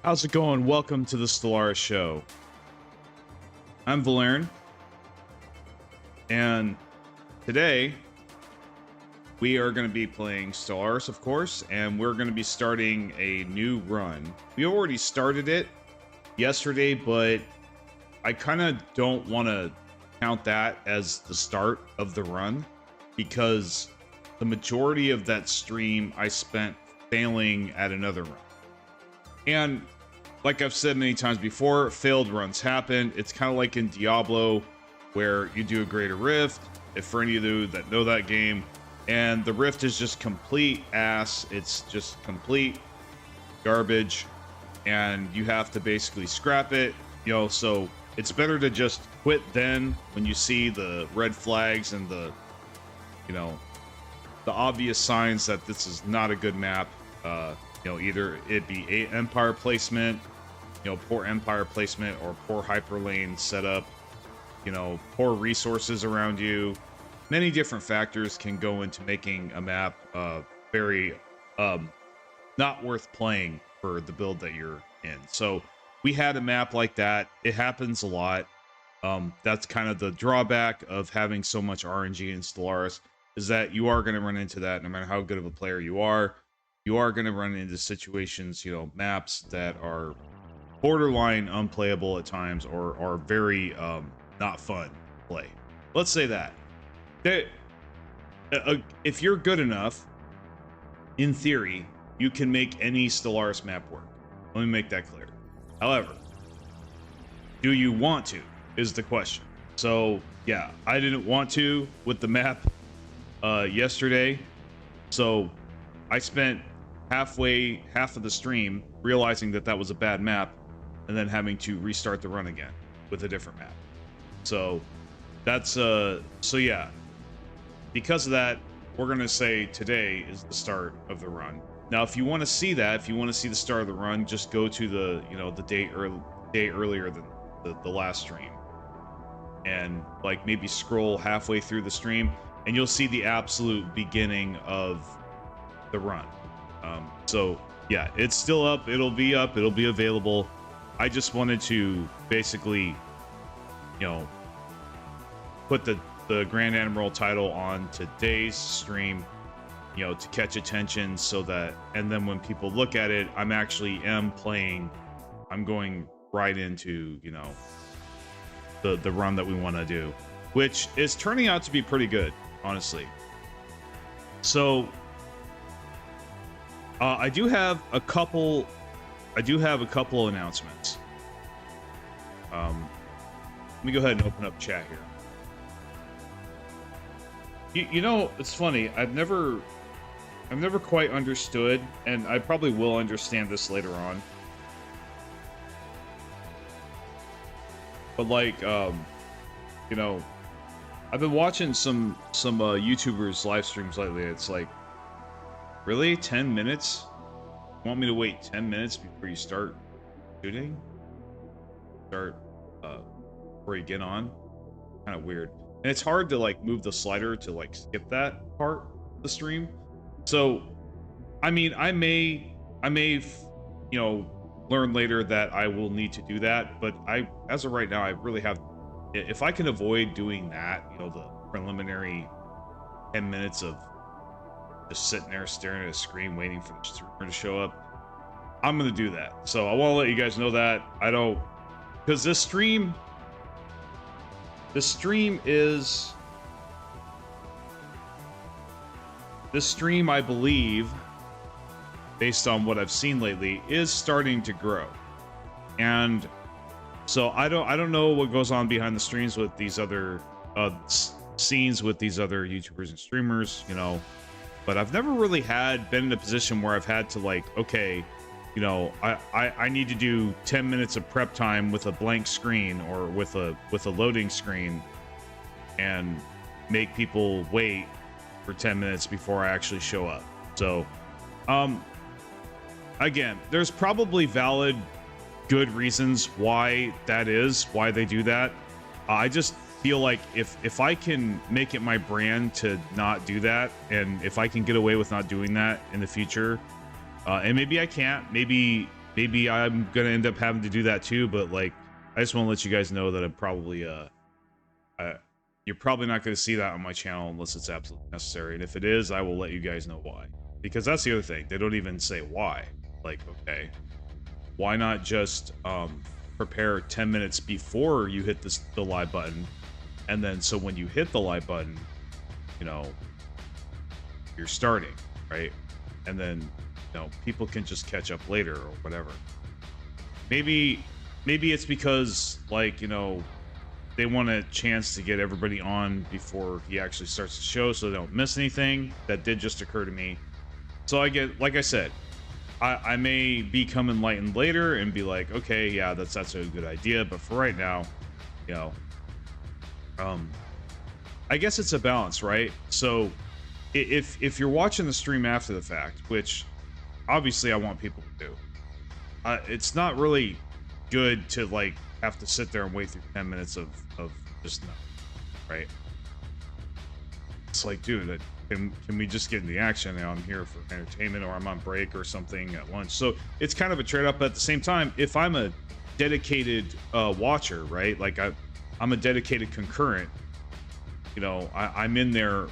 How's it going? Welcome to the Stellaris Show. I'm Volairen, and today we are going to be playing Stellaris, of course, and we're going to be starting a new run. We already started it yesterday, but I kind of don't want to count that as the start of the run because the majority of that stream I spent failing at another run. And like I've said many times before, failed runs happen. It's kind of like in Diablo, where you do a greater rift. If for any of you that know that game, and the rift is just complete ass. It's just complete garbage, and you have to basically scrap it. You know, so it's better to just quit then when you see the red flags and the, you know, the obvious signs that this is not a good map. You know, either it be empire placement, you know, poor empire placement, or poor hyperlane setup, you know, poor resources around you. Many different factors can go into making a map very not worth playing for the build that you're in. So we had a map like that. It happens a lot. That's kind of the drawback of having so much RNG in Stellaris, is that you are going to run into that no matter how good of a player you are. You are going to run into situations, you know, maps that are borderline unplayable at times, or are very not fun to play. Let's say that. If you're good enough, in theory, you can make any Stellaris map work. Let me make that clear. However, do you want to, is the question. So, yeah, I didn't want to with the map yesterday. So I spent half of the stream realizing that that was a bad map, and then having to restart the run again with a different map. So that's so yeah, because of that, we're gonna say today is the start of the run. Now if you want to see that, if you want to see the start of the run, just go to the, you know, the day earlier than the last stream, and like maybe scroll halfway through the stream, and you'll see the absolute beginning of the run. So yeah, it's still up. It'll be available. I just wanted to basically, you know, put the Grand Admiral title on today's stream, you know, to catch attention, so that, and then when people look at it, I'm going right into, you know, the run that we want to do, which is turning out to be pretty good, honestly. So I do have a couple announcements. Let me go ahead and open up chat here. You know, it's funny. I've never quite understood, and I probably will understand this later on. But like, you know, I've been watching some YouTubers live streams lately. It's like, really? 10 minutes? You want me to wait 10 minutes before you start shooting? Before you get on? Kind of weird. And it's hard to like move the slider to like skip that part of the stream. So, I mean, I may, you know, learn later that I will need to do that. But as of right now, I really have, if I can avoid doing that, you know, the preliminary 10 minutes of just sitting there staring at a screen waiting for the streamer to show up, I'm gonna do that. So I want to let you guys know that I don't, because this stream I believe, based on what I've seen lately, is starting to grow. And so I don't know what goes on behind the streams with these other scenes with these other YouTubers and streamers, you know. But I've never really been in a position where I've had to like, okay, you know, I need to do 10 minutes of prep time with a blank screen, or with a loading screen, and make people wait for 10 minutes before I actually show up. So, again, there's probably valid, good reasons why they do that. I just feel like if I can make it my brand to not do that, and if I can get away with not doing that in the future, and maybe I can't, maybe maybe I'm gonna end up having to do that too, but like, I just want to let you guys know that I'm probably you're probably not going to see that on my channel unless it's absolutely necessary, and if it is, I will let you guys know why. Because that's the other thing, they don't even say why. Like, okay, why not just prepare 10 minutes before you hit the live button, and then so when you hit the live button, you know, you're starting, right? And then, you know, people can just catch up later or whatever. Maybe it's because, like, you know, they want a chance to get everybody on before he actually starts the show so they don't miss anything. That did just occur to me. So I get, like I said, I may become enlightened later and be like, okay, yeah, that's a good idea. But for right now, you know, I guess it's a balance, right? So if you're watching the stream after the fact, which obviously I want people to do, it's not really good to like have to sit there and wait through 10 minutes of just nothing, right? It's like, dude, can we just get in the action? Now I'm here for entertainment, or I'm on break or something at lunch. So it's kind of a trade-off, but at the same time, if I'm a dedicated watcher, right? Like I'm a dedicated concurrent, you know, I'm in there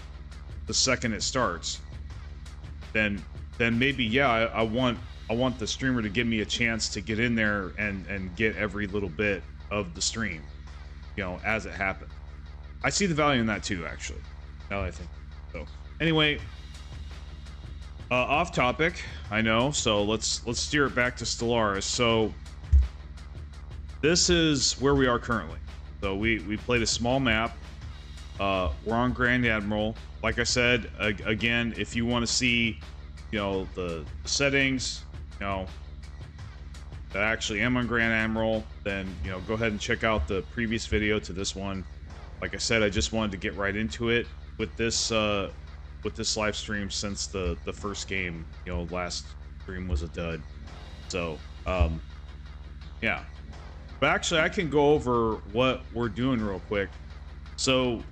the second it starts, then maybe, yeah, I want the streamer to give me a chance to get in there and get every little bit of the stream, you know, as it happens. I see the value in that too, actually, now that I think so. Anyway, off topic, I know, so let's steer it back to Stellaris. So this is where we are currently. So we played a small map. We're on Grand Admiral. Like I said, again, if you want to see, you know, the settings, you know, that I actually am on Grand Admiral, then, you know, go ahead and check out the previous video to this one. Like I said, I just wanted to get right into it with this live stream, since the first game, you know, last stream was a dud. So yeah, but actually I can go over what we're doing real quick. So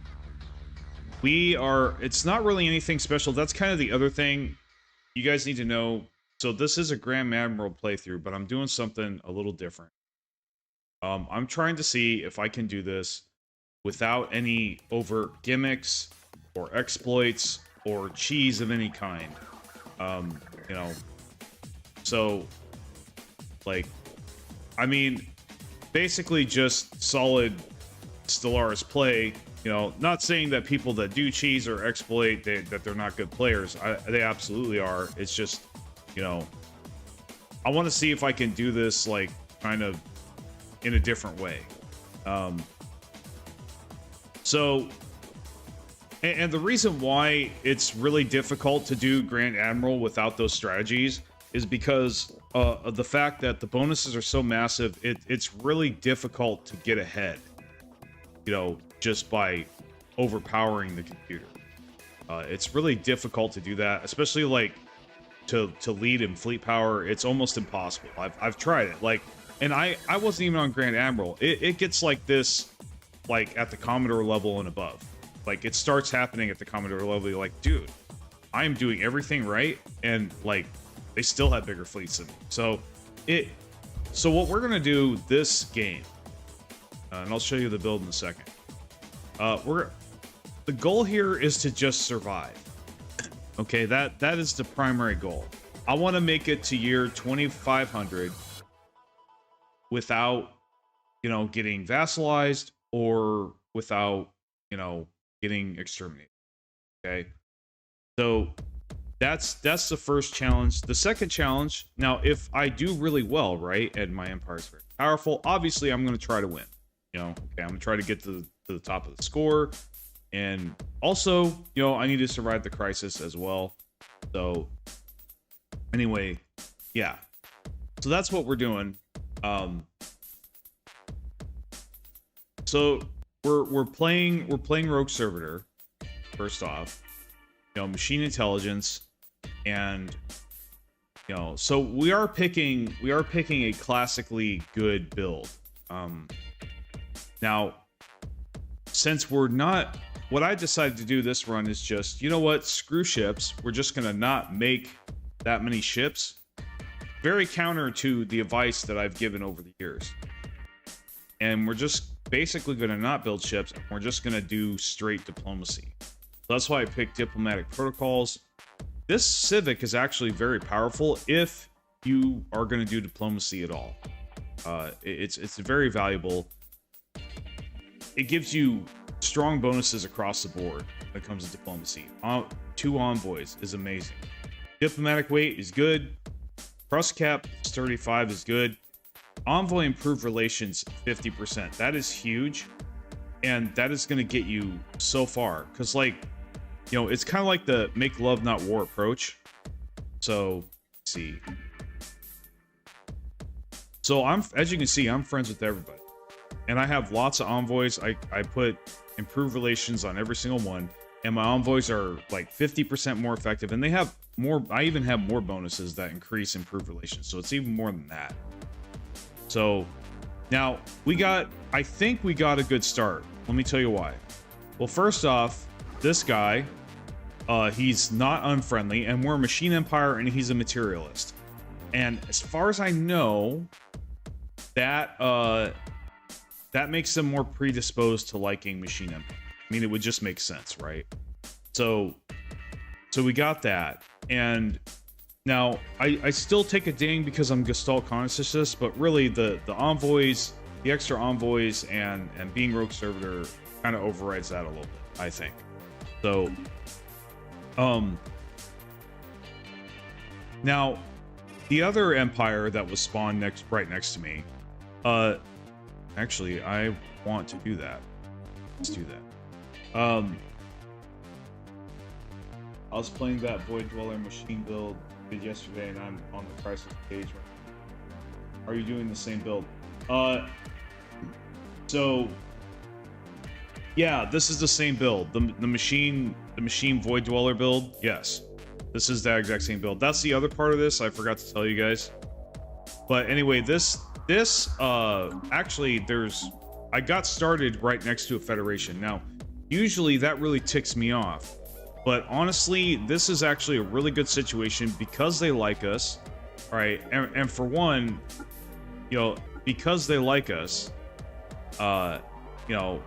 it's not really anything special. That's kind of the other thing you guys need to know. So this is a Grand Admiral playthrough, but I'm doing something a little different. I'm trying to see if I can do this without any overt gimmicks or exploits or cheese of any kind. You know, so, like, I mean, basically just solid Stellaris play. You know, not saying that people that do cheese or exploit, that they're not good players. They absolutely are. It's just, you know, I want to see if I can do this, like, kind of in a different way. So, and the reason why it's really difficult to do Grand Admiral without those strategies is because of the fact that the bonuses are so massive. It's really difficult to get ahead, you know, just by overpowering the computer. It's really difficult to do that, especially like to lead in fleet power. It's almost impossible. I've tried it, like, and I wasn't even on Grand Admiral. It gets like this, like at the Commodore level and above. Like, it starts happening at the Commodore level. You're like, dude, I am doing everything right, and like they still have bigger fleets than me. So what we're gonna do this game, and I'll show you the build in a second. The goal here is to just survive. Okay, that is the primary goal. I want to make it to year 2500 without, you know, getting vassalized or without, you know, getting exterminated. Okay, so that's the first challenge. The second challenge, now if I do really well, right, and my empire is very powerful, obviously I'm going to try to win. You know, okay, I'm going to try to get to the top of the score. And also, you know, I need to survive the crisis as well. So anyway, yeah. So that's what we're doing. So we're playing Rogue Servitor first off. You know, machine intelligence, and you know, so we are picking a classically good build. Now, since we're not, what I decided to do this run is just, you know what, screw ships. We're just gonna not make that many ships, very counter to the advice that I've given over the years. And we're just basically going to not build ships. We're just going to do straight diplomacy. That's why I picked diplomatic protocols. This civic is actually very powerful if you are going to do diplomacy at all. It's very valuable. It gives you strong bonuses across the board when it comes to diplomacy. 2 envoys is amazing. Diplomatic weight is good. Trust cap 35 is good. Envoy improved relations 50%. That is huge. And that is going to get you so far. Because, like, you know, it's kind of like the make love, not war approach. So, let's see. So, as you can see, I'm friends with everybody. And I have lots of envoys. I put improved relations on every single one. And my envoys are like 50% more effective. And they have more, I even have more bonuses that increase improved relations. So it's even more than that. So now I think we got a good start. Let me tell you why. Well, first off, this guy, he's not unfriendly, and we're a machine empire, and he's a materialist. And as far as I know, that makes him more predisposed to liking machine empire. I mean, it would just make sense, right? So we got that. And now I still take a ding because I'm Gestalt Consciousness, but really the envoys, the extra envoys and being rogue servitor kind of overrides that a little bit, I think. So now the other empire that was spawned right next to me, actually I want to do that. Let's do that. I was playing that Void Dweller machine build yesterday, and I'm on the crisis page right now. Are you doing the same build? So yeah, this is the same build. The machine Void Dweller build. Yes, this is that exact same build. That's the other part of this I forgot to tell you guys. But anyway, this actually I got started right next to a Federation. Now, usually that really ticks me off. But honestly, this is actually a really good situation because they like us. All right. And for one, you know, because they like us, you know,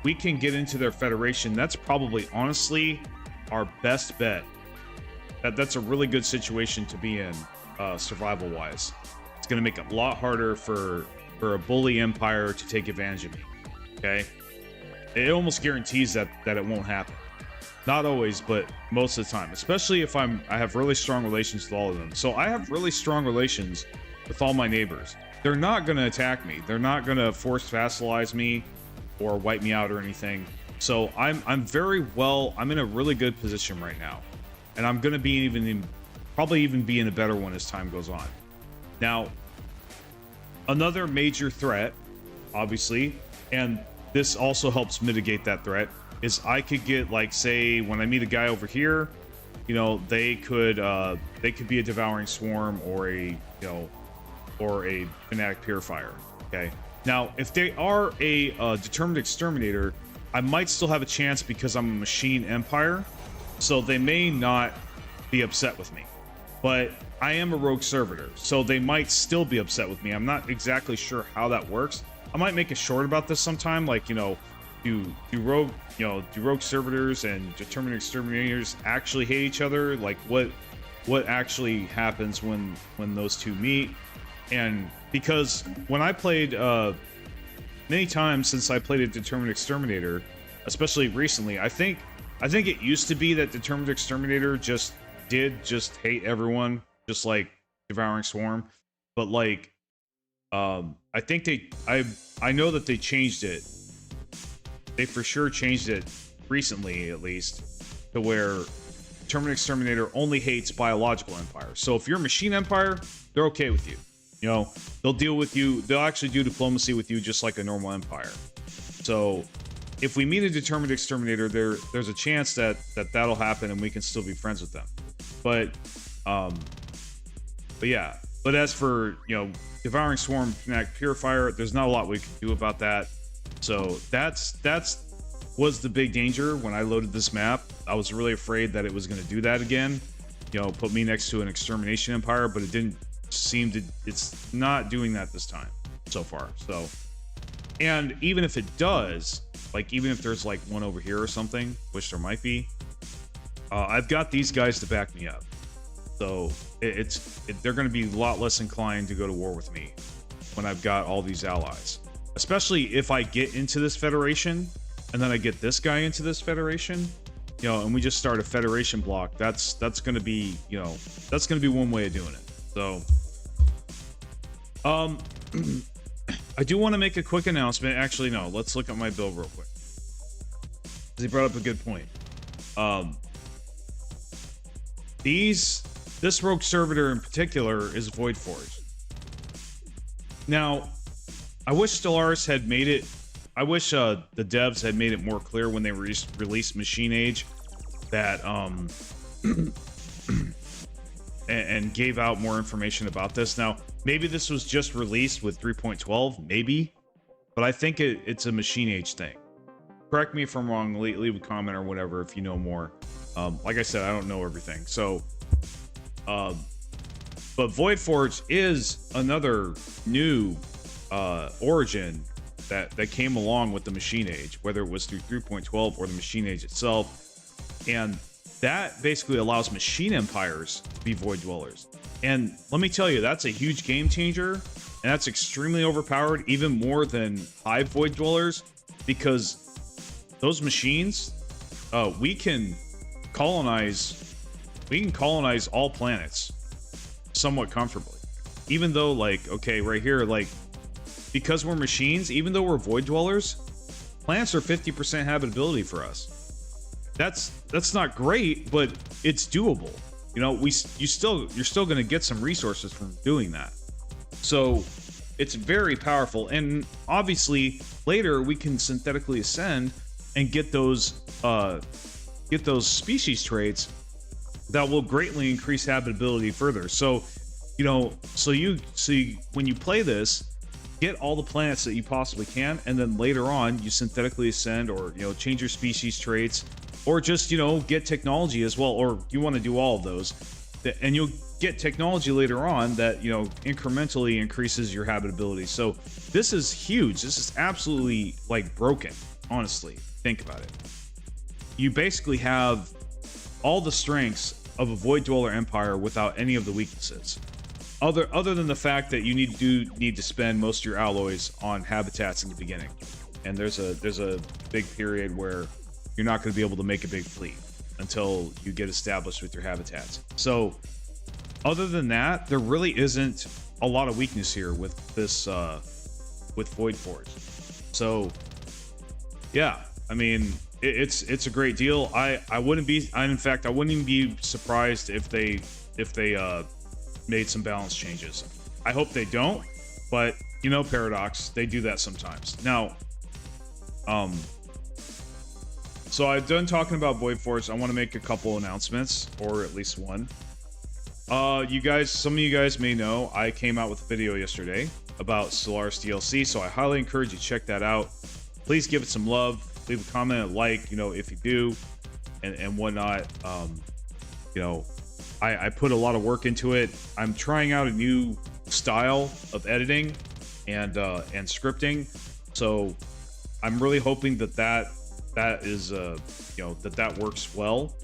we can get into their Federation. That's probably, honestly, our best bet. That's a really good situation to be in, survival-wise. It's going to make it a lot harder for a bully empire to take advantage of me. Okay? It almost guarantees that it won't happen. Not always, but most of the time. Especially if I have really strong relations with all of them. So I have really strong relations with all my neighbors. They're not going to attack me. They're not going to force vassalize me or wipe me out or anything. So I'm in a really good position right now. And I'm going to be probably even be in a better one as time goes on. Now, another major threat, obviously, and this also helps mitigate that threat, is I could get, like, say, when I meet a guy over here, you know, they could be a devouring swarm or a fanatic purifier. Okay. Now, if they are a determined exterminator, I might still have a chance because I'm a machine empire, so they may not be upset with me. But I am a rogue servitor, so they might still be upset with me. I'm not exactly sure how that works. I might make a short about this sometime, like, you know, do rogue servitors and determined exterminators actually hate each other? Like, what actually happens when those two meet? And because when I played many times since I played a determined exterminator, especially recently, I think it used to be that determined exterminator just hate everyone, just like devouring swarm. But like, I think I know that they changed it. They for sure changed it recently, at least, to where determined exterminator only hates biological empire. So if you're a machine empire, they're okay with you. You know, they'll deal with you. They'll actually do diplomacy with you just like a normal empire. So if we meet a determined exterminator, there's a chance that'll happen and we can still be friends with them. But yeah. But as for, you know, devouring swarm, fanatic purifier, there's not a lot we can do about that. So that's was the big danger when I loaded this map. I was really afraid that it was going to do that again. you know, put me next to an extermination empire, but it didn't seem to, it's not doing that this time so far. So, and even if it does, like even if there's like one over here or something, which there might be, I've got these guys to back me up. So they're going to be a lot less inclined to go to war with me when I've got all these allies. Especially if I get into this federation and then I get this guy into this federation, you know, and we just start a federation block. That's going to be, you know, that's going to be one way of doing it. So, I do want to make a quick announcement. Actually, no, let's look at my build real quick. He brought up a good point. This rogue servitor in particular is Void Forge. Now, I wish Stellaris had made it. I wish the devs had made it more clear when they released Machine Age that and gave out more information about this. Now, maybe this was just released with 3.12, maybe, but I think it's a Machine Age thing. Correct me if I'm wrong. Leave a comment or whatever if you know more. Like I said, I don't know everything. So, but Void Forge is another new origin that came along with the Machine Age, whether it was through 3.12 or the Machine Age itself. And that basically allows machine empires to be void dwellers. And let me tell you, that's a huge game changer, and that's extremely overpowered, even more than hive void dwellers, because those machines, we can colonize all planets somewhat comfortably. Even though, like, okay, right here, like, because we're machines, even though we're void dwellers, planets are 50% habitability for us. That's not great, but it's doable. You know, you're still going to get some resources from doing that. So it's very powerful, and obviously later we can synthetically ascend and get those species traits that will greatly increase habitability further. So, you know, when you play this, get all the planets that you possibly can, and then later on you synthetically ascend, or, you know, change your species traits, or just, you know, get technology as well, or you want to do all of those, and you'll get technology later on that, you know, incrementally increases your habitability. So this is huge. This is absolutely, like, broken, honestly. Think about it. You basically have all the strengths of a Void Dweller Empire without any of the weaknesses. Other than the fact that you need to spend most of your alloys on habitats in the beginning. And there's a big period where you're not going to be able to make a big fleet until you get established with your habitats. So other than that, there really isn't a lot of weakness here with this with Void Forge. So yeah, I mean, it's a great deal. I wouldn't even be surprised if they made some balance changes. I hope they don't, but you know, Paradox, they do that sometimes. Now, so I've done talking about Void Forge. I want to make a couple announcements, or at least one. You guys, some of you guys may know, I came out with a video yesterday about Stellaris DLC, so I highly encourage you to check that out. Please give it some love. Leave a comment, a like, you know, if you do, and whatnot. You know, I put a lot of work into it. I'm trying out a new style of editing and scripting, so I'm really hoping that is you know, that works well.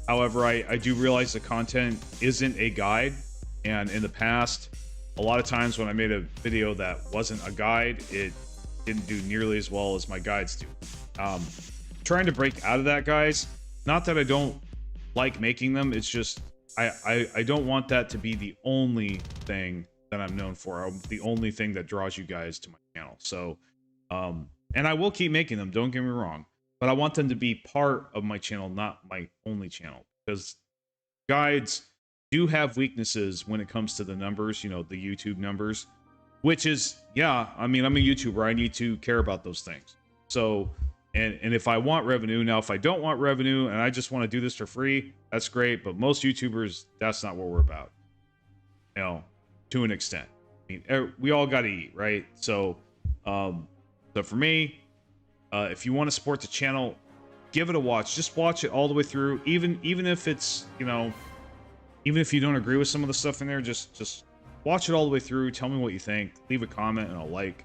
However, I do realize the content isn't a guide, and in the past, a lot of times when I made a video that wasn't a guide, it didn't do nearly as well as my guides do. Trying to break out of that, guys. Not that I don't like making them, it's just I don't want that to be the only thing that I'm known for, the only thing that draws you guys to my channel. So and I will keep making them, don't get me wrong, but I want them to be part of my channel, not my only channel, because guides do have weaknesses when it comes to the numbers, you know, the YouTube numbers, which is, yeah, I mean, I'm a YouTuber, I need to care about those things. So and if I want revenue, now if I don't want revenue and I just want to do this for free, that's great, but most YouTubers, that's not what we're about, you know, to an extent. I mean, we all got to eat, right? So so for me, if you want to support the channel, give it a watch. Just watch it all the way through, even if it's, you know, even if you don't agree with some of the stuff in there, just watch it all the way through. Tell me what you think. Leave a comment and I'll like.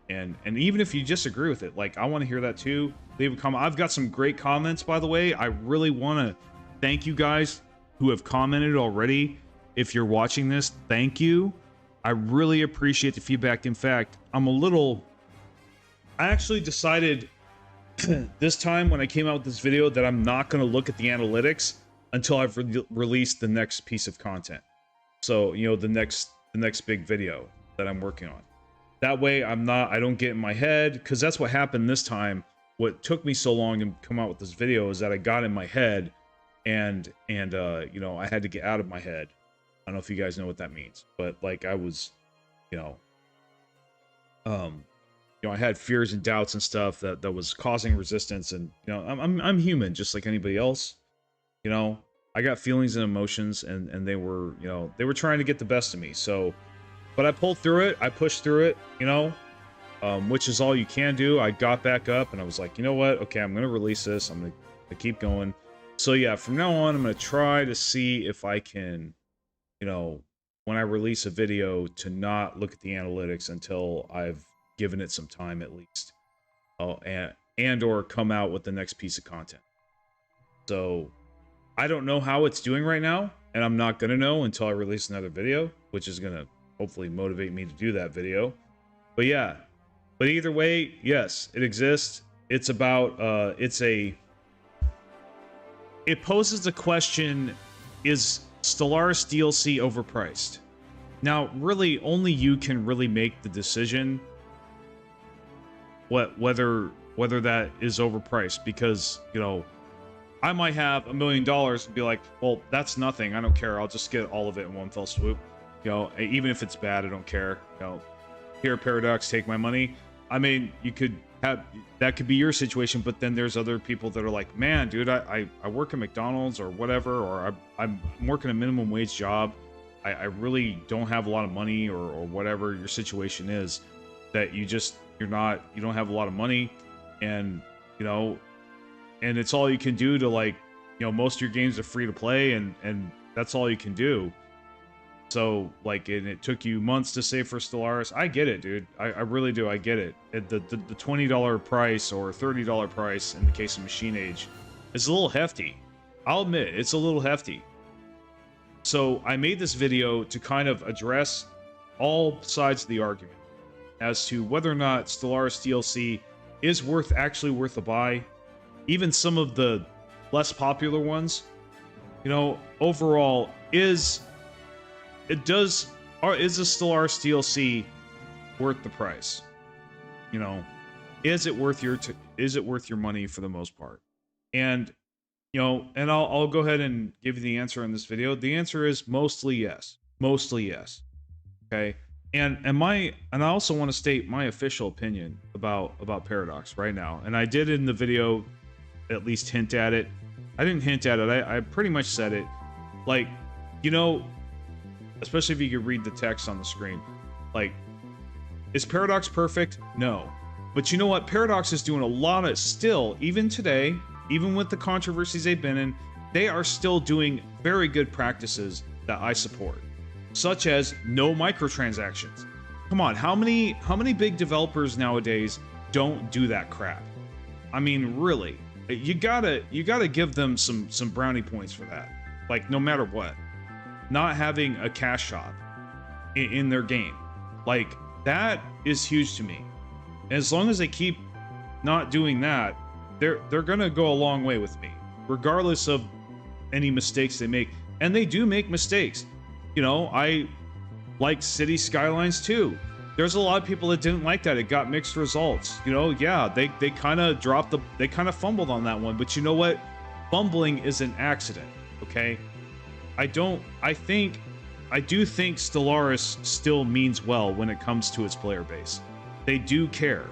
And even if you disagree with it, like, I want to hear that too. Leave a comment. I've got some great comments, by the way. I really want to thank you guys who have commented already. If you're watching this, thank you. I really appreciate the feedback. In fact, I actually decided this time when I came out with this video that I'm not going to look at the analytics until I've released the next piece of content. So, you know, the next big video that I'm working on. That way I don't get in my head, because that's what happened this time. What took me so long to come out with this video is that I got in my head and you know, I had to get out of my head. I don't know if you guys know what that means, but like I was, you know, I had fears and doubts and stuff that was causing resistance, and you know, I'm human just like anybody else. You know, I got feelings and emotions, and they were, you know, they were trying to get the best of me. So, but I pulled through it. I pushed through it, you know, which is all you can do. I got back up and I was like, you know what? Okay, I'm going to release this. I'm going to keep going. So yeah, from now on, I'm going to try to see if I can, you know, when I release a video, to not look at the analytics until I've given it some time at least. Oh, and or come out with the next piece of content. So I don't know how it's doing right now, and I'm not going to know until I release another video, which is going to hopefully motivate me to do that video. But yeah, but either way, yes, it exists. It's about, it poses the question, is Stellaris DLC overpriced? Now, really, only you can really make the decision whether that is overpriced, because, you know, I might have $1 million and be like, well, that's nothing. I don't care. I'll just get all of it in one fell swoop. You know, even if it's bad, I don't care. You know, here, Paradox, take my money. I mean, you could have, that could be your situation, but then there's other people that are like, man, dude, I work at McDonald's or whatever, or I'm working a minimum wage job. I really don't have a lot of money, or whatever your situation is, that you don't have a lot of money, and, you know, and it's all you can do to, like, you know, most of your games are free to play, and that's all you can do. So, like, and it took you months to save for Stellaris. I get it, dude. I really do. I get it. The $20 price or $30 price in the case of Machine Age is a little hefty. I'll admit, it's a little hefty. So I made this video to kind of address all sides of the argument as to whether or not Stellaris DLC is actually worth a buy. Even some of the less popular ones, you know, overall, is a Stellaris DLC worth the price? You know, is it worth your money for the most part? And, you know, and I'll go ahead and give you the answer in this video. The answer is mostly yes. Mostly yes. Okay. And I also want to state my official opinion about Paradox right now. And I did in the video at least hint at it. I didn't hint at it. I pretty much said it. Like, you know, especially if you could read the text on the screen. Like, is Paradox perfect? No. But you know what? Paradox is doing a lot of, still, even today, even with the controversies they've been in, they are still doing very good practices that I support. Such as no microtransactions. Come on, how many big developers nowadays don't do that crap? I mean, really. You gotta give them some brownie points for that. Like, no matter what. Not having a cash shop in their game. Like, that is huge to me. And as long as they keep not doing that, they're gonna go a long way with me, regardless of any mistakes they make. And they do make mistakes. You know, I like City Skylines too. There's a lot of people that didn't like that. It got mixed results. You know, yeah, they kind of they kind of fumbled on that one. But you know what? Fumbling is an accident, okay? I do think Stellaris still means well when it comes to its player base. They do care.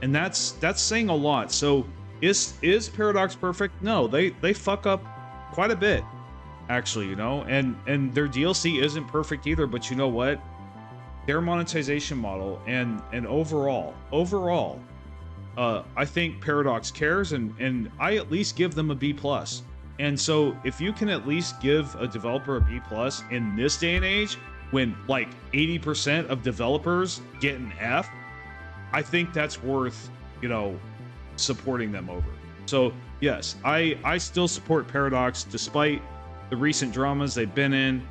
And that's saying a lot. So is Paradox perfect? No, they fuck up quite a bit, actually, you know, and their DLC isn't perfect either, but you know what? Their monetization model and overall, I think Paradox cares, and I at least give them a B+. And so if you can at least give a developer a B plus in this day and age, when like 80% of developers get an F, I think that's worth, you know, supporting them over. So yes, I still support Paradox despite the recent dramas they've been in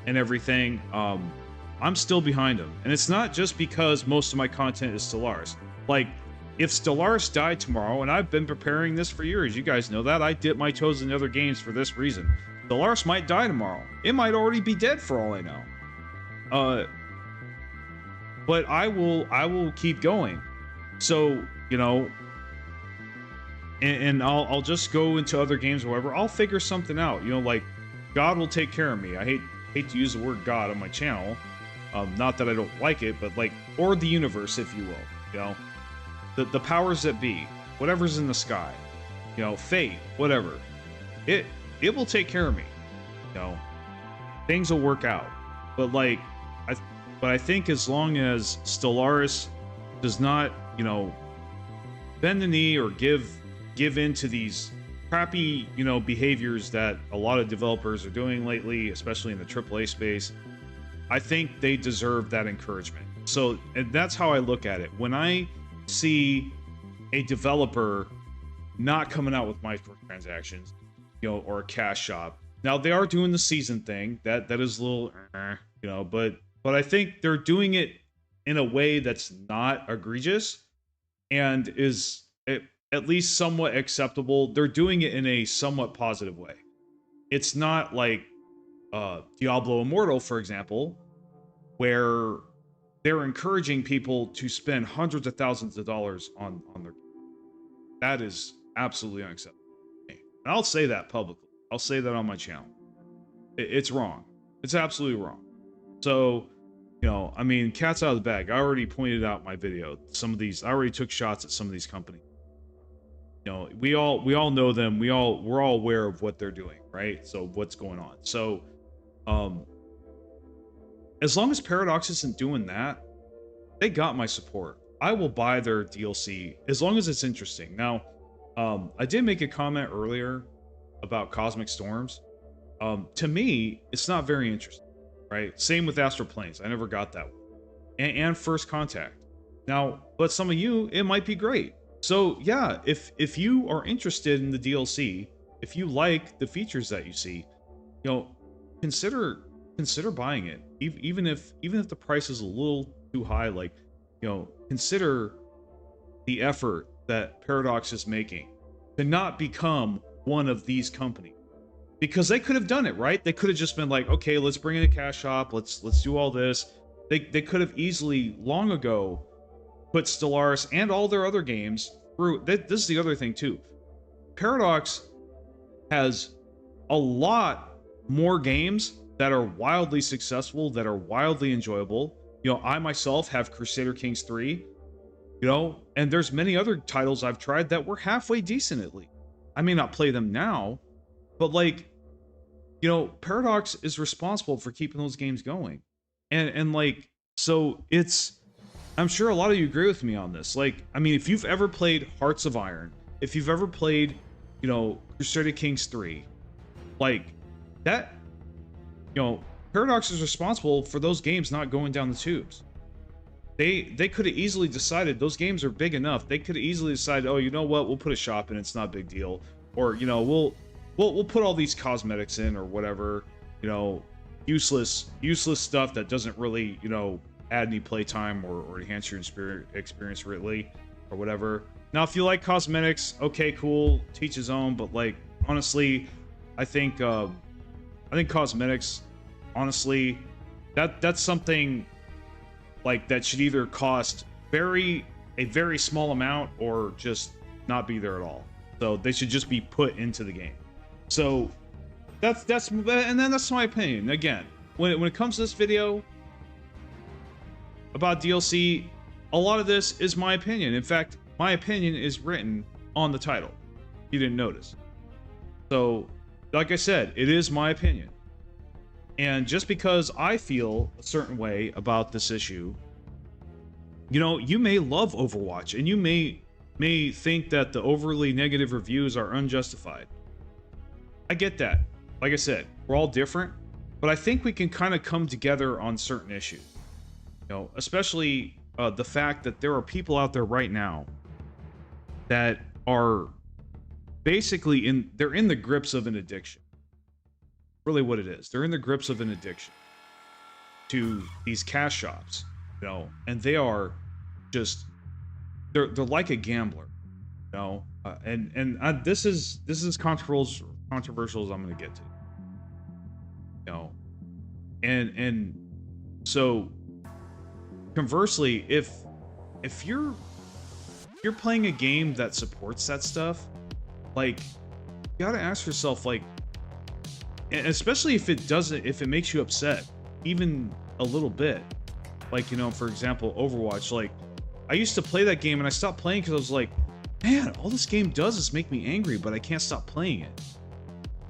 and everything. I'm still behind them, and it's not just because most of my content is Stellaris. Like, if Stellaris died tomorrow, and I've been preparing this for years, you guys know that, I dip my toes in other games for this reason. Stellaris might die tomorrow. It might already be dead for all I know. But I will keep going. So, you know, and I'll just go into other games or whatever. I'll figure something out. You know, like, God will take care of me. I hate to use the word God on my channel. Not that I don't like it, but like, or the universe, if you will. You know, the powers that be, whatever's in the sky, you know, fate, whatever. It will take care of me. You know, things will work out. But like, I think as long as Stellaris does not, you know, bend the knee or give in to these crappy, you know, behaviors that a lot of developers are doing lately, especially in the AAA space, I think they deserve that encouragement. So, and that's how I look at it. When I see a developer not coming out with microtransactions, you know, or a cash shop. Now they are doing the season thing. That is a little, you know, but I think they're doing it in a way that's not egregious and is at least somewhat acceptable. They're doing it in a somewhat positive way. It's not like Diablo Immortal, for example, where they're encouraging people to spend hundreds of thousands of dollars on their. That is absolutely unacceptable. And I'll say that publicly. I'll say that on my channel. It's wrong. It's absolutely wrong. So, you know, I mean, cat's out of the bag. I already pointed out in my video some of these. I already took shots at some of these companies. You know, we all know them. We're all aware of what they're doing, right? So what's going on? So, as long as Paradox isn't doing that, they got my support. I will buy their DLC as long as it's interesting. Now, I did make a comment earlier about Cosmic Storms. To me, it's not very interesting, right? Same with Astral Planes. I never got that one. And First Contact. Now, but some of you, it might be great. So yeah, if you are interested in the DLC, if you like the features that you see, you know, consider buying it. Even if the price is a little too high, like, you know, consider the effort that Paradox is making to not become one of these companies. Because they could have done it, right? They could have just been like, okay, let's bring in a cash shop, let's do all this. They could have easily, long ago, put Stellaris and all their other games through. This is the other thing too. Paradox has a lot more games that are wildly successful, that are wildly enjoyable. You know, I myself have Crusader Kings 3, you know, and there's many other titles I've tried that were halfway decent at least. I may not play them now, but like, you know, Paradox is responsible for keeping those games going. And like, so it's, I'm sure a lot of you agree with me on this. Like, I mean, if you've ever played Hearts of Iron, if you've ever played, you know, Crusader Kings 3, like that, you know, Paradox is responsible for those games not going down the tubes. They could have easily decided those games are big enough. They could have easily decided, oh, you know what, we'll put a shop in, it's not a big deal. Or, you know, we'll put all these cosmetics in or whatever, you know, useless stuff that doesn't really, you know, add any playtime or enhance your experience really, or whatever. Now, if you like cosmetics, okay, cool, teach his own. But like, honestly, I think cosmetics, honestly, that's something like that should either cost a very small amount or just not be there at all. So they should just be put into the game. So that's my opinion. Again, when it comes to this video about DLC, a lot of this is my opinion. In fact, my opinion is written on the title. You didn't notice. So, like I said, it is my opinion. And just because I feel a certain way about this issue, you know, you may love Overwatch and you may think that the overly negative reviews are unjustified. I get that. Like I said, we're all different, but I think we can kind of come together on certain issues. You know, especially the fact that there are people out there right now that are basically they're in the grips of an addiction. Really what it is. They're in the grips of an addiction to these cash shops, you know, and they are just they're like a gambler, you know. This is controversial as I'm going to get to, you know. And so conversely, if you're playing a game that supports that stuff, like, you got to ask yourself, like, and especially if it makes you upset even a little bit, like, you know, for example, Overwatch. Like, I used to play that game and I stopped playing because I was like, man, all this game does is make me angry, but I can't stop playing it.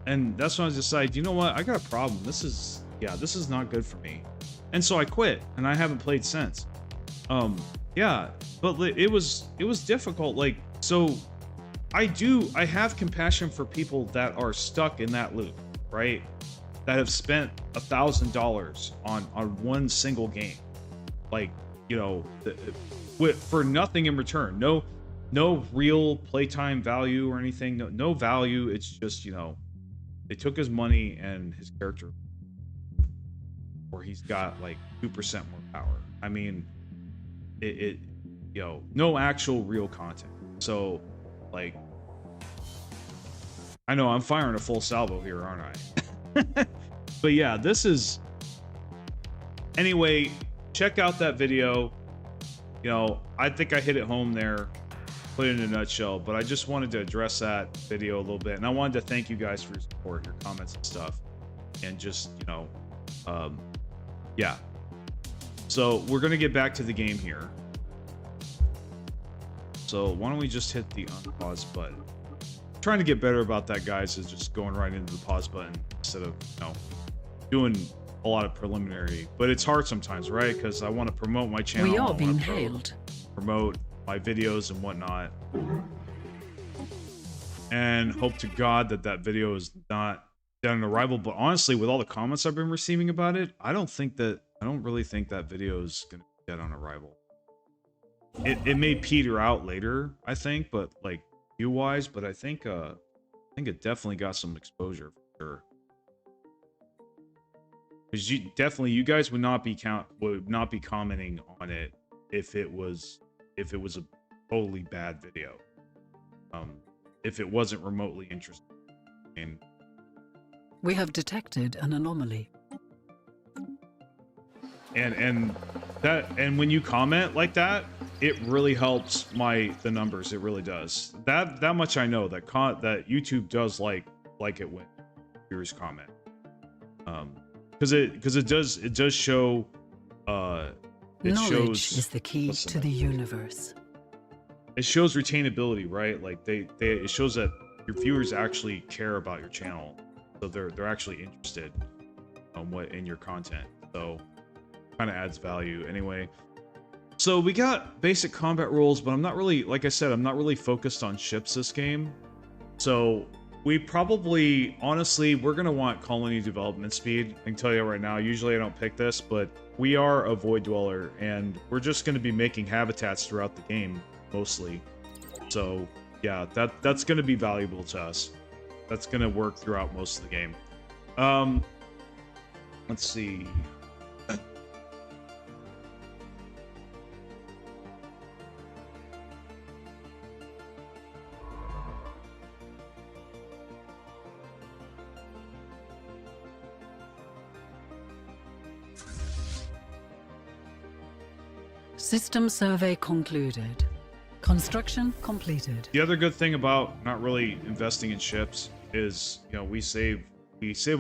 And that's when I decided, you know what, I got a problem. This is not good for me. And so I quit, and I haven't played since. Yeah, but it was difficult. Like, so I have compassion for people that are stuck in that loop, right? That have spent $1,000 on one single game, like, you know, for nothing in return. No real playtime value or anything. No value. It's just, you know, they took his money and his character, or he's got like 2% more power. I mean, you know, no actual real content. So, like, I know I'm firing a full salvo here, aren't I? But yeah, this is... Anyway, check out that video. You know, I think I hit it home there, put it in a nutshell, but I just wanted to address that video a little bit. And I wanted to thank you guys for your support, your comments and stuff. And just, you know, yeah. So we're going to get back to the game here. So why don't we just hit the unpause button? Trying to get better about that, guys, is just going right into the pause button instead of, you know, doing a lot of preliminary. But it's hard sometimes, right? Because I want to promote my channel. We are being hailed. Promote my videos and whatnot. And hope to God that video is not dead on arrival. But honestly, with all the comments I've been receiving about it, I don't really think that video is going to be dead on arrival. It may peter out later, I think, but like view-wise, but I think it definitely got some exposure for sure. Because you guys would not be commenting on it if it was a totally bad video. If it wasn't remotely interesting. And we have detected an anomaly. And when you comment like that, it really helps the numbers. It really does. That much I know, that YouTube does like it when viewers comment. Because it does show knowledge is the key to the universe. It shows retainability, right? Like it shows that your viewers actually care about your channel, so they're actually interested in your content. So kind of adds value anyway. So we got basic combat rules, but I'm not really, like I said, I'm not really focused on ships this game. So we probably, honestly, we're going to want colony development speed. I can tell you right now, usually I don't pick this, but we are a void dweller, and we're just going to be making habitats throughout the game, mostly. So yeah, that's going to be valuable to us. That's going to work throughout most of the game. Let's see. System survey concluded. Construction completed. The other good thing about not really investing in ships is, you know, we save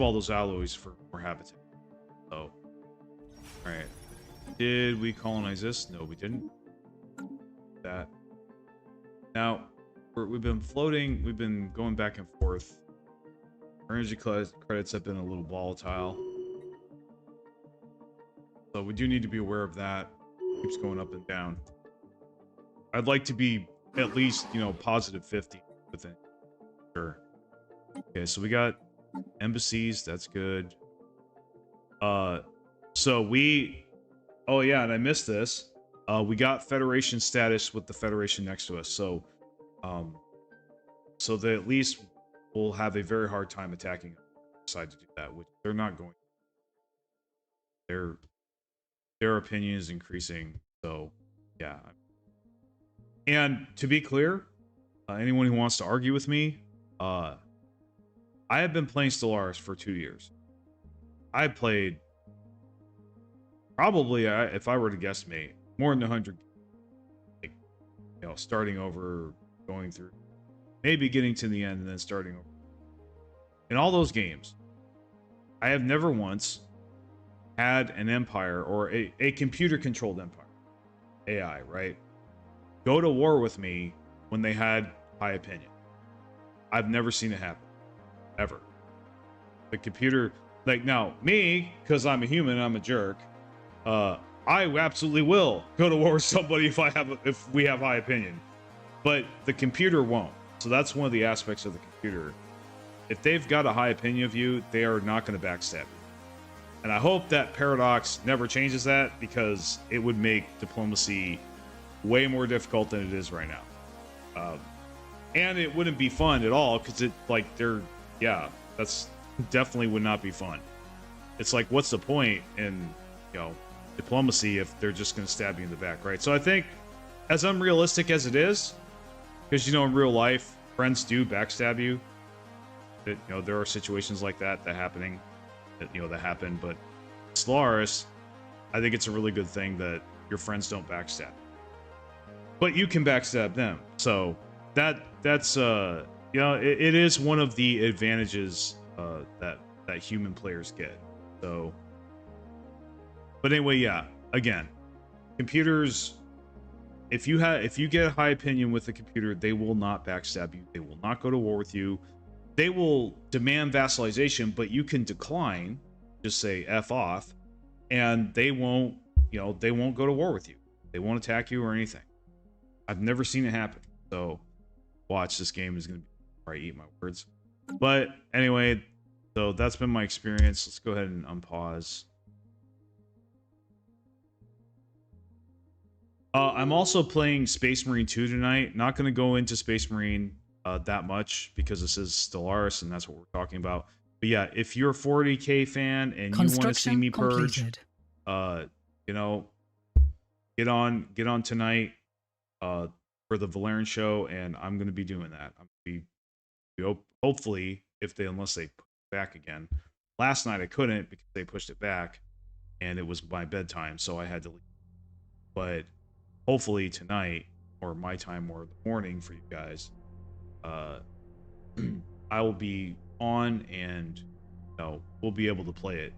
all those alloys for more habitat. So, all right. Did we colonize this? No, we didn't. That. Now, we've been floating. We've been going back and forth. Our energy credits have been a little volatile. So we do need to be aware of that. Keeps going up and down. I'd like to be at least, you know, positive 50 within. Sure. Okay, so we got Embassies, that's good. So we... Oh, yeah, and I missed this. We got Federation status with the Federation next to us, so that at least we'll have a very hard time attacking if they decide to do that, which they're not going to. Their opinion is increasing, so yeah. And to be clear, anyone who wants to argue with me, I have been playing Stellaris for 2 years. I played probably, if I were to guess me, more than 100, like, you know, starting over, going through, maybe getting to the end and then starting over. In all those games, I have never once had an empire or a computer-controlled empire, AI, right, go to war with me when they had high opinion. I've never seen it happen, ever. The computer, like, now me, because I'm a human, I'm a jerk. I absolutely will go to war with somebody if we have high opinion, but the computer won't. So that's one of the aspects of the computer. If they've got a high opinion of you, they are not going to backstab you. And I hope that Paradox never changes that, because it would make diplomacy way more difficult than it is right now. And it wouldn't be fun at all, because that's definitely would not be fun. It's like, what's the point in, you know, diplomacy if they're just going to stab you in the back, right? So I think, as unrealistic as it is, because, you know, in real life, friends do backstab you. That, you know, there are situations like that happen, but Stellaris, I think it's a really good thing that your friends don't backstab. But you can backstab them. So that's you know, it is one of the advantages that human players get. So, but anyway, yeah, again, computers, if you get a high opinion with a computer, they will not backstab you. They will not go to war with you. They will demand vassalization, but you can decline, just say F off, and they won't, you know, they won't go to war with you. They won't attack you or anything. I've never seen it happen. So watch, this game is going to be where I eat my words. But anyway, so that's been my experience. Let's go ahead and unpause. I'm also playing Space Marine 2 tonight. Not going to go into Space Marine that much, because this is Stellaris and that's what we're talking about. But yeah, if you're a 40k fan and you want to see me purge, you know, get on tonight for the Volairen show, and I'm going to be doing that. I'm going to be hopefully, unless they put it back again. Last night I couldn't because they pushed it back, and it was my bedtime, so I had to leave. But hopefully tonight, or my time, or the morning for you guys, I will be on, and you know, we'll be able to play it.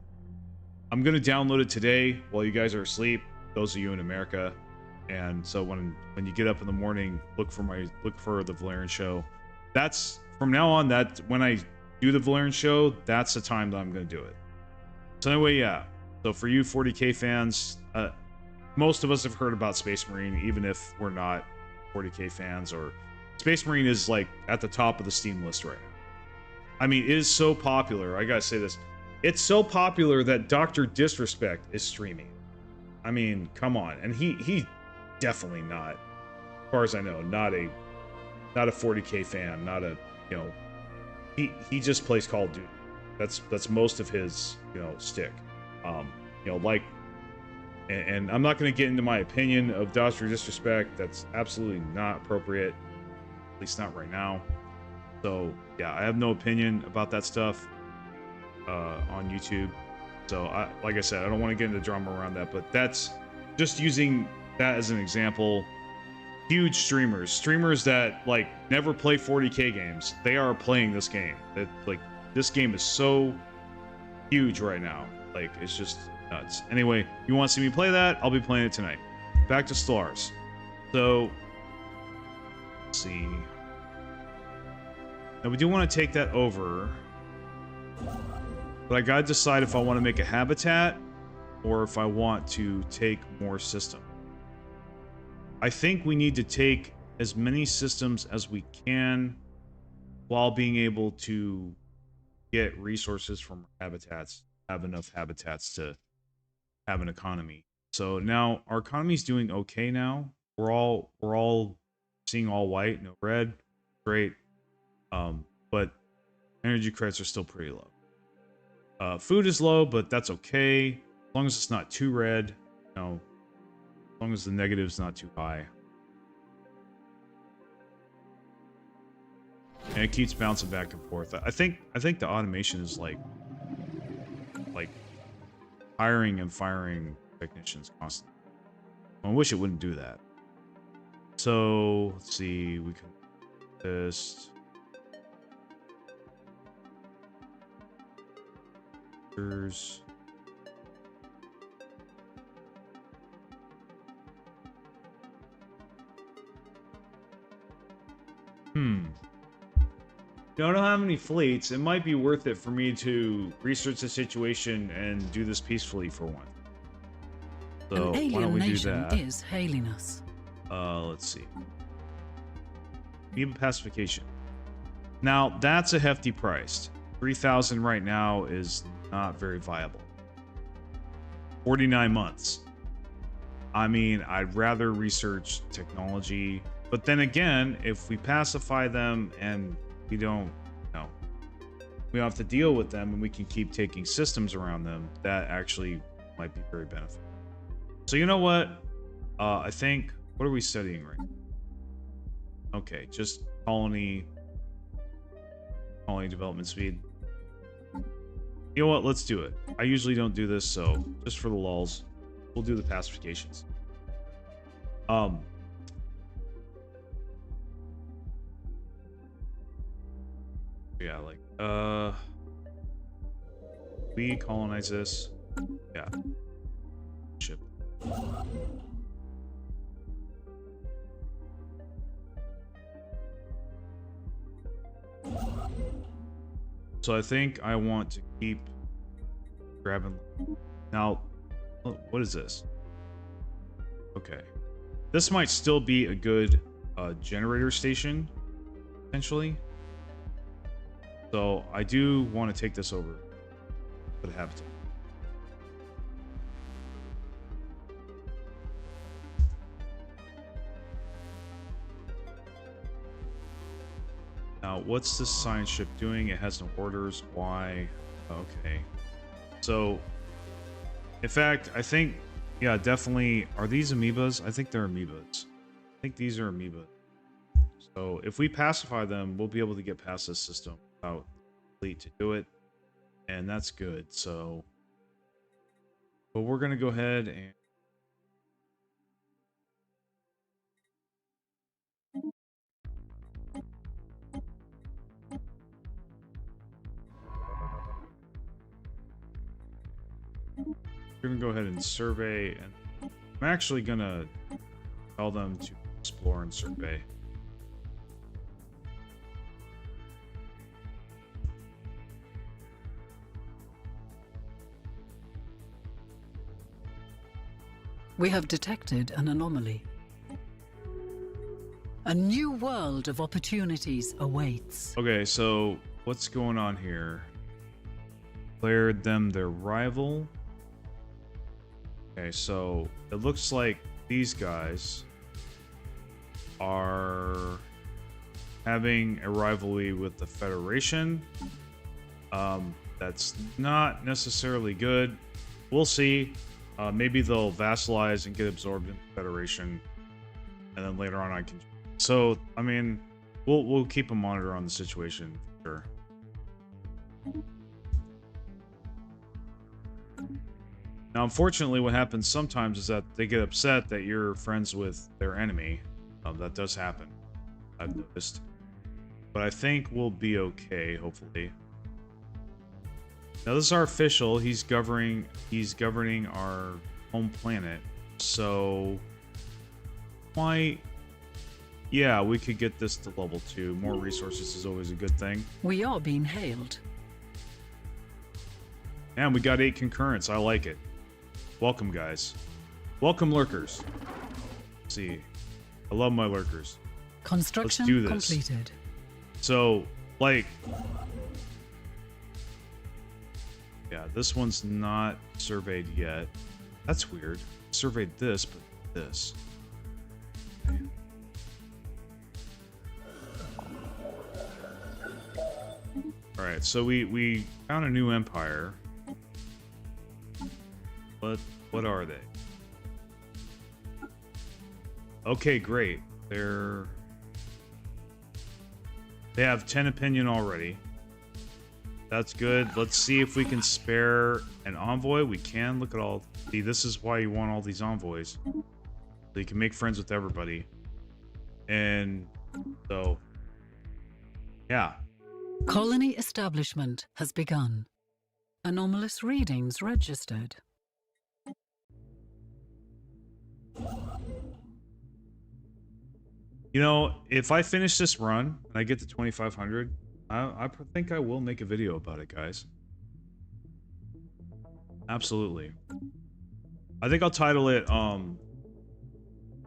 I'm gonna download it today while you guys are asleep, those of you in America. And so when you get up in the morning, look for the Volairen show. That's from now on, that when I do the Volairen show, that's the time that I'm gonna do it. So anyway, yeah. So for you 40k fans, most of us have heard about Space Marine, even if we're not 40k fans. Or Space Marine is like at the top of the Steam list right now. I mean, it is so popular. I gotta say this. It's so popular that Dr. Disrespect is streaming. I mean, come on. And he definitely not, as far as I know, not a 40k fan, not a, you know, he just plays Call of Duty. That's most of his, you know, stick. You know, like, and I'm not going to get into my opinion of Dr. Disrespect. That's absolutely not appropriate, at least not right now. So yeah, I have no opinion about that stuff on YouTube. So like I said, I don't want to get into drama around that, but that's just using that as an example. Huge streamers that like never play 40k games, they are playing this game. Like, this game is so huge right now. Like, it's just nuts. Anyway, you want to see me play that? I'll be playing it tonight. Back to Stellaris. So, let's see. Now, we do want to take that over, but I gotta decide if I want to make a habitat or if I want to take more systems. I think we need to take as many systems as we can while being able to get resources from habitats, have enough habitats to have an economy. So now our economy's doing okay now. We're all seeing all white, no red. Great. But energy credits are still pretty low. Food is low, but that's okay. As long as it's not too red. You know, as long as the negative's not too high. And it keeps bouncing back and forth. I think the automation is like hiring and firing technicians constantly. I wish it wouldn't do that. So let's see, we can test. I don't have any fleets. It might be worth it for me to research the situation and do this peacefully for one. So An why don't alien we do nation that? is hailing us. Let's see. Even pacification. Now that's a hefty price. 3,000 right now is not very viable. 49 months. I mean, I'd rather research technology, but then again, if we pacify them and we don't have to deal with them and we can keep taking systems around them, that actually might be very beneficial. So you know what? I think, what are we studying right now? Okay, just colony development speed. You know what? Let's do it. I usually don't do this, so just for the lulz, we'll do the pacifications. Yeah, like, we colonize this. Yeah. Ship. So I think I want to keep grabbing. Now, what is this? Okay. This might still be a good generator station, potentially. So I do want to take this over for the habitat. Now, what's this science ship doing? It has no orders. Why? Okay. So, in fact, I think, yeah, definitely. Are these amoebas? I think they're amoebas. I think these are amoebas. So, if we pacify them, we'll be able to get past this system without fleet to do it. And that's good. So, but we're going to go ahead and we're going to go ahead and survey, and I'm actually going to tell them to explore and survey. We have detected an anomaly. A new world of opportunities awaits. Okay, so what's going on here? Declared them their rival. Okay, so it looks like these guys are having a rivalry with the Federation. That's not necessarily good. We'll see. Maybe they'll vassalize and get absorbed in the Federation, and then later on I can. So I mean, we'll keep a monitor on the situation for sure. Now, unfortunately, what happens sometimes is that they get upset that you're friends with their enemy. That does happen, I've noticed. But I think we'll be okay, hopefully. Now, this is our official. He's governing our home planet. So, yeah, we could get this to level 2. More resources is always a good thing. We are being hailed. And we got 8 concurrents. I like it. Welcome, guys. Welcome, lurkers. Let's see. I love my lurkers. Construction Let's do this. completed. So, like, Yeah, this one's not surveyed yet. That's weird. Surveyed this, but this. Okay. All right, so we found a new empire. What are they? Okay, great. They have 10 opinion already. That's good. Let's see if we can spare an envoy. We can. Look at all. See, this is why you want all these envoys. So you can make friends with everybody. And so, yeah. Colony establishment has begun. Anomalous readings registered. You know, if I finish this run and I get to 2,500, I think I will make a video about it, guys. Absolutely. I think I'll title it,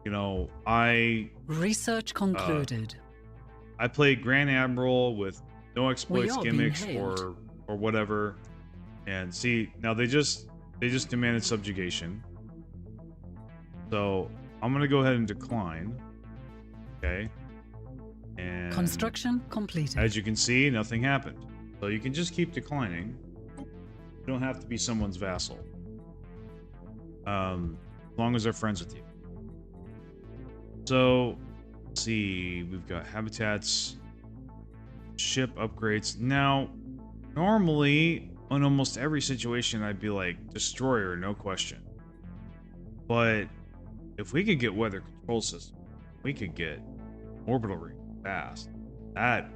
you know, Research concluded. I played Grand Admiral with no exploits, gimmicks, or whatever. And see, now they just demanded subjugation. So I'm gonna go ahead and decline. Okay. And Construction completed. as you can see, nothing happened. So you can just keep declining. You don't have to be someone's vassal. As long as they're friends with you. So, let's see, we've got habitats, ship upgrades. Now, normally, in almost every situation, I'd be like, destroyer, no question. But, if we could get weather control system, we could get orbital ring fast. That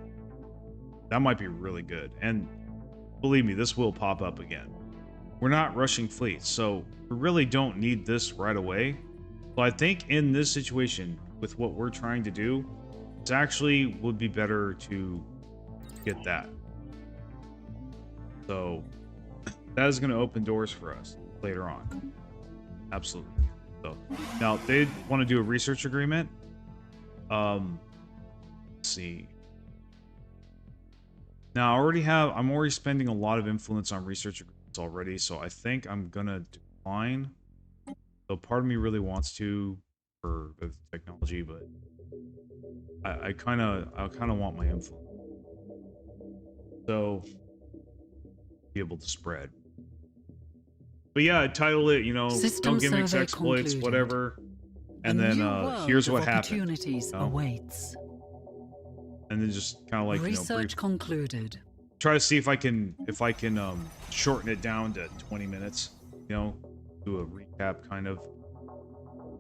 might be really good. And believe me, this will pop up again. We're not rushing fleets, so we really don't need this right away. So I think in this situation, with what we're trying to do, it actually would be better to get that. So that is going to open doors for us later on. Absolutely. So now they want to do a research agreement. Let's see. Now I'm already spending a lot of influence on research agreements already, so I think I'm gonna decline. So part of me really wants to for the technology, but I kind of want my influence. So be able to spread. But yeah, I title it, you know, no gimmicks, exploits, concluded. Whatever. And then here's what happened. Opportunities awaits. And then just kind of like, Research concluded. Try to see if I can shorten it down to 20 minutes, you know, do a recap, kind of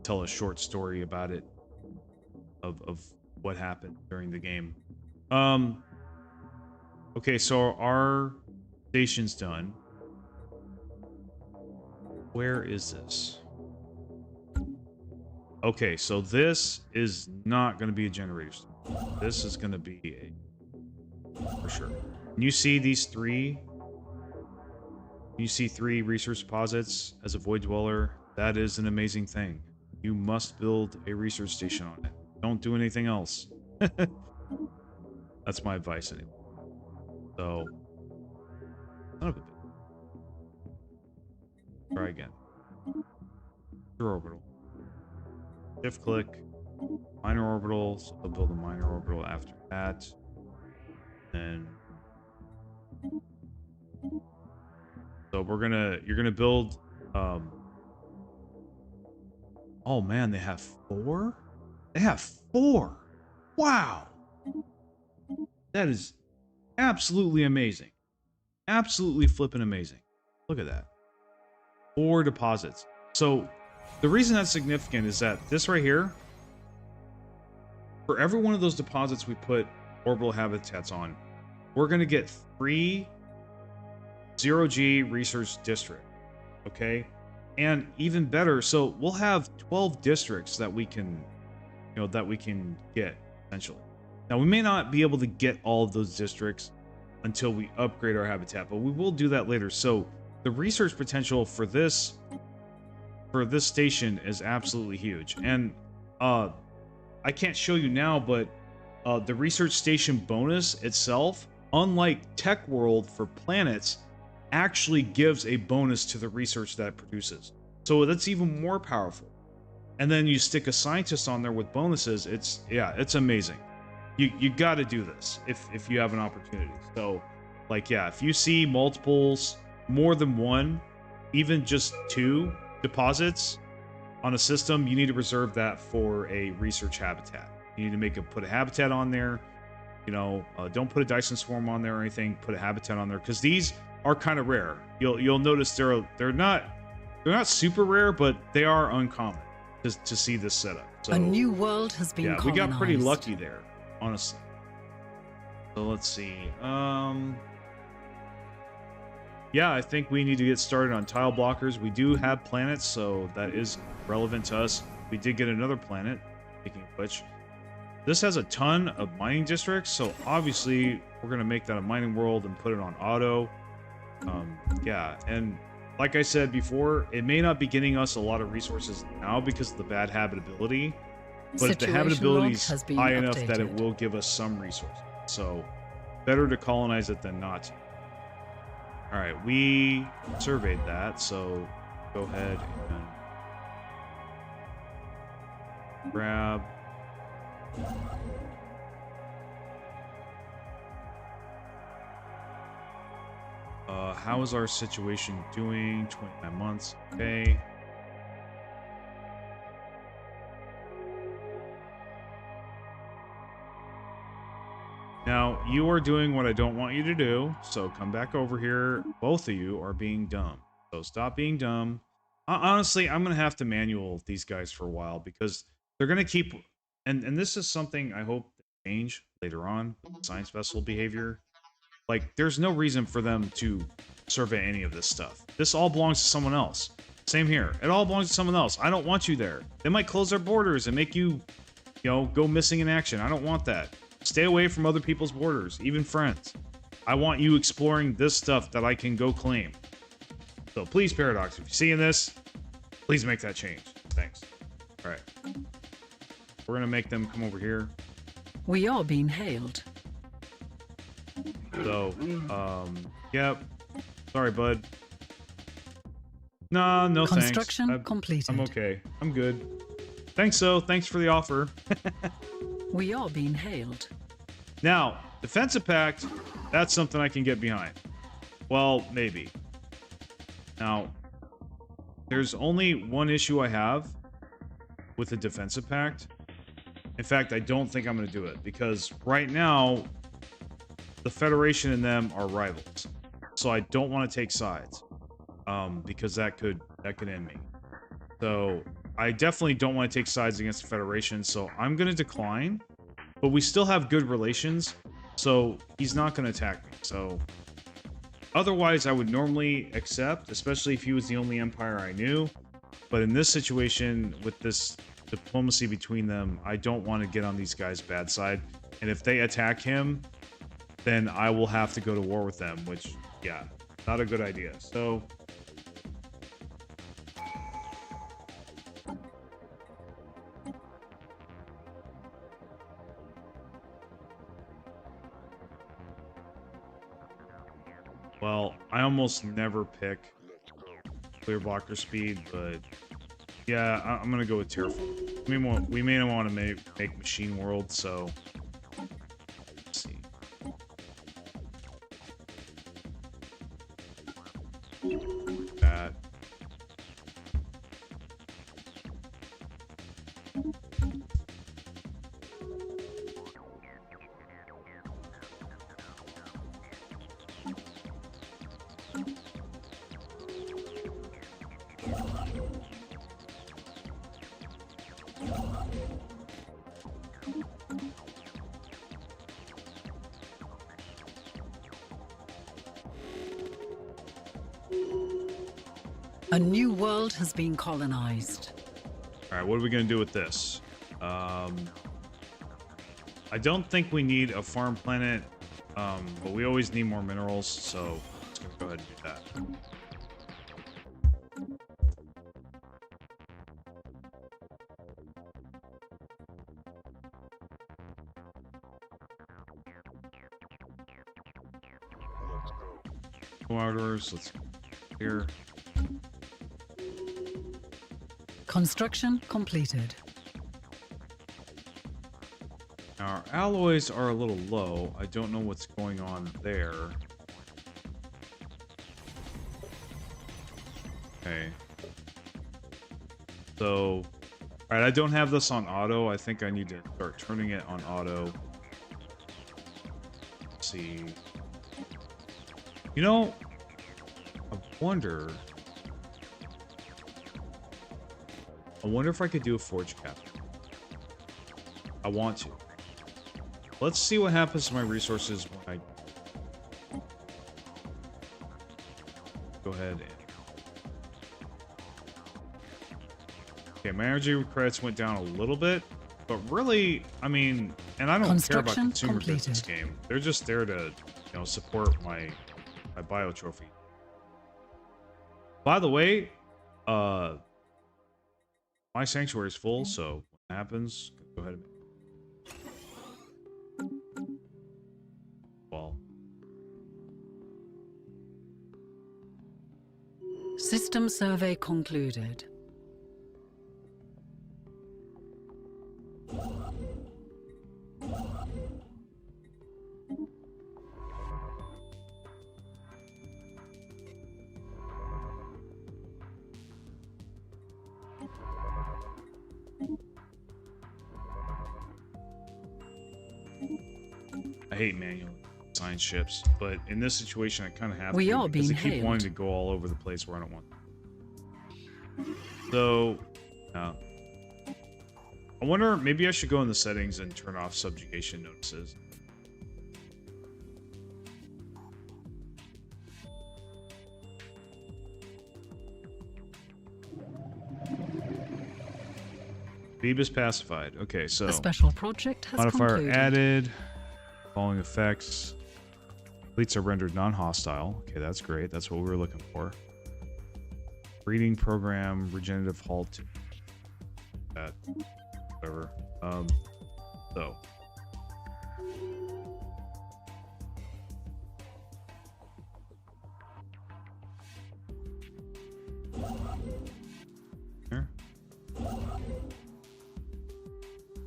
tell a short story about it of what happened during the game. Okay, so our station's done. Where is this? Okay, so this is not going to be a generator station. This is going to be a, for sure. And you see these three? You see 3 research deposits as a void dweller. That is an amazing thing. You must build a research station on it. Don't do anything else. That's my advice anyway. So, son of a bitch. Try again. Your orbital. Shift click. Minor orbital. So I'll build a minor orbital after that. Then. So you're gonna build. Oh man, they have 4. They have 4. Wow. That is absolutely amazing. Absolutely flipping amazing. Look at that. 4 deposits. So the reason that's significant is that this right here, for every one of those deposits we put orbital habitats on, we're going to get 3 0G research districts. Okay? And even better, so we'll have 12 districts that we can, get, essentially. Now, we may not be able to get all of those districts until we upgrade our habitat, but we will do that later. So the research potential for this station is absolutely huge. And I can't show you now, but the research station bonus itself, unlike Tech World for planets, actually gives a bonus to the research that it produces. So that's even more powerful. And then you stick a scientist on there with bonuses. It's amazing. You got to do this if you have an opportunity. So, like, yeah, if you see multiples, more than one, even just 2 deposits on a system, you need to reserve that for a research habitat. You need to put a habitat on there. You know, don't put a Dyson swarm on there or anything. Put a habitat on there because these are kind of rare. You'll notice they're not super rare, but they are uncommon to see this setup. So, a new world has been yeah, colonized. we got pretty lucky there, honestly. So let's see. Yeah, I think we need to get started on tile blockers. We do have planets, so that is relevant to us. We did get another planet, speaking of which. This has a ton of mining districts, so obviously we're going to make that a mining world and put it on auto. Yeah, and like I said before, it may not be getting us a lot of resources now because of the bad habitability, but if the habitability is high enough that it will give us some resources. So better to colonize it than not to. All right, we surveyed that, so go ahead and grab. How is our situation doing? 29 months. Okay. Now, you are doing what I don't want you to do, so come back over here. Both of you are being dumb. So stop being dumb. Honestly, I'm going to have to manual these guys for a while because they're going to keep... And this is something I hope to change later on with science vessel behavior. Like, there's no reason for them to survey any of this stuff. This all belongs to someone else. Same here. It all belongs to someone else. I don't want you there. They might close their borders and make you, go missing in action. I don't want that. Stay away from other people's borders, even friends. I want you exploring this stuff that I can go claim. So please, Paradox, if you're seeing this, please make that change. Thanks. All right. We're going to make them come over here. We are being hailed. So, yep. Sorry, bud. No thanks. Construction completed. I'm okay. I'm good. Thanks, though. Thanks for the offer. We are being hailed. Now, defensive pact, that's something I can get behind. Well, maybe. Now, there's only one issue I have with the defensive pact. In fact, I don't think I'm going to do it because right now, the Federation and them are rivals. So I don't want to take sides because that could end me. So I definitely don't want to take sides against the Federation, so I'm going to decline. But we still have good relations, so he's not going to attack me. So otherwise, I would normally accept, especially if he was the only empire I knew. But in this situation, with this diplomacy between them, I don't want to get on these guys' bad side. And if they attack him, then I will have to go to war with them, which, yeah, not a good idea. So... well, I almost never pick clear blocker speed, but yeah, I'm gonna go with Terraform. We may want to make Machine World, so let's see. That. A new world has been colonized. All right, what are we going to do with this? I don't think we need a farm planet, but we always need more minerals, so let's go ahead and do that. Go outdoors. Let's here. Construction completed. Now our alloys are a little low. I don't know what's going on there. Okay. So, alright, I don't have this on auto. I think I need to start turning it on auto. Let's see. You know, I wonder if I could do a forge cap. I want to. Let's see what happens to my resources when I go ahead and... Okay, my energy credits went down a little bit, but really, I mean, and I don't care about consumer goods in this game. They're just there to, you know, support my bio trophy. By the way, my sanctuary is full, so what happens? Go ahead and... Well. System survey concluded. I hate manual design ships, but in this situation, I kind of have we to are because being I keep hailed. wanting to go all over the place where I don't want. So, I wonder, maybe I should go in the settings and turn off subjugation notices. Phoebus pacified. Okay, so A special project has modifier concluded. added. Following effects. Fleets are rendered non-hostile. Okay, that's great. That's what we were looking for. Breeding program, regenerative halt. That, whatever. So. Here.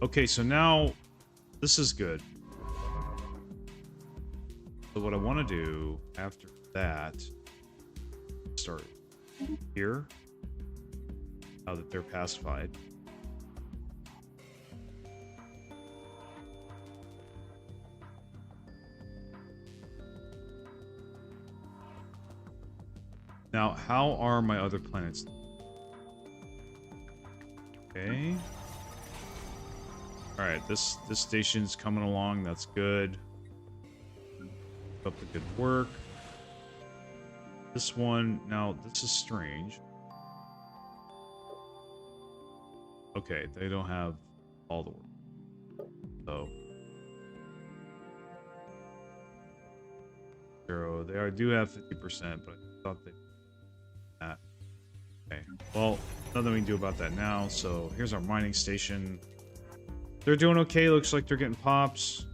Okay, so now this is good. So what I want to do after that, start here, now that they're pacified. Now, how are my other planets? Okay. All right, this station's coming along. That's good. Keep up the good work. This one, now this is strange. Okay, they don't have all the work. So 0. They do have 50%, but I thought they that. Okay. Well, nothing we can do about that now. So here's our mining station. They're doing okay. Looks like they're getting pops.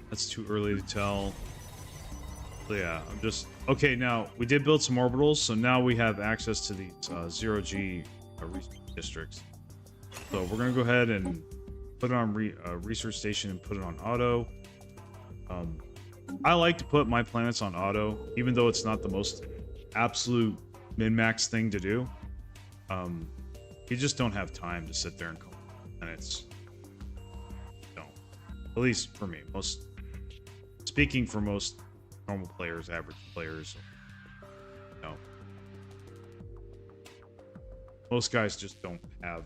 That's too early to tell. So yeah, I'm just... Okay, now, we did build some orbitals, so now we have access to these 0G research districts. So we're going to go ahead and put it on research station and put it on auto. I like to put my planets on auto, even though it's not the most absolute min-max thing to do. You just don't have time to sit there and call planets. No. At least for me. Speaking for most normal players, average players, no. Most guys just don't have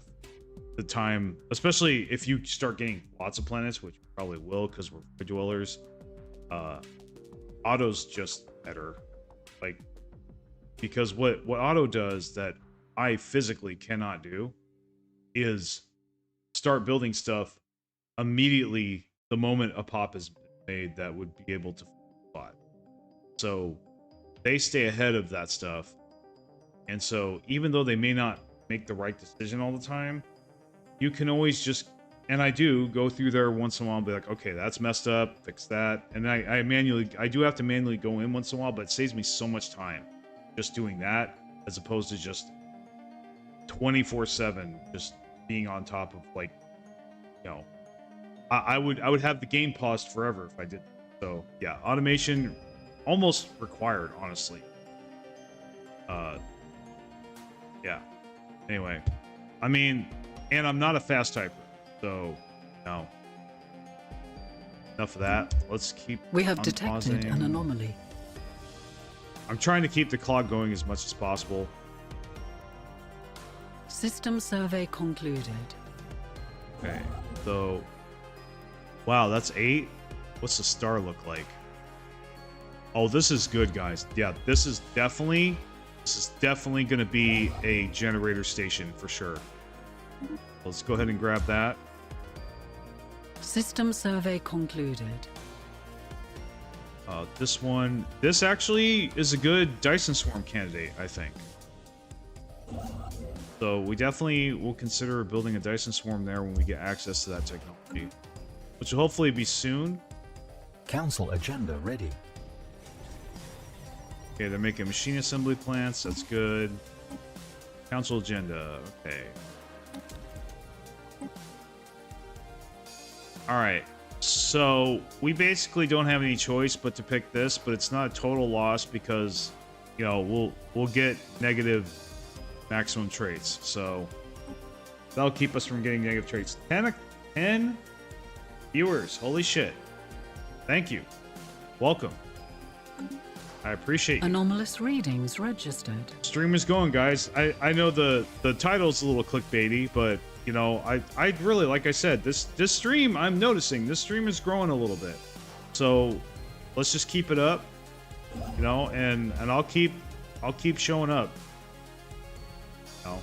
the time, especially if you start getting lots of planets, which you probably will because we're void dwellers. Auto's just better, like, because what auto does that I physically cannot do is start building stuff immediately the moment a pop is made that would be able to spot. So they stay ahead of that stuff, and so even though they may not make the right decision all the time, you can always just And I do go through there once in a while and be like, okay, that's messed up, fix that. And I do have to manually go in once in a while, but it saves me so much time just doing that as opposed to just 24/7 just being on top of, like, you know, I would have the game paused forever if I did. So yeah, automation almost required, honestly. Yeah. Anyway, I mean, and I'm not a fast typer, so no. Enough of that. Let's keep. We have detected an anomaly. I'm trying to keep the clock going as much as possible. System survey concluded. Okay, so wow, that's 8. What's the star look like? Oh, this is good, guys. Yeah, this is definitely going to be a generator station for sure. Let's go ahead and grab that. System survey concluded. This actually is a good Dyson Swarm candidate, I think. So we definitely will consider building a Dyson Swarm there when we get access to that technology, which will hopefully be soon. Council agenda ready. Okay, they're making machine assembly plants. That's good. Council agenda. Okay. All right. So we basically don't have any choice but to pick this, but it's not a total loss because, you know, we'll get negative maximum traits. So that'll keep us from getting negative traits. 10 viewers. Holy shit. Thank you. Welcome. I appreciate you. Anomalous readings registered. Stream is going, guys. I know the title's a little clickbaity, but you know, I really, like I said, this stream, I'm noticing this stream is growing a little bit. So let's just keep it up, you know, and I'll keep showing up. You know?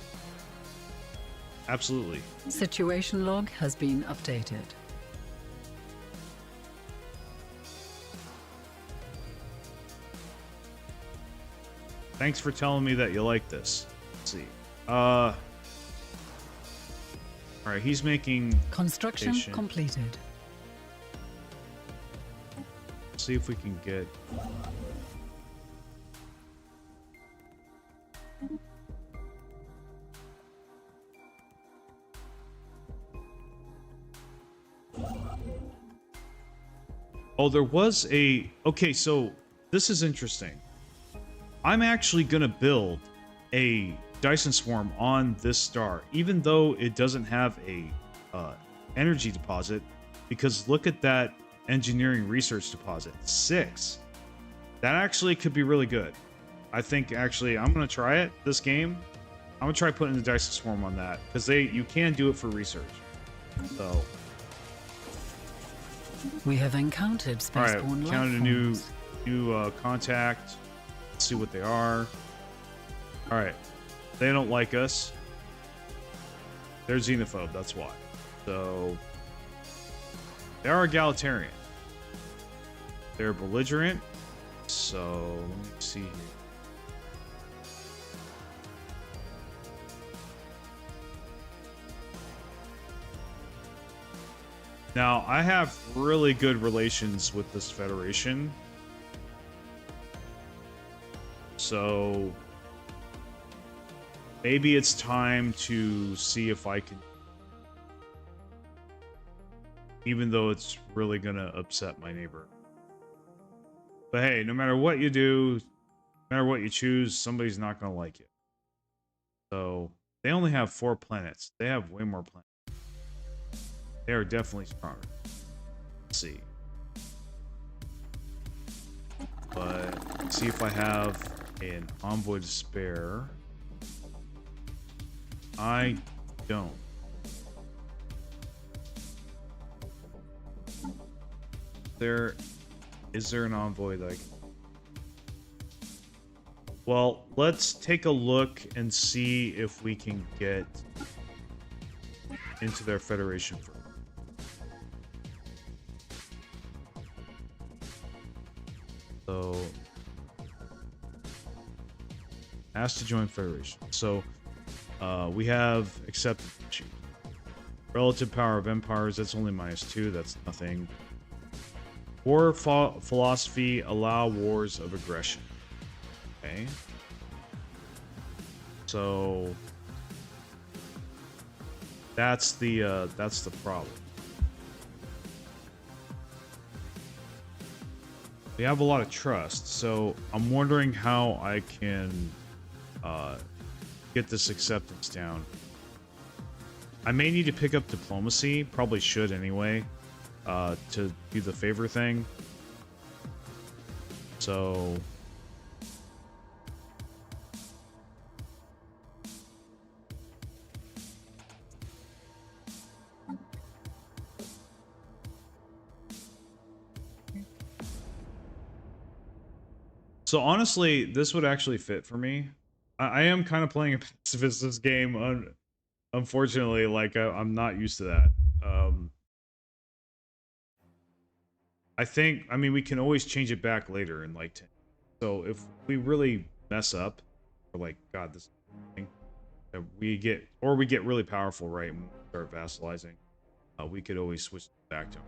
Absolutely. Situation log has been updated. Thanks for telling me that you like this. Let's see. All right, he's making Construction station. completed. Let's see if we can get. Oh, there was a. Okay, so this is interesting. I'm actually gonna build a Dyson Swarm on this star, even though it doesn't have a energy deposit, because look at that engineering research deposit, 6. That actually could be really good. I think actually I'm gonna try it this game. I'm gonna try putting the Dyson Swarm on that because you can do it for research. So We have encountered spaceborne life counted a forms. new contact. Let's see what they are. All right, they don't like us. They're xenophobe. That's why. So they are egalitarian. They're belligerent. So let me see here. Now I have really good relations with this Federation. So maybe it's time to see if I can, even though it's really gonna upset my neighbor. But hey, no matter what you do, no matter what you choose, somebody's not gonna like it. So they only have 4 planets. They have way more planets. They are definitely stronger. Let's see. But let's see if I have an envoy to spare. I don't. Is there an envoy that I can... Well, let's take a look and see if we can get into their Federation first. So asked to join Federation. So we have accepted. Relative power of empires, that's only -2. That's nothing. War philosophy, allow wars of aggression. Okay. So that's the problem. We have a lot of trust, so I'm wondering how I can get this acceptance down. I may need to pick up diplomacy, probably should anyway, to do the favor thing. So honestly, this would actually fit for me. I am kind of playing a pacifist this game, unfortunately. Like I'm not used to that. I mean, we can always change it back later in like 10. So if we really mess up, we're like, God, this thing, we get really powerful, right? And start vassalizing. We could always switch back to them.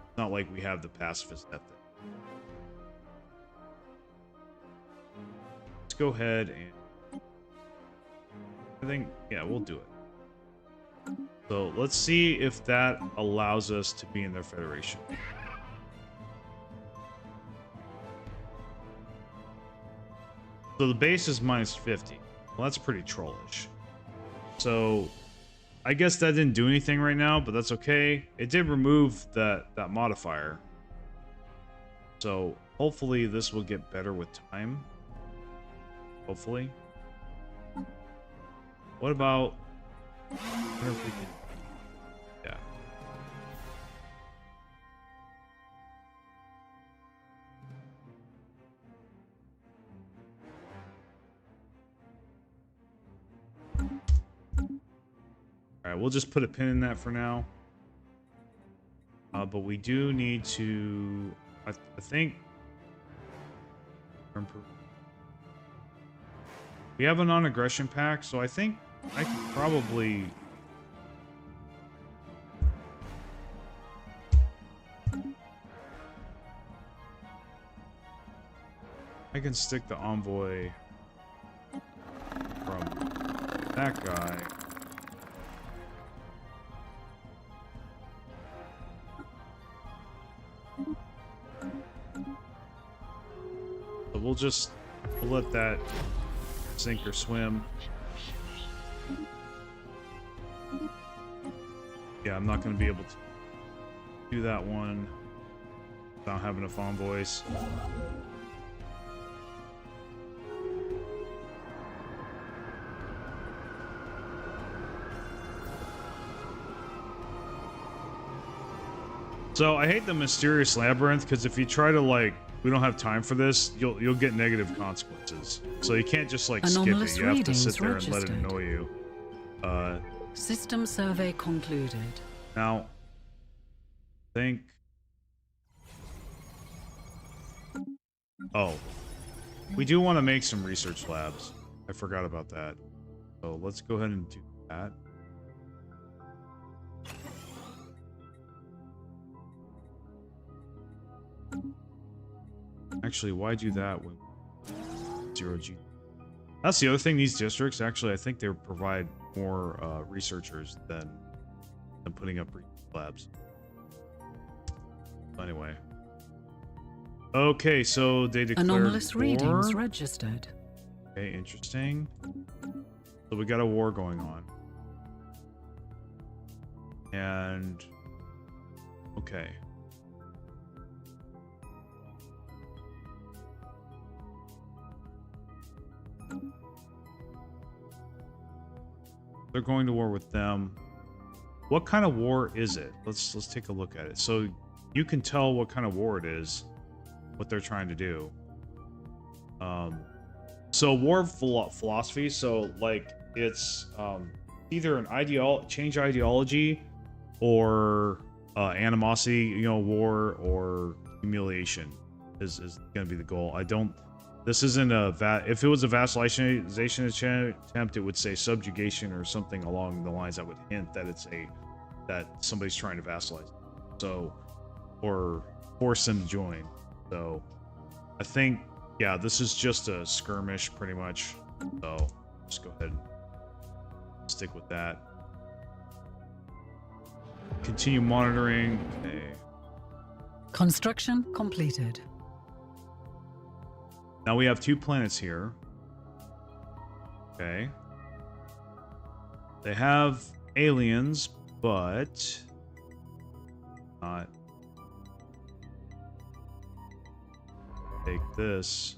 It's not like we have the pacifist ethic. Let's go ahead and I think, yeah, we'll do it. So let's see if that allows us to be in their federation. So the base is -50. Well, that's pretty trollish. So I guess that didn't do anything right now, but that's okay. It did remove that modifier. So hopefully this will get better with time. Hopefully. What about... I wonder if we can... Yeah. Alright, we'll just put a pin in that for now. But we do need to... I think... We have a non-aggression pact, so I think I could probably... I can stick the envoy from that guy. So we'll let that sink or swim. Yeah, I'm not going to be able to do that one without having enough envoys. So I hate the mysterious labyrinth because if you try to like, we don't have time for this, you'll get negative consequences. So you can't just like skip it. You have to sit there and let it annoy you. System survey concluded. Now, think. Oh, we do want to make some research labs. I forgot about that. So let's go ahead and do that. Actually, why do that with 0G? That's the other thing. These districts, actually, I think they provide more researchers than putting up labs. Anyway. Okay, so they declared anomalous war. readings registered. Okay, interesting. So we got a war going on. And... okay. They're going to war with them. What kind of war is it? Let's take a look at it. So you can tell what kind of war it is, what they're trying to do. So war philosophy. So like it's either an change ideology, or animosity. You know, war or humiliation is going to be the goal. This isn't a if it was a vassalization attempt, it would say subjugation or something along the lines that would hint that it's a that somebody's trying to vassalize. So, or force them to join. So, I think, yeah, this is just a skirmish pretty much. So, just go ahead and stick with that. Continue monitoring. Okay. Construction completed. Now we have 2 planets here. Okay. They have aliens, but not. Take this.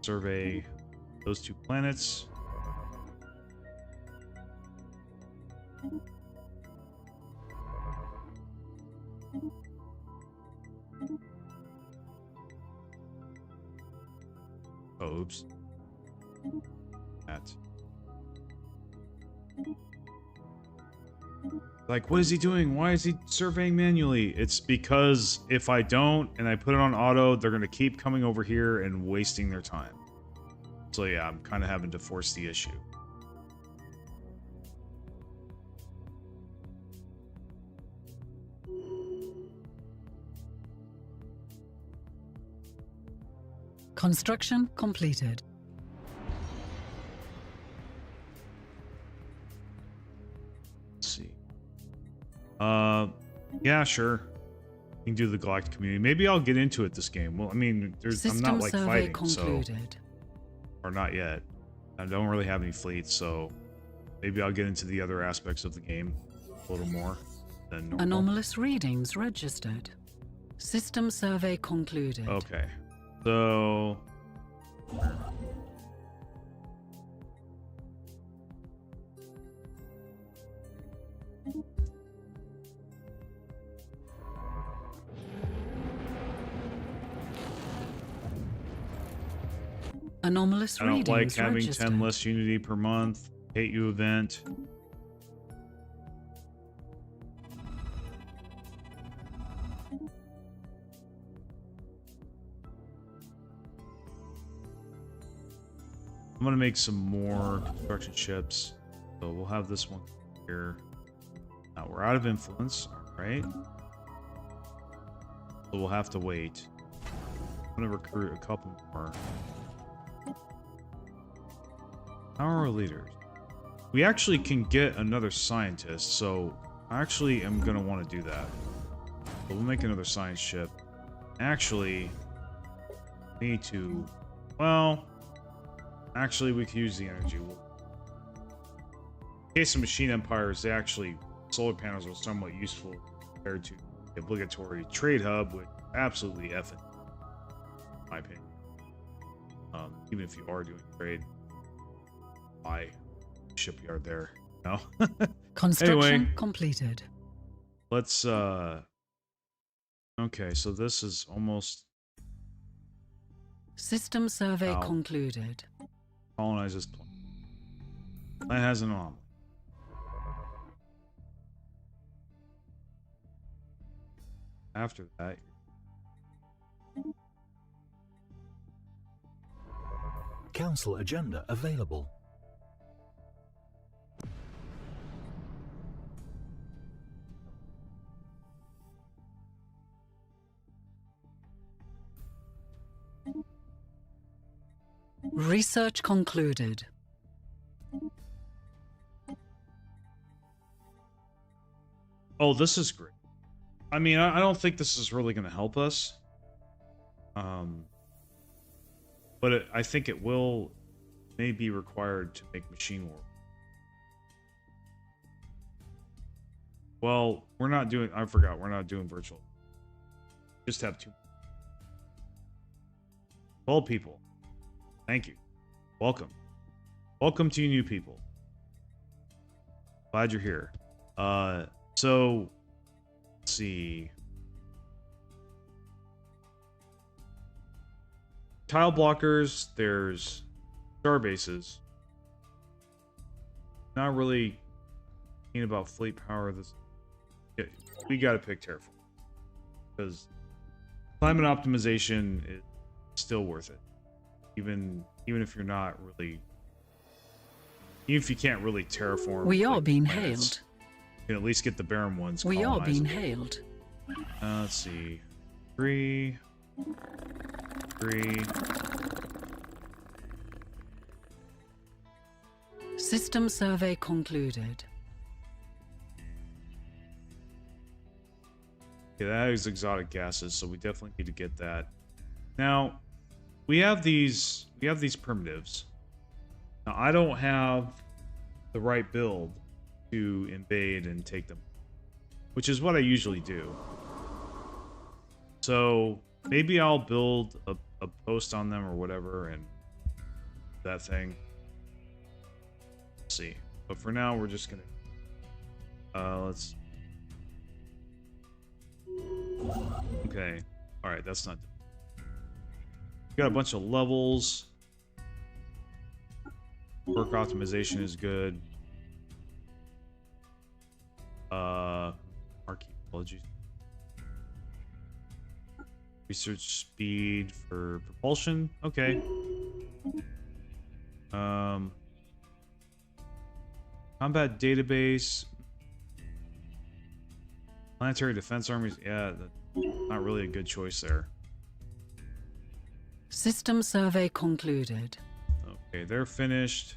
Survey those 2 planets. Oh, oops. That. Like, what is he doing? Why is he surveying manually? It's because if I don't and I put it on auto, they're going to keep coming over here and wasting their time. So yeah, I'm kind of having to force the issue. Construction completed. Let's see. Yeah, sure. You can do the Galactic Community. Maybe I'll get into it this game. Well, I mean, I'm not like fighting, concluded. so, or not yet. I don't really have any fleets, so maybe I'll get into the other aspects of the game a little more than normal. Anomalous readings registered. System survey concluded. Okay, so anomalous I don't readings like having registered. 10 less unity per month. Hate you event. I'm gonna make some more construction ships. So we'll have this one here. Now we're out of influence, alright. So we'll have to wait. I'm gonna recruit a couple more. How are our leaders? We actually can get another scientist, so I actually am gonna want to do that. But we'll make another science ship. Actually, need to, well, actually we could use the energy. In case of machine empires, they actually, solar panels are somewhat useful compared to the obligatory trade hub, which absolutely effing, in my opinion. Even if you are doing trade, buy shipyard there, no? Construction Anyway, completed. let's okay, so this is almost System survey Wow. concluded. colonize this planet. That has an anomaly. After that, Council agenda available. Research concluded. oh, this is great. I mean, I don't think this is really going to help us. But I think it may be required to make machine war. Well, we're not doing, I forgot, we're not doing virtual. Just have 2. 12 people. Thank you. Welcome. Welcome to you new people. Glad you're here. So, let's see. Tile blockers, there's star bases. Not really thinking about fleet power. We gotta pick Terraform. Because climate optimization is still worth it. Even if you're not really Even if you can't really terraform, We are like, being planets, hailed. you can at least get the barren ones We are being colonized. hailed. Let's see. 3. 3. System survey concluded. Yeah, that is exotic gases, so we definitely need to get that. Now, we have these primitives. Now, I don't have the right build to invade and take them, which is what I usually do. So maybe I'll build a post on them or whatever, and that thing. Let's see. But for now, we're just gonna let's. Okay. All right, that's not. Got a bunch of levels. Work optimization is good. Archaeology. Research speed for propulsion. Okay. Combat database. Planetary defense armies. Yeah, not really a good choice there. System survey concluded. Okay, they're finished.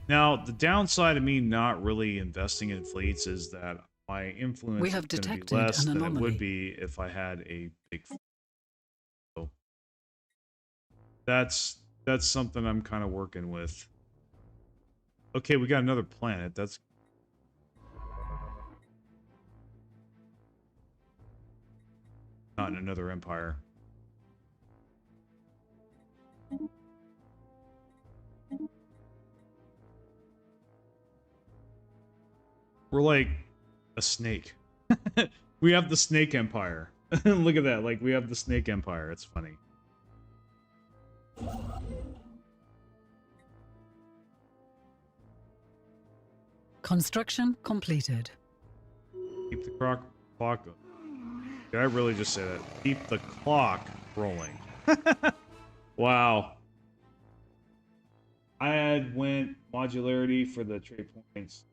Now, the downside of me not really investing in fleets is that my influence We have is going to be detected less an than it anomaly. would be if I had a big fleet. So that's something I'm kind of working with. Okay, we got another planet. That's not in another empire. We're like a snake. We have the snake empire. Look at that. Like, we have the snake empire. It's funny. Construction completed. Keep the clock. Did I really just say that? Keep the clock rolling. Wow. I had went modularity for the trade points.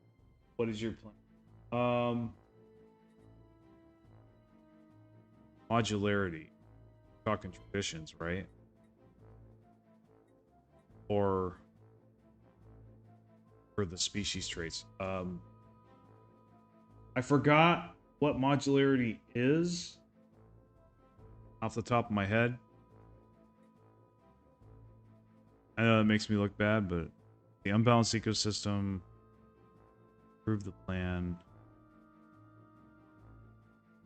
What is your plan? Modularity. Talking traditions, right? Or for the species traits. I forgot what modularity is off the top of my head. I know it makes me look bad, but the unbalanced ecosystem, approve the plan.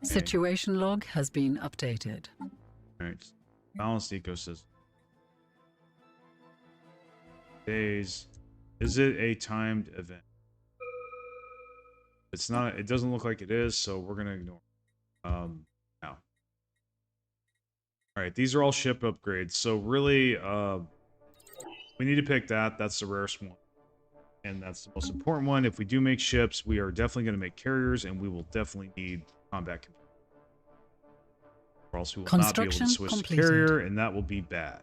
Okay. Situation log has been updated. All right, balanced ecosystem. Days. Is it a timed event? It's not. It doesn't look like it is, so we're gonna ignore. Now. All right, these are all ship upgrades. So really, we need to pick that. That's the rarest one, and that's the most important one. If we do make ships, we are definitely going to make carriers, and we will definitely need combat computers. Or else we will not be able to switch to carrier, and that will be bad.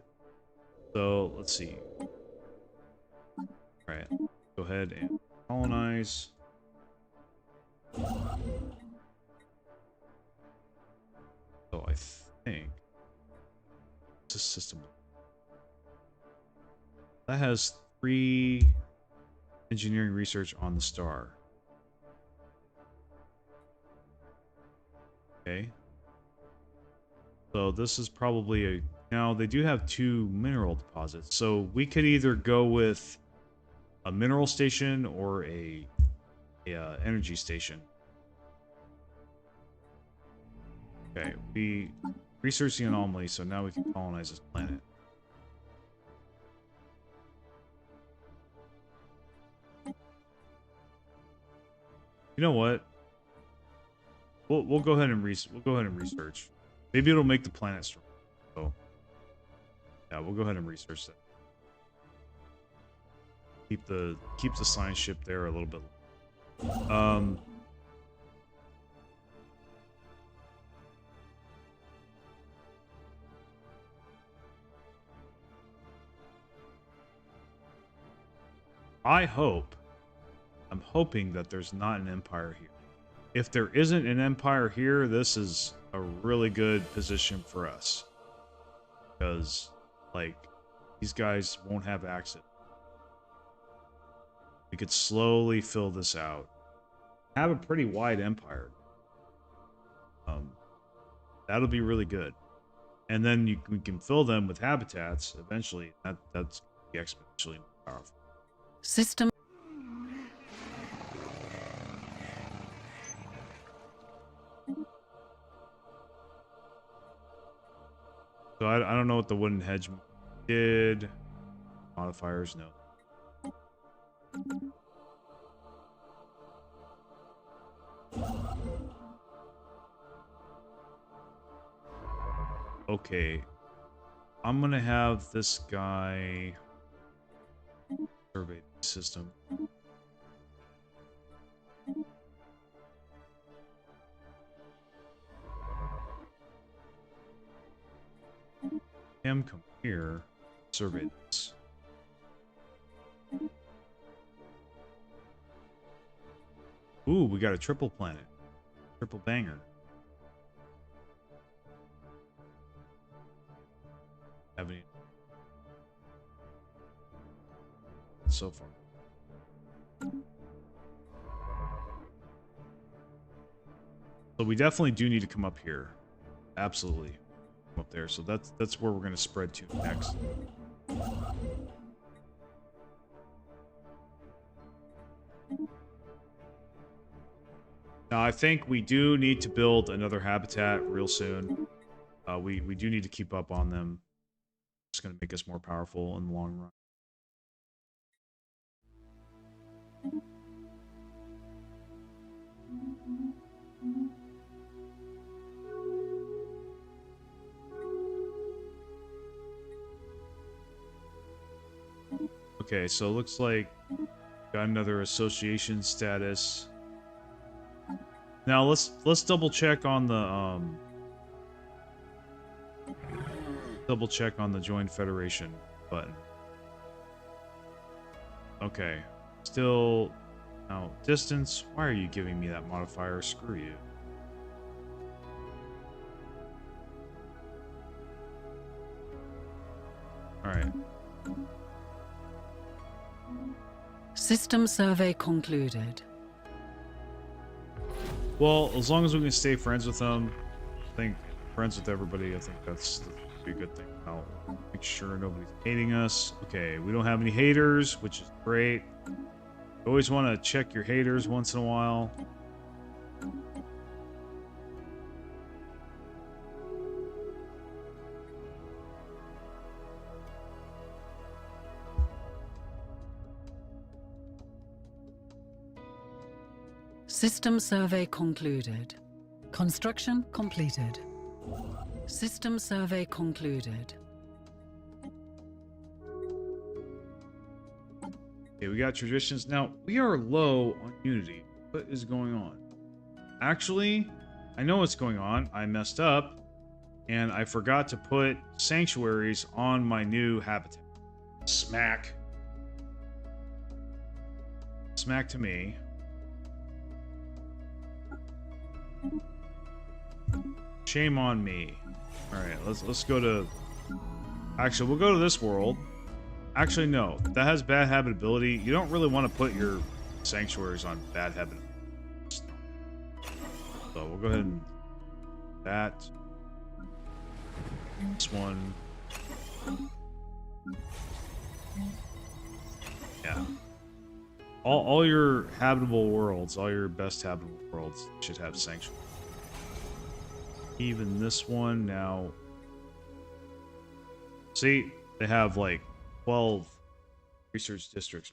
So let's see. All right, go ahead and colonize. So I think it's a system that has 3 engineering research on the star. Okay. So this is probably a... Now, they do have 2 mineral deposits. So we could either go with a mineral station or a energy station. Okay, we researched the anomaly, so now we can colonize this planet. You know what? We'll go ahead and research. Maybe it'll make the planet strong. So yeah, we'll go ahead and research that. Keep the science ship there a little bit. I'm hoping that there's not an empire here. If there isn't an empire here, this is a really good position for us. Because, like, these guys won't have access. We could slowly fill this out. Have a pretty wide empire. That'll be really good. And then we can fill them with habitats eventually. That's exponentially powerful. System. So I don't know what the wooden hedge did. Modifiers, no. Okay. I'm gonna have this guy survey the system. Him come here, survey this. Ooh, we got a triple planet. Triple banger. Have any so far? So we definitely do need to come up here. Absolutely. Come up there. So that's where we're going to spread to next. Now, I think we do need to build another habitat real soon. We do need to keep up on them. It's going to make us more powerful in the long run. Okay, so it looks like got another association status. Now let's double check on the join federation button. Okay. Still now distance. Why are you giving me that modifier? Screw you. All right. System survey concluded. Well, as long as we can stay friends with them, I think friends with everybody, I think that's a good thing. I'll make sure nobody's hating us. Okay, we don't have any haters, which is great. You always want to check your haters once in a while. System survey concluded. Construction completed. System survey concluded. Okay, we got traditions. Now, we are low on unity. What is going on? Actually, I know what's going on. I messed up, and I forgot to put sanctuaries on my new habitat. Smack. Smack to me. Shame on me. Alright, let's go to... Actually, we'll go to this world. Actually, no. That has bad habitability. You don't really want to put your sanctuaries on bad habitability. So we'll go ahead and... That. This one. Yeah. All your habitable worlds, all your best habitable worlds should have sanctuaries. Even this one now. See, they have like 12 research districts.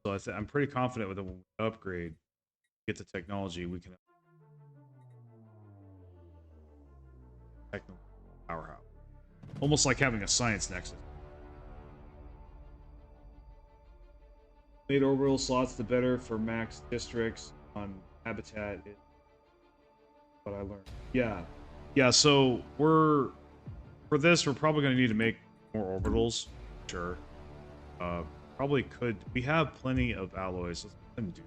So I'm pretty confident with when we upgrade, get the technology, we can technical powerhouse. Almost like having a science nexus. Made orbital slots the better for max districts on habitat is what I learned. Yeah, so for this we're probably going to need to make more orbitals. Sure. Probably probably could. We have plenty of alloys. Let's go ahead and do.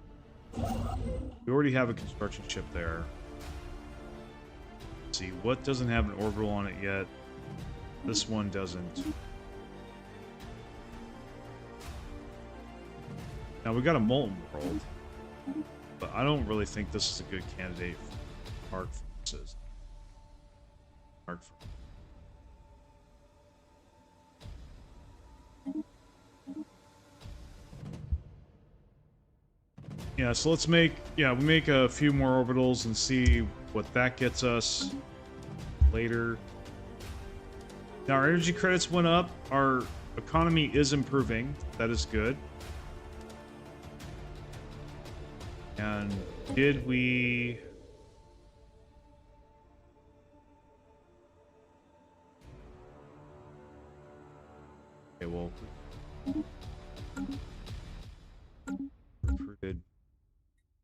We already have a construction ship there. Let's see, what doesn't have an orbital on it yet? This one doesn't. Now we got a molten world, but I don't really think this is a good candidate for arc forces. Yeah, so let's make, we make a few more orbitals and see what that gets us later. Now our energy credits went up, our economy is improving, that is good. And did we... Okay, well... Recruited.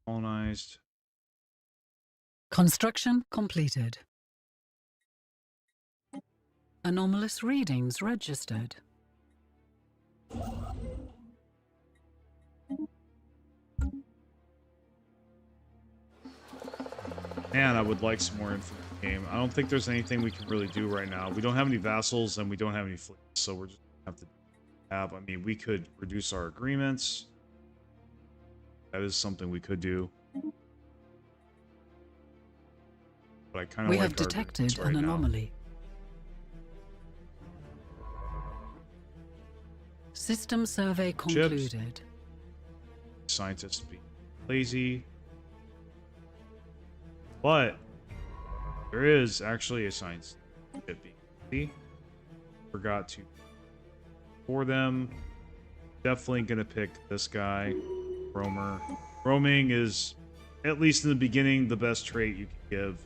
Colonized. Construction completed. Anomalous readings registered. Man, I would like some more info in the game. I don't think there's anything we can really do right now. We don't have any vassals and we don't have any fleets, so we're just gonna have to have. I mean, we could reduce our agreements. That is something we could do. But I kind of We like have detected an anomaly. System survey concluded. Scientists be lazy. But there is actually a science ship being. Forgot to for them. Definitely gonna pick this guy, Roamer. Roaming is, at least in the beginning, the best trait you can give.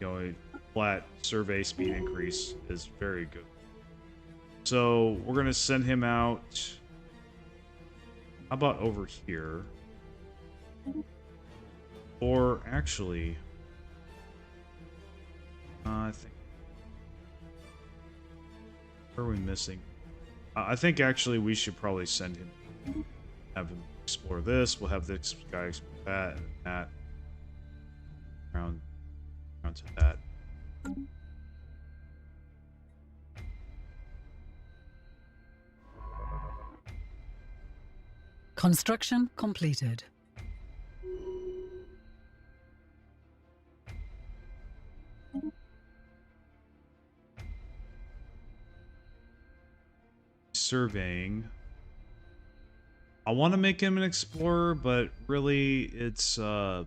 You know, a flat survey speed increase is very good. So we're gonna send him out. How about over here? Or actually, I think, where are we missing? I think actually we should probably send him, have him explore this. We'll have this guy explore that and that. Around to that. Construction completed. Surveying. I want to make him an explorer, but really it's not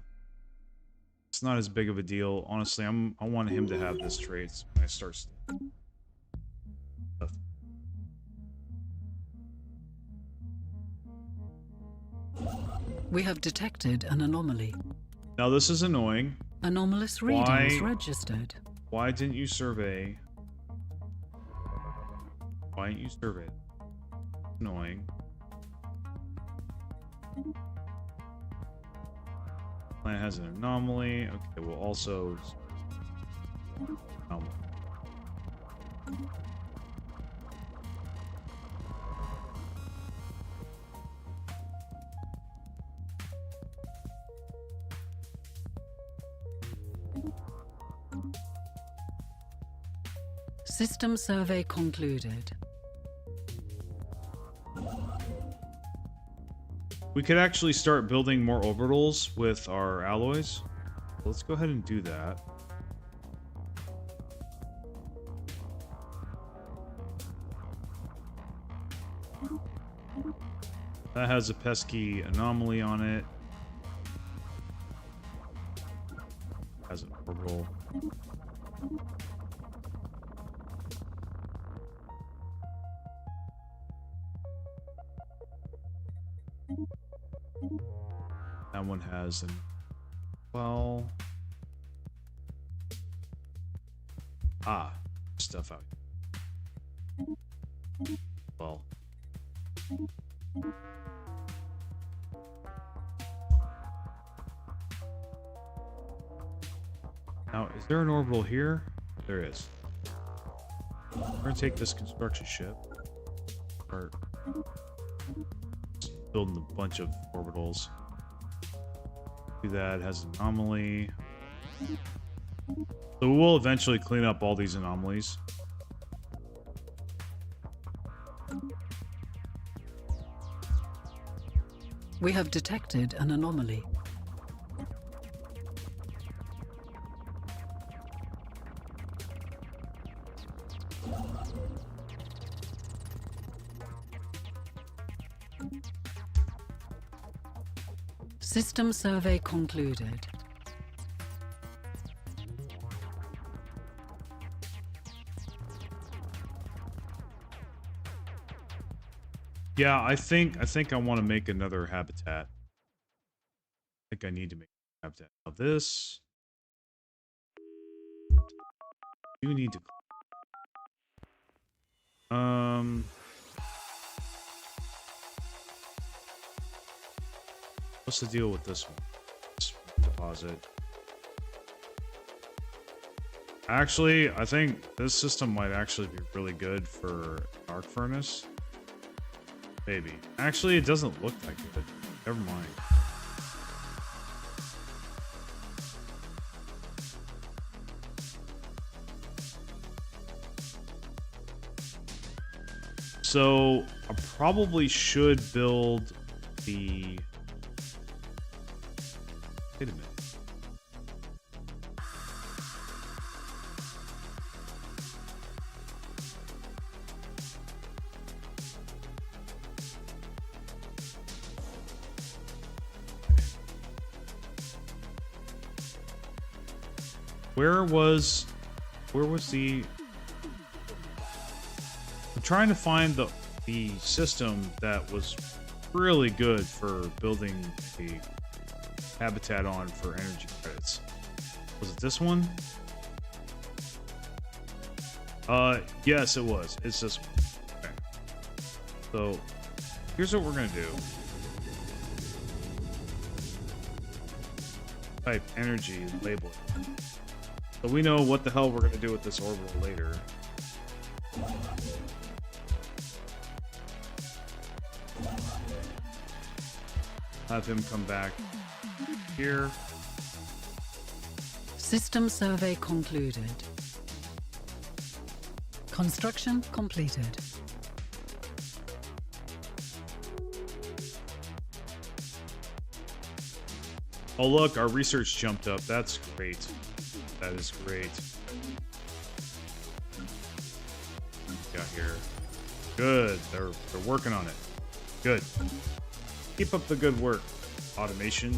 as big of a deal. Honestly, I want him to have this trait when I start stuff. We have detected an anomaly. Now this is annoying. Anomalous readings registered. Why didn't you survey? Why didn't you survey? Annoying. Planet has an anomaly. Okay, we'll also anomaly. System survey concluded. We could actually start building more orbitals with our alloys. Let's go ahead and do that. That has a pesky anomaly on it. Has an orbital. That one has an well. Stuff out here. Well. Now, is there an orbital here? There is. We're gonna take this construction ship. Or building a bunch of orbitals. Do that, has anomaly. So we'll eventually clean up all these anomalies. We have detected an anomaly. System survey concluded. Yeah, I think I want to make another habitat. I think I need to make a habitat. Now this you need to what's the deal with this one? This deposit. Actually, I think this system might actually be really good for arc furnace. Maybe. Actually, it doesn't look that good. Never mind. So, I probably should build the... Wait a minute. Where was the... I'm trying to find the system that was really good for building a habitat on for energy credits. Was it this one? Yes, it was. It's this one. Okay. So, here's what we're gonna do. Type energy, label it. So we know what the hell we're gonna do with this orbital later. Have him come back here. System survey concluded. Construction completed. Oh look, our research jumped up. That's great. That is great. Got here. Good. They're working on it. Good. Keep up the good work. Automation.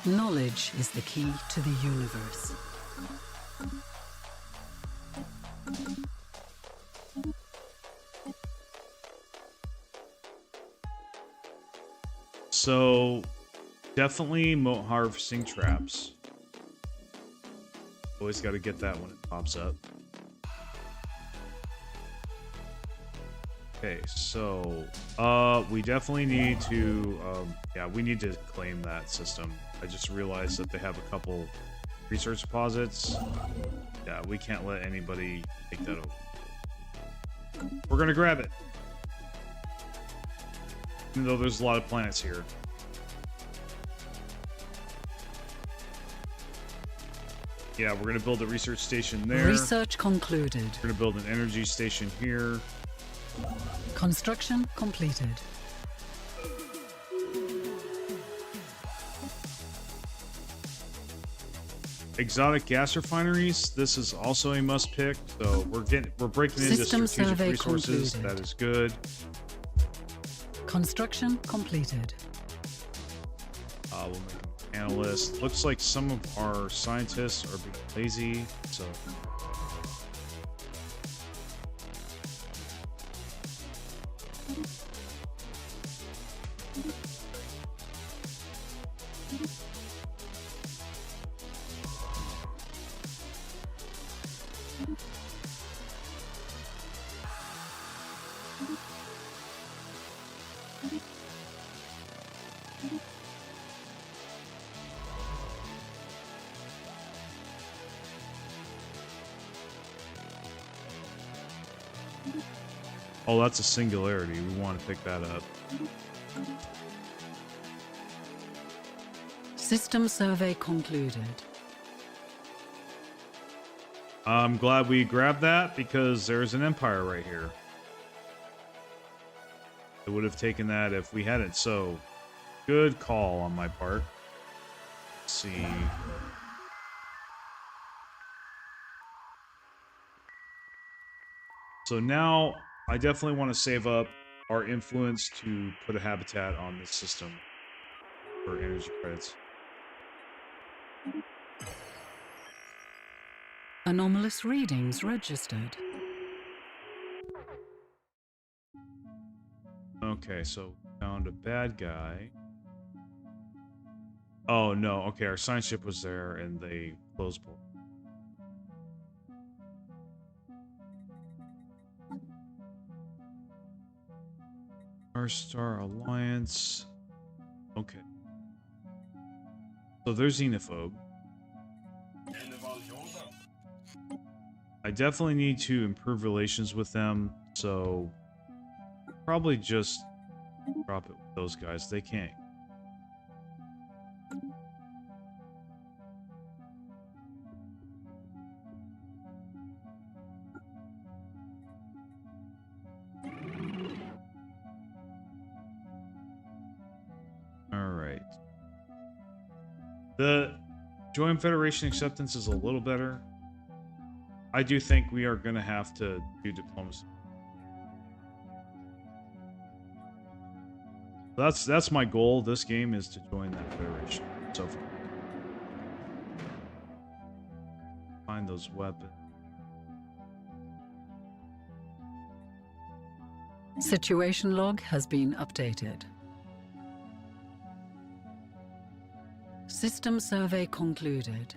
Knowledge is the key to the universe. So, definitely moat harvesting traps. Always got to get that when it pops up. Okay, so we definitely need to yeah, we need to claim that system. I just realized that they have a couple research deposits. Yeah, we can't let anybody take that over. We're gonna grab it. Even though there's a lot of planets here. Yeah, we're gonna build a research station there. Research concluded. We're gonna build an energy station here. Construction completed. Exotic gas refineries. This is also a must pick. So we're breaking into System strategic survey resources. concluded. That is good. Construction completed. We'll make an analyst. Looks like some of our scientists are being lazy. So Oh, that's a singularity. We want to pick that up. System survey concluded. I'm glad we grabbed that because there's an empire right here. I would have taken that if we hadn't. So, good call on my part. Let's see. So now I definitely want to save up our influence to put a habitat on this system for energy credits. Anomalous readings registered. Okay, so found a bad guy. Oh no, okay, our science ship was there and they closed board. Our Star Alliance. Okay. So they're xenophobe. I definitely need to improve relations with them, so probably just drop it with those guys. They can't. Alright. The Joint Federation acceptance is a little better. I do think we are going to have to do diplomacy. That's my goal. This game is to join that federation. So far. Find those weapons. Situation log has been updated. System survey concluded.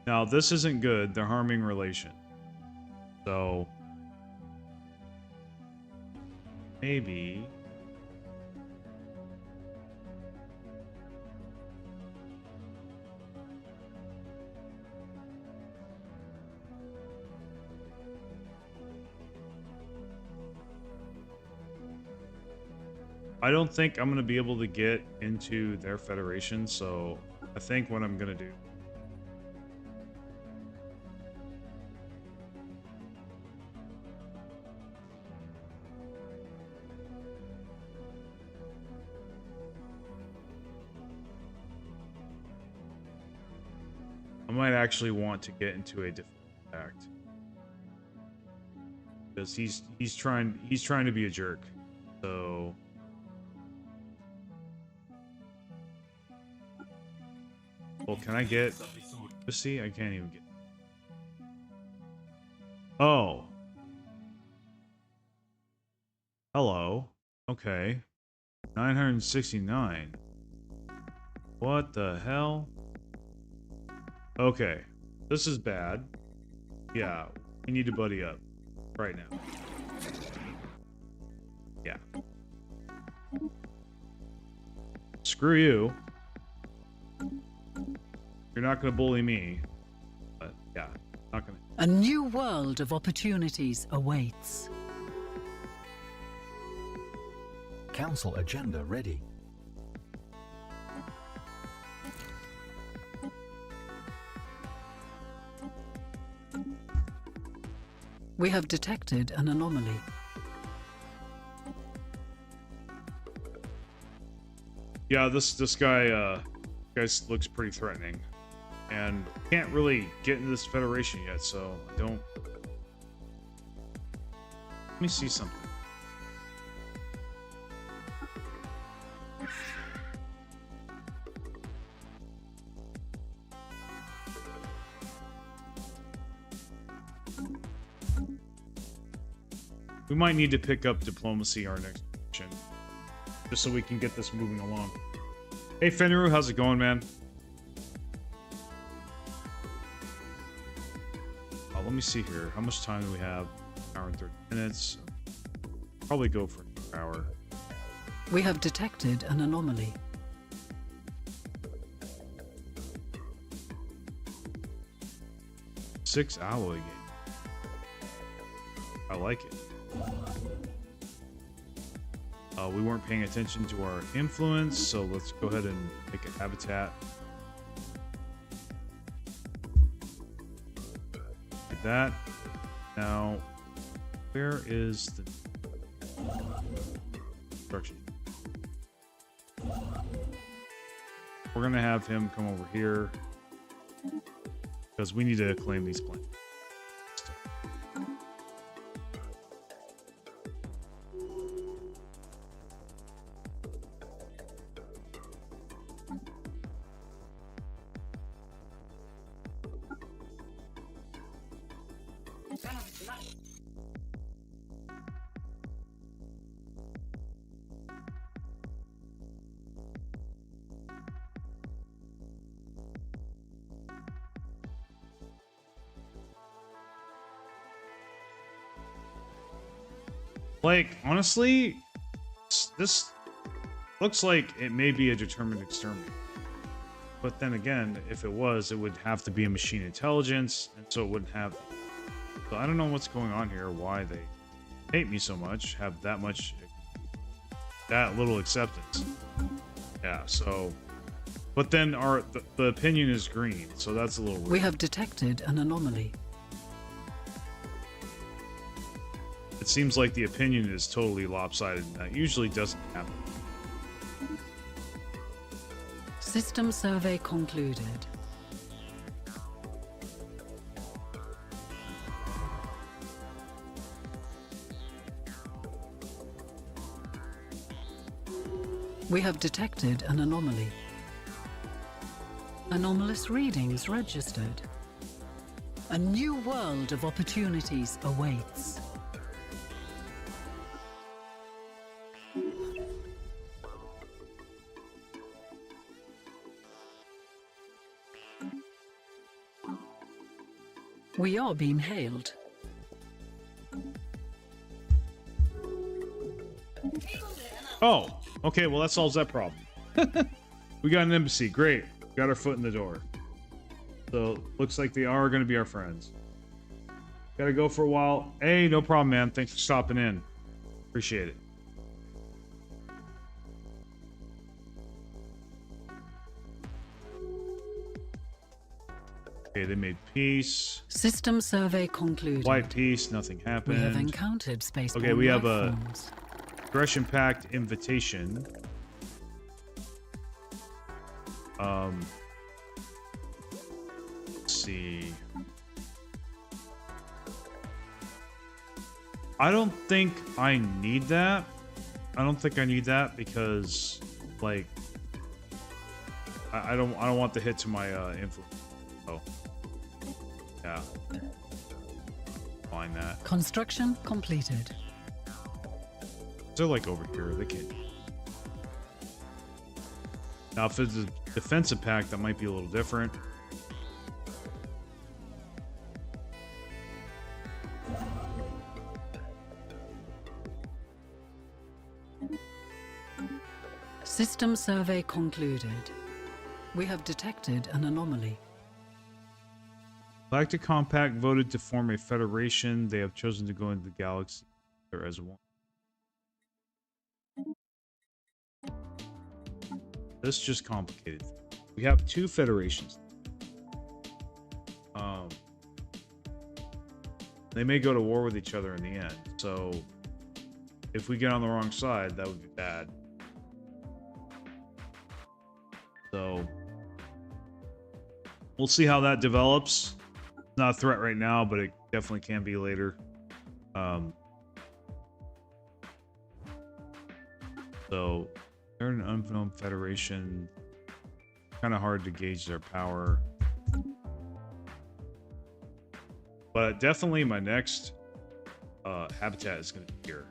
Now, this isn't good. They're harming relation. So, maybe... I don't think I'm going to be able to get into their federation, so I think what I'm going to do... I might actually want to get into a defense act because he's trying to be a jerk. So well, can I get see? I can't even get. Oh, hello. Okay, 969. What the hell? Okay, this is bad. Yeah, we need to buddy up right now. Yeah. Screw you. You're not gonna bully me. But yeah, not gonna. A new world of opportunities awaits. Council agenda ready. We have detected an anomaly. Yeah, this guy looks pretty threatening, and can't really get into this federation yet. So I don't. Let me see something. We might need to pick up diplomacy our next mission, just so we can get this moving along. Hey Fenru, how's it going, man? Let me see here. How much time do we have? An hour and 30 minutes. Probably go for an hour. We have detected an anomaly. 6 alloy game. I like it. We weren't paying attention to our influence, so let's go ahead and make a habitat. Like that. Now, where is the construction? We're gonna have him come over here because we need to claim these planes. Like, honestly, this looks like it may be a determined exterminate. But then again, if it was, it would have to be a machine intelligence, and so it wouldn't have. So I don't know what's going on here, why they hate me so much, have that little acceptance. Yeah, so. But then the opinion is green, so that's a little weird. We have detected an anomaly. It seems like the opinion is totally lopsided, and that usually doesn't happen. System survey concluded. We have detected an anomaly. Anomalous readings registered. A new world of opportunities awaits. We are being hailed. Oh, okay, well that solves that problem. We got an embassy, great. Got our foot in the door. So, looks like they are going to be our friends. Gotta go for a while. Hey, no problem, man. Thanks for stopping in. Appreciate it. Okay, they made peace. System survey concluded. White peace, nothing happened. We have encountered space. Okay, we have a aggression pact invitation. Let's see. I don't think I need that. I don't think I need that because, like, I don't want the hit to my influence. Oh, yeah. Find that. Construction completed. They're like over here. They can't. Now, if it's a defensive pack, that might be a little different. System survey concluded. We have detected an anomaly. Galactic Compact voted to form a federation. They have chosen to go into the galaxy as one. This just complicated. We have two federations. They may go to war with each other in the end. So, if we get on the wrong side, that would be bad. So, we'll see how that develops. It's not a threat right now, but it definitely can be later. So, they're an unknown federation. Kind of hard to gauge their power. But definitely my next habitat is going to be here.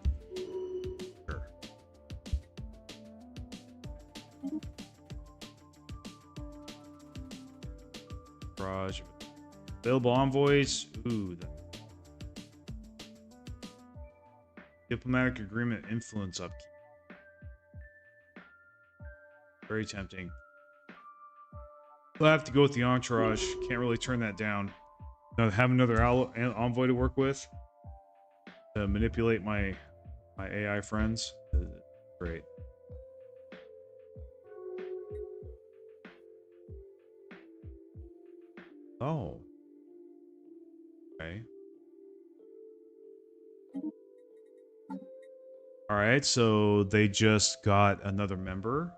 Sure. Barrage. Available envoys. Ooh. Diplomatic agreement influence upkeep. Very tempting. We'll have to go with the entourage. Can't really turn that down. have another envoy to work with to manipulate my AI friends. Great. Oh. Okay. All right, so they just got another member.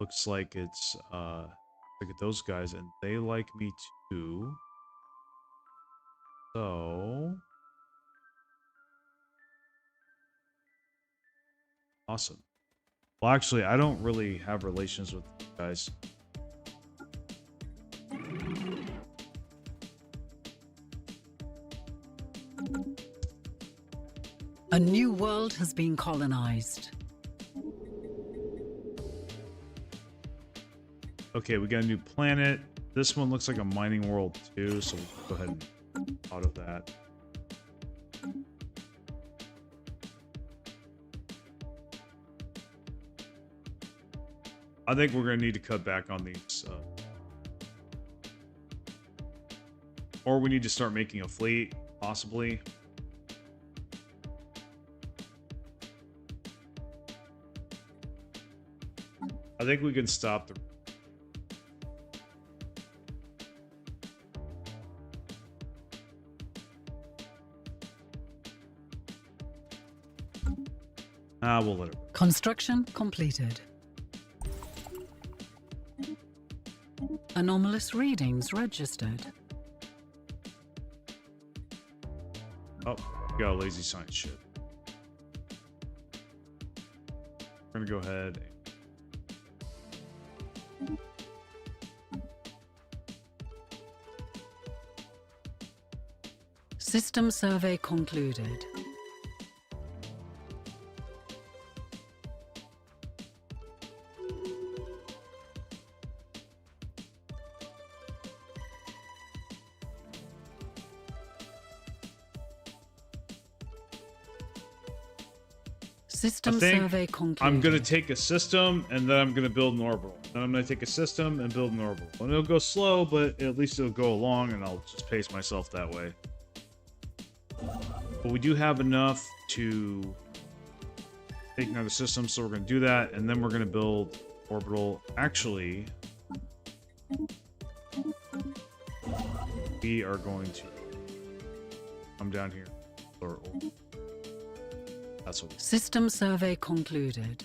Looks like it's look at those guys, and they like me too. So awesome. Well, actually, I don't really have relations with you guys. A new world has been colonized. Okay, we got a new planet. This one looks like a mining world too, so we'll go ahead and auto that. I think we're going to need to cut back on these. Or we need to start making a fleet, possibly. I think we can stop the... we'll let it. Construction completed. Anomalous readings registered. Oh, we got a lazy science ship. We're gonna go ahead. System survey concluded. System survey concluded. I'm going to take a system, and then I'm going to build an orbital. Then I'm going to take a system and build an orbital. And it'll go slow, but at least it'll go along, and I'll just pace myself that way. But we do have enough to take another system, so we're going to do that, and then we're going to build orbital. Actually, we are going to come down here. That's what. System survey concluded.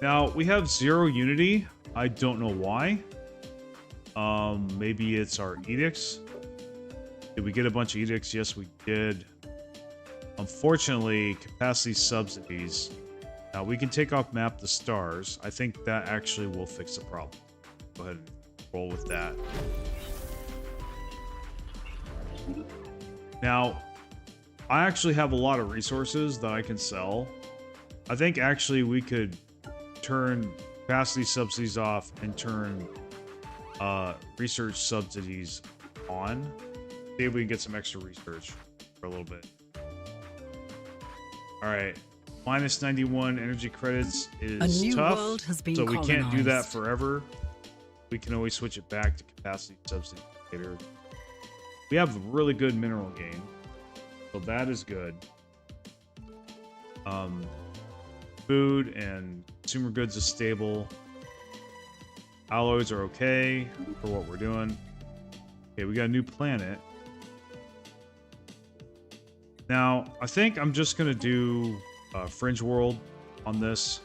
Now we have 0 unity. I don't know why. Maybe it's our edicts. Did we get a bunch of edicts? Yes, we did. Unfortunately, capacity subsidies. Now we can take off map the stars. I think that actually will fix the problem. Go ahead and roll with that. Now, I actually have a lot of resources that I can sell. I think actually we could turn capacity subsidies off and turn research subsidies on. See if we can get some extra research for a little bit. Alright. Minus 91 energy credits is A new tough. world has been so we can't do that colonized. forever. We can always switch it back to capacity subsidy later. We have really good mineral gain. So that is good. Food and consumer goods is stable. Alloys are okay for what we're doing. Okay, we got a new planet. Now, I think I'm just gonna do Fringe World on this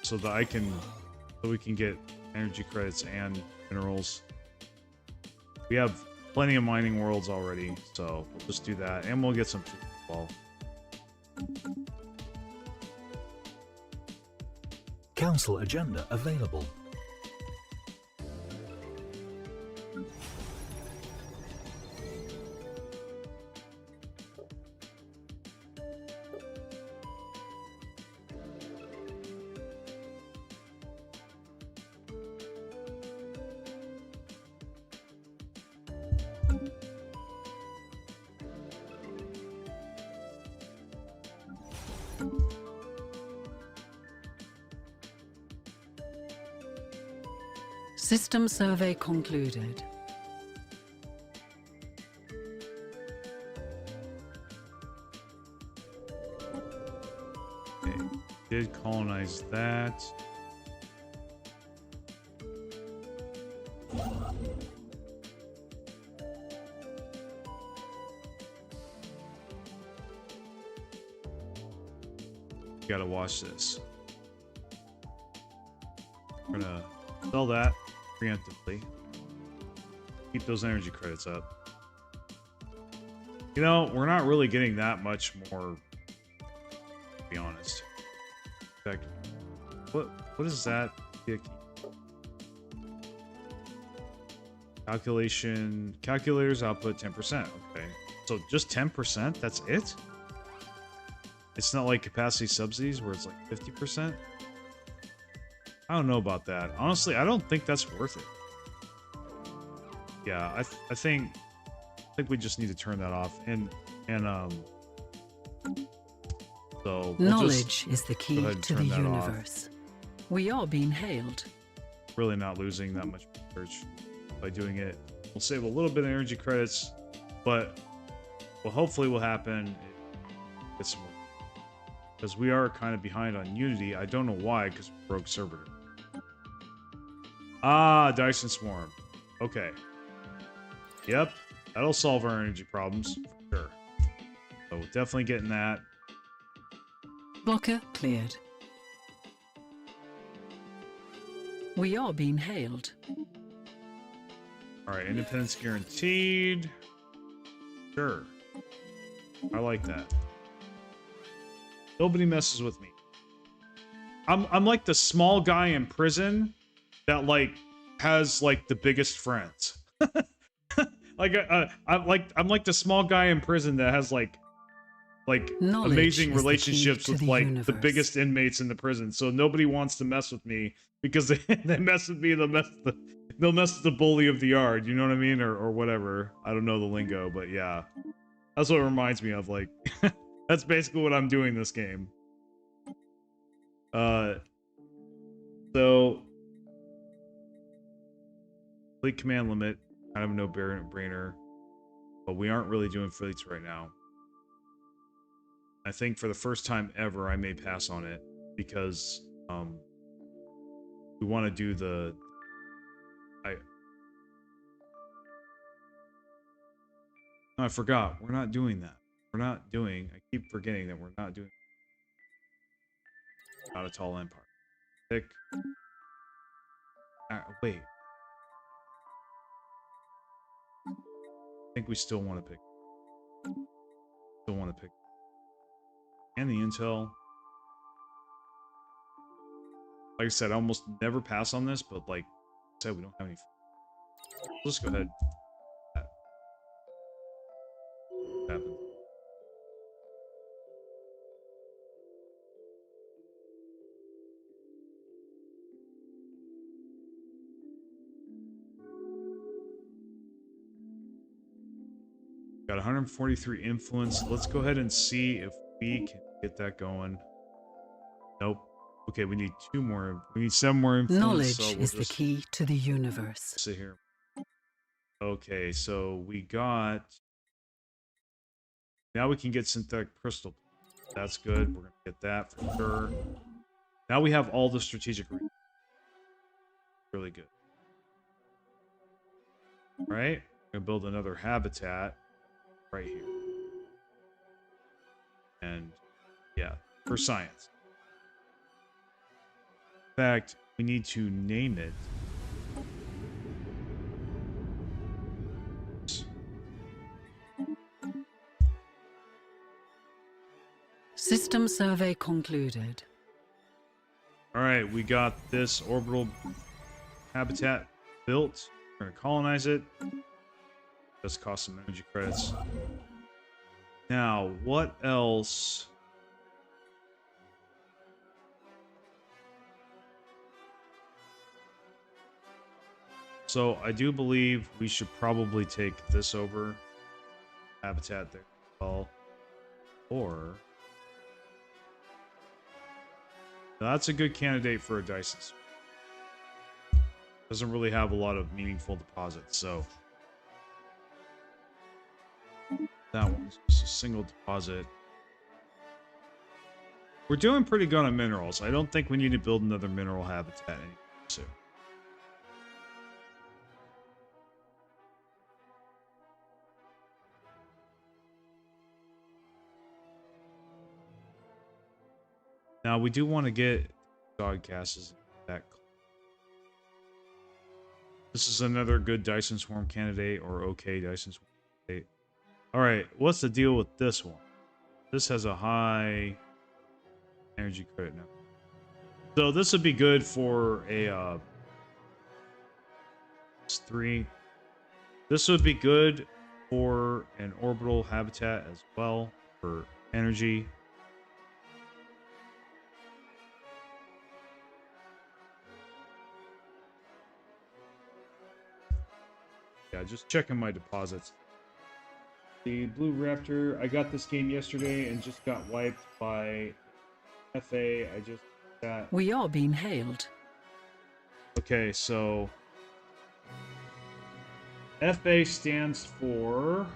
so that we can get energy credits and minerals. We have plenty of mining worlds already, so we'll just do that, and we'll get some food as well. Council agenda available. System survey concluded. did colonize that. Gotta watch this. We're gonna sell that preemptively. Keep those energy credits up. You know, we're not really getting that much more, to be honest. In fact, what is that? Calculators output 10%. Okay. So just 10%? That's it? It's not like capacity subsidies where it's like 50%? I don't know about that. Honestly, I don't think that's worth it. Yeah, I think we just need to turn that off. So knowledge is the key to the universe. We are being hailed. Really not losing that much research by doing it. We'll save a little bit of energy credits, but what hopefully will happen is get some more. Because we are kind of behind on Unity. I don't know why, because we broke servitor. Ah, Dyson Swarm. Okay. Yep, that'll solve our energy problems, for sure. So definitely getting that. Blocker cleared. We are being hailed. Alright, independence guaranteed. Sure. I like that. Nobody messes with me. I'm like the small guy in prison that like has like the biggest friends. I'm like the small guy in prison that has like knowledge amazing relationships with like universe. the biggest inmates in the prison. So nobody wants to mess with me because they mess with me. They'll mess with the bully of the yard. You know what I mean, or whatever. I don't know the lingo, but yeah, that's what it reminds me of. Like. That's basically what I'm doing this game. So fleet command limit, kind of a no-brainer, but we aren't really doing fleets right now. I think for the first time ever, I may pass on it because we want to do the. I forgot. We're not doing that. We're not doing. I keep forgetting that we're not doing. Not a tall empire. Pick. Wait. I think we still want to pick. Still want to pick. And the intel. Like I said, I almost never pass on this, but like I said, we don't have any. Let's go ahead. That happened. Got 143 influence. Let's go ahead and see if we can get that going. Nope. Okay, we need 2 more. We need 7 more influence. Knowledge so is the key to the universe. Sit here. Okay, so we got. Now we can get synthetic crystal. That's good. We're gonna get that for sure. Now we have all the strategic. Really good. All right, we're gonna build another habitat. Right here. And yeah, for science. In fact, we need to name it. System survey concluded. All right, we got this orbital habitat built. We're gonna colonize it. Does cost some energy credits. Now, what else? So I do believe we should probably take this over. Habitat there as well. Or that's a good candidate for a Dyson. Doesn't really have a lot of meaningful deposits, so that one's just a single deposit. We're doing pretty good on minerals. I don't think we need to build another mineral habitat anytime soon. Now, we do want to get dog gases back. This is another good Dyson Swarm candidate, or okay Dyson Swarm candidate. Alright, what's the deal with this one? This has a high energy credit now. So this would be good for a it's 3. This would be good for an orbital habitat as well for energy. Yeah, just checking my deposits. The Blue Raptor, I got this game yesterday and just got wiped by FA. I just got... We are being hailed. Okay, so... FA stands for...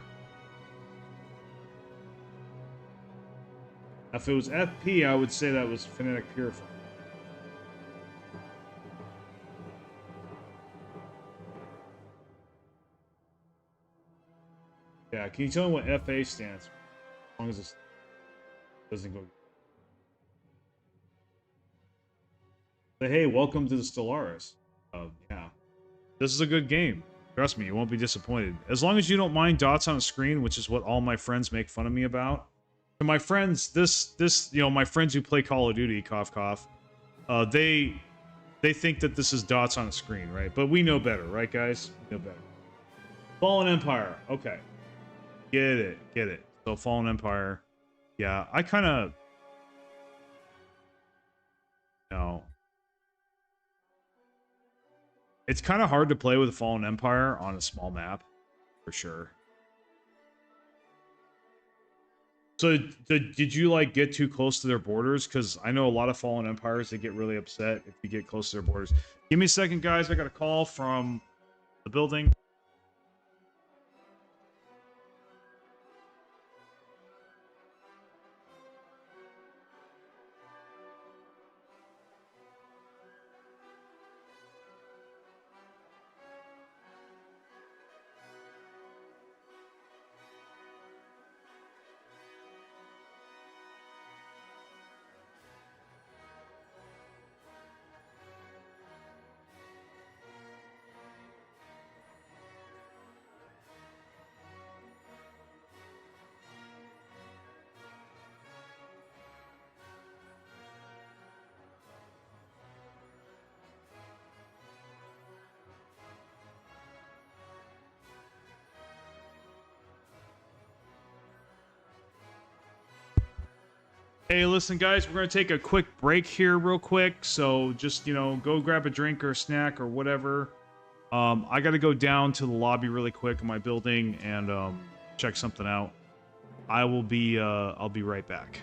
If it was FP, I would say that was Phonetic Purifier. Yeah, can you tell me what FA stands for? As long as it doesn't go... Say, hey, welcome to the Stellaris. Yeah. This is a good game. Trust me, you won't be disappointed. As long as you don't mind dots on a screen, which is what all my friends make fun of me about. To my friends, my friends who play Call of Duty, cough cough, they think that this is dots on a screen, right? But we know better, right, guys? We know better. Fallen Empire. Okay. Get it. So Fallen Empire. Yeah, I kind of... No. It's kind of hard to play with Fallen Empire on a small map, for sure. So, did you, like, get too close to their borders? Because I know a lot of Fallen Empires, they get really upset if you get close to their borders. Give me a second, guys. I got a call from the building. Hey, listen, guys, we're going to take a quick break here real quick. So just, go grab a drink or a snack or whatever. I got to go down to the lobby really quick in my building and check something out. I'll be right back.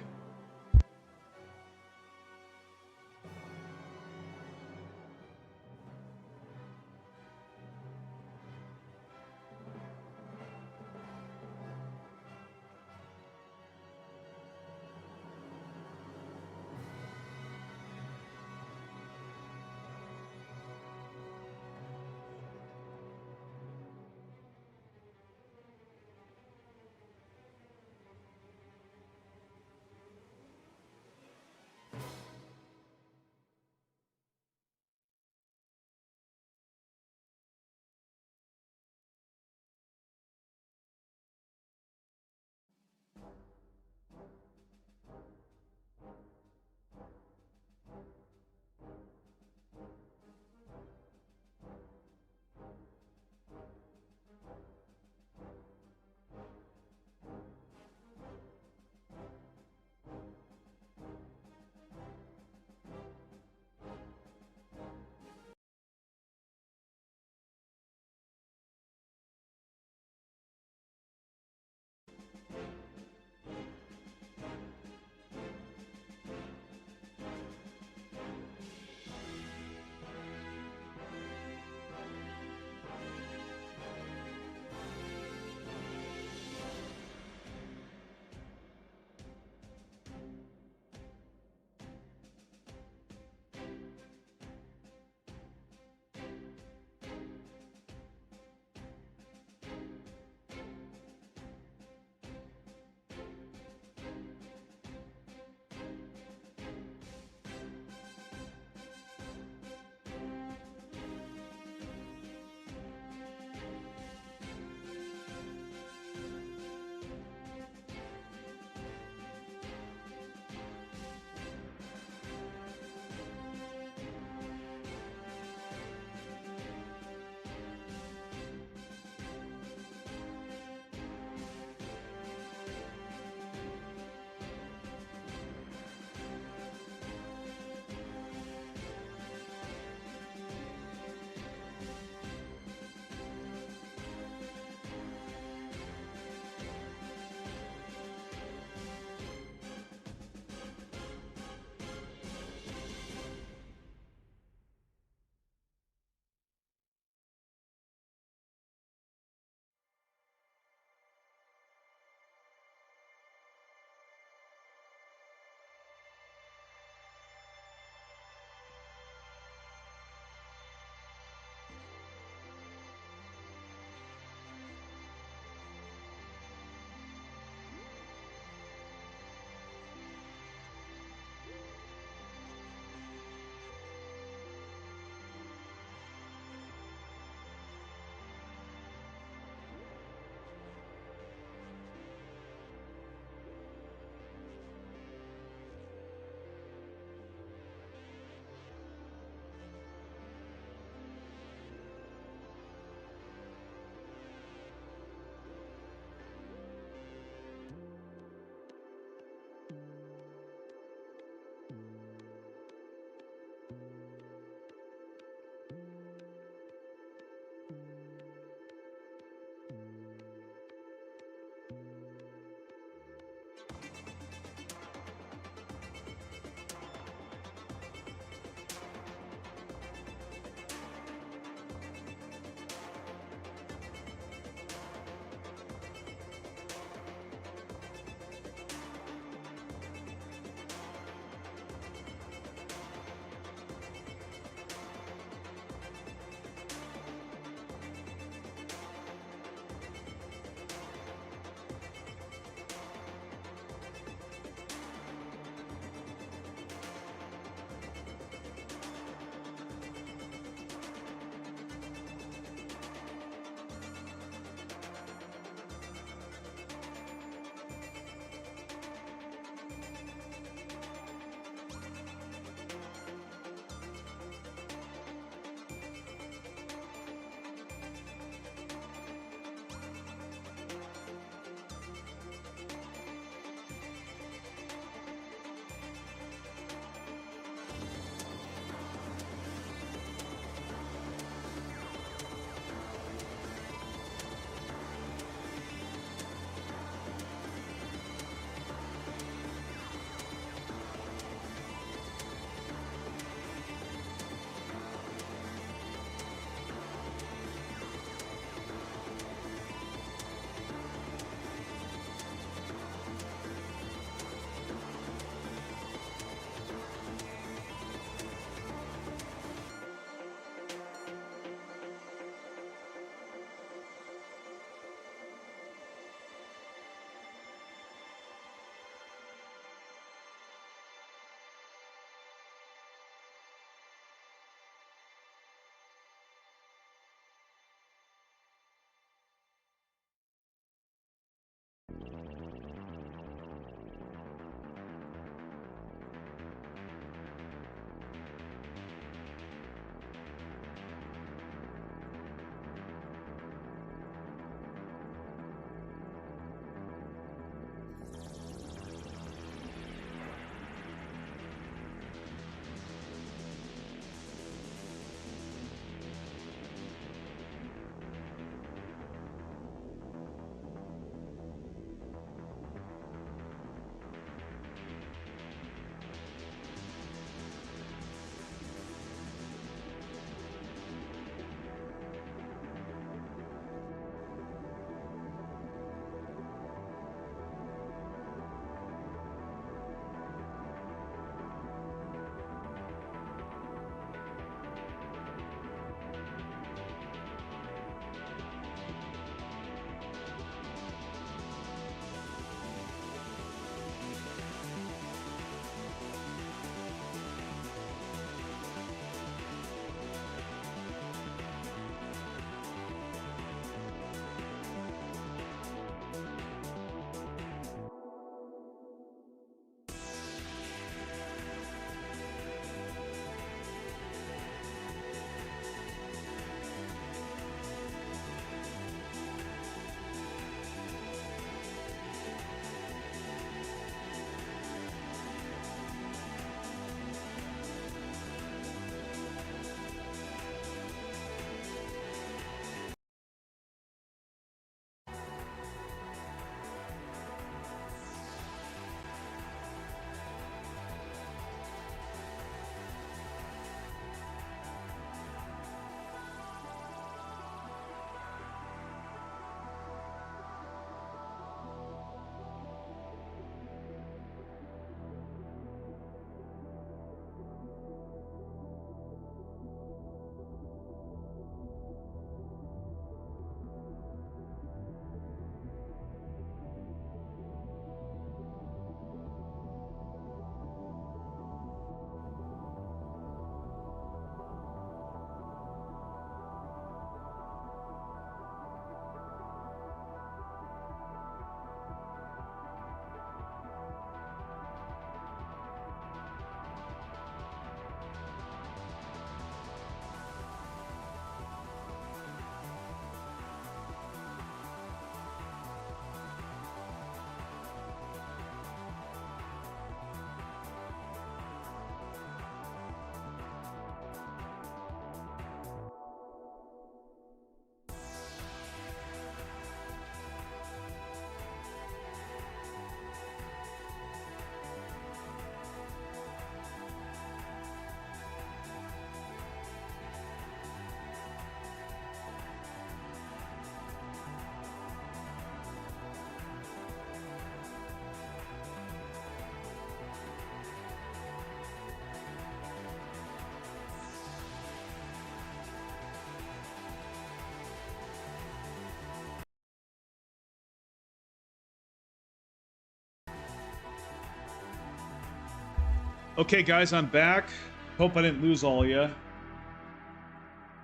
Okay, guys, I'm back. Hope I didn't lose all of you.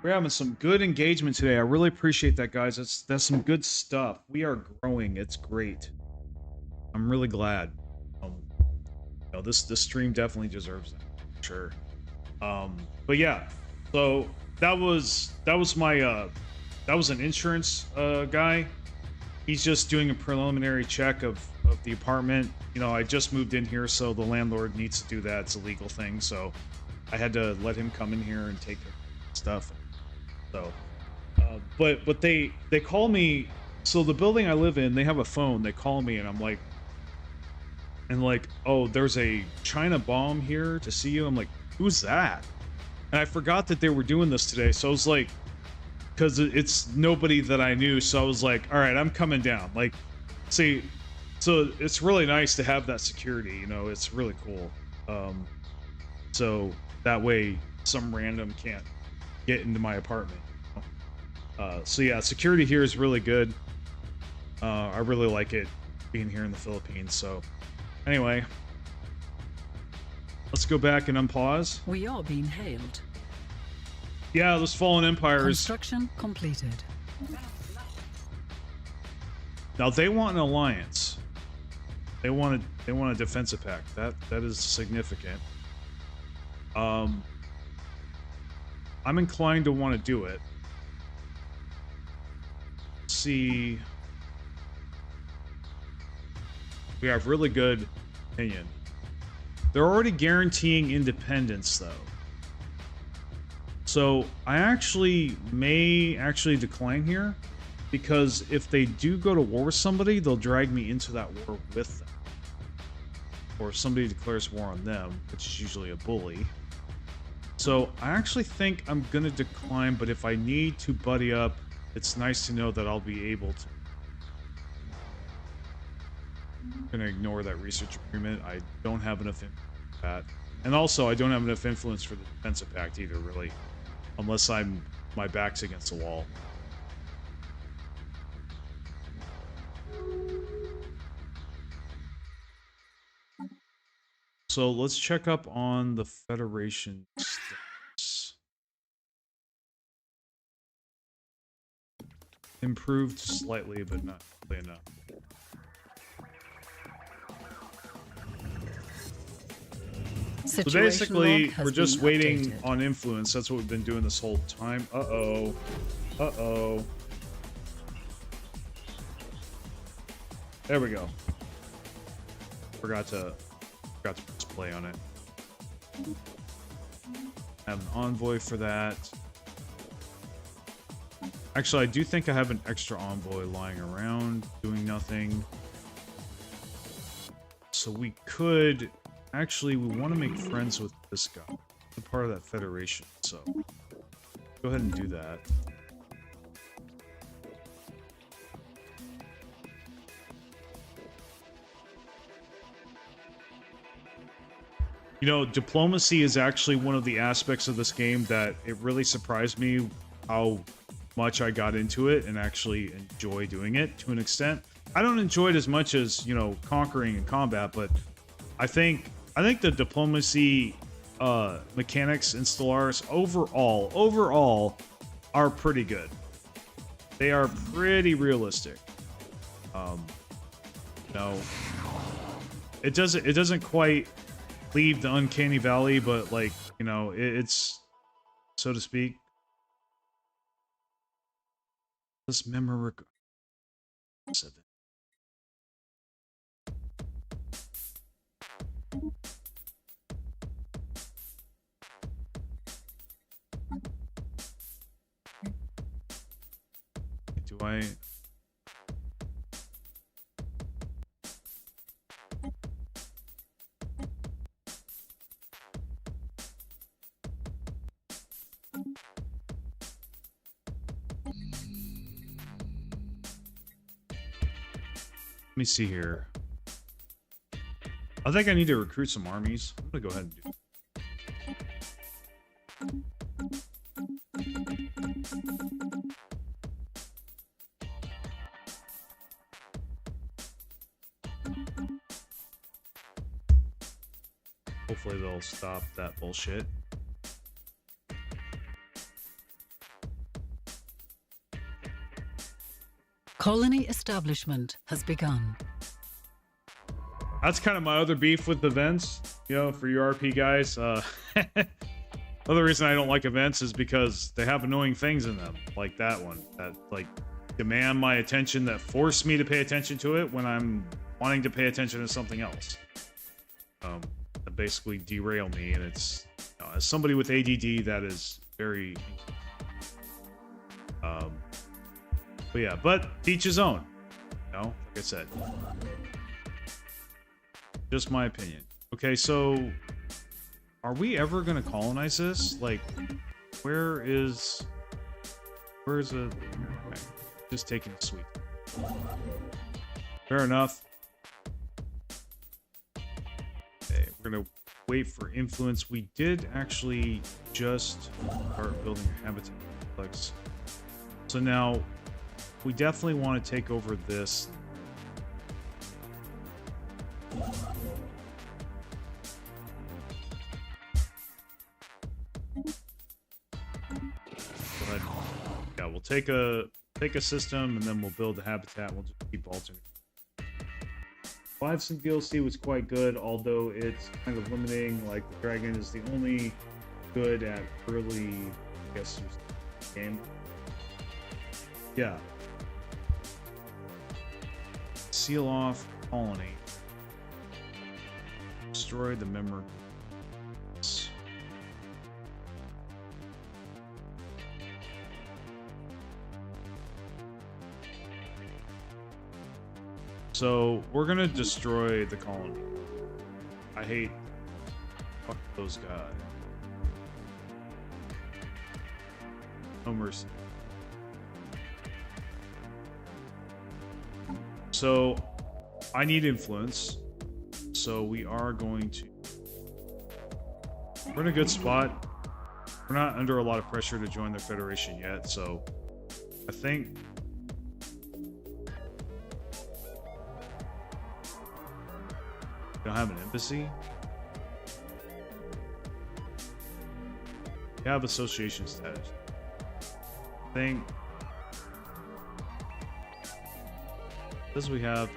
We're having some good engagement today. I really appreciate that, guys. That's some good stuff. We are growing. It's great. I'm really glad. This stream definitely deserves that. Sure. But yeah. So that was my that was an insurance guy. He's just doing a preliminary check of the apartment. You know, I just moved in here, so the landlord needs to do that. It's a legal thing, so I had to let him come in here and take stuff. So, but they call me. So the building I live in, they have a phone. They call me, and I'm like, oh, there's a China bomb here to see you. I'm like, who's that? And I forgot that they were doing this today, so I was like, because it's nobody that I knew, so I was like, all right, I'm coming down. Like, see, so it's really nice to have that security. You know, it's really cool. So that way, some random can't get into my apartment. So yeah, security here is really good. I really like it being here in the Philippines. So anyway, let's go back and unpause. We are being hailed. Yeah, those fallen empires. Construction completed. Now they want an alliance. They want a defensive pact. That is significant. I'm inclined to want to do it. See, we have really good opinion. They're already guaranteeing independence, though. So I may actually decline here, because if they do go to war with somebody, they'll drag me into that war with them. Or if somebody declares war on them, which is usually a bully. So I actually think I'm gonna decline, but if I need to buddy up, it's nice to know that I'll be able to. I'm gonna ignore that research agreement. I don't have enough influence for that. And also, I don't have enough influence for the defensive pact either, really. Unless my back's against the wall. So let's check up on the Federation status. Improved slightly, but not really enough. So basically, we're just waiting on influence. That's what we've been doing this whole time. Uh-oh. Uh-oh. There we go. Forgot to press play on it. Have an envoy for that. Actually, I do think I have an extra envoy lying around, doing nothing. So we could... Actually, we want to make friends with this guy. We're part of that federation, so... Go ahead and do that. You know, diplomacy is actually one of the aspects of this game that it really surprised me how much I got into it and actually enjoy doing it to an extent. I don't enjoy it as much as, you know, conquering and combat, but I think the diplomacy mechanics in Stellaris overall are pretty good. They are pretty realistic. You know, it doesn't quite leave the uncanny valley, but like, you know, it's, so to speak. This memory. Do I? Let me see here. I think I need to recruit some armies. I'm gonna go ahead and do it. Hopefully they'll stop that bullshit. Colony establishment has begun. That's kind of my other beef with events, you know, for you RP guys. Other reason I don't like events is because they have annoying things in them, like that one, that like demand my attention, that force me to pay attention to it when I'm wanting to pay attention to something else. That basically derail me, and it's, you know, as somebody with ADD, that is very. But yeah, but each his own. You know, like I said, just my opinion. Okay, so are we ever gonna colonize this? Like, where's a? Okay, just taking a sweep. Fair enough. Okay, we're gonna wait for influence. We did actually just start building a habitat complex. So now we definitely want to take over this. But yeah, we'll take a system and then we'll build the habitat. We'll just keep alternating. 5 cent DLC was quite good, although it's kind of limiting. Like, the dragon is the only good at early, I guess, game. Yeah. Seal off colony. Destroy the memory. So we're gonna destroy the colony. I hate fuck those guys. No mercy. So I need influence. So we are going to. We're in a good spot. We're not under a lot of pressure to join the Federation yet. So I think. We don't have an embassy. We have association status. I think. This we have.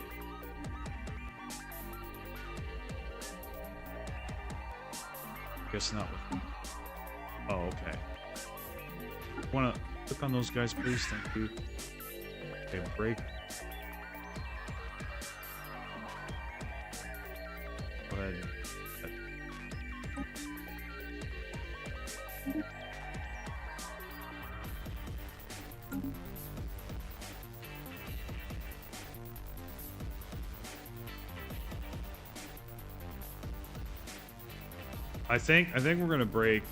I guess not with. Oh, okay. Wanna click on those guys, please? Thank you. Okay, break. Go ahead. I think we're gonna break.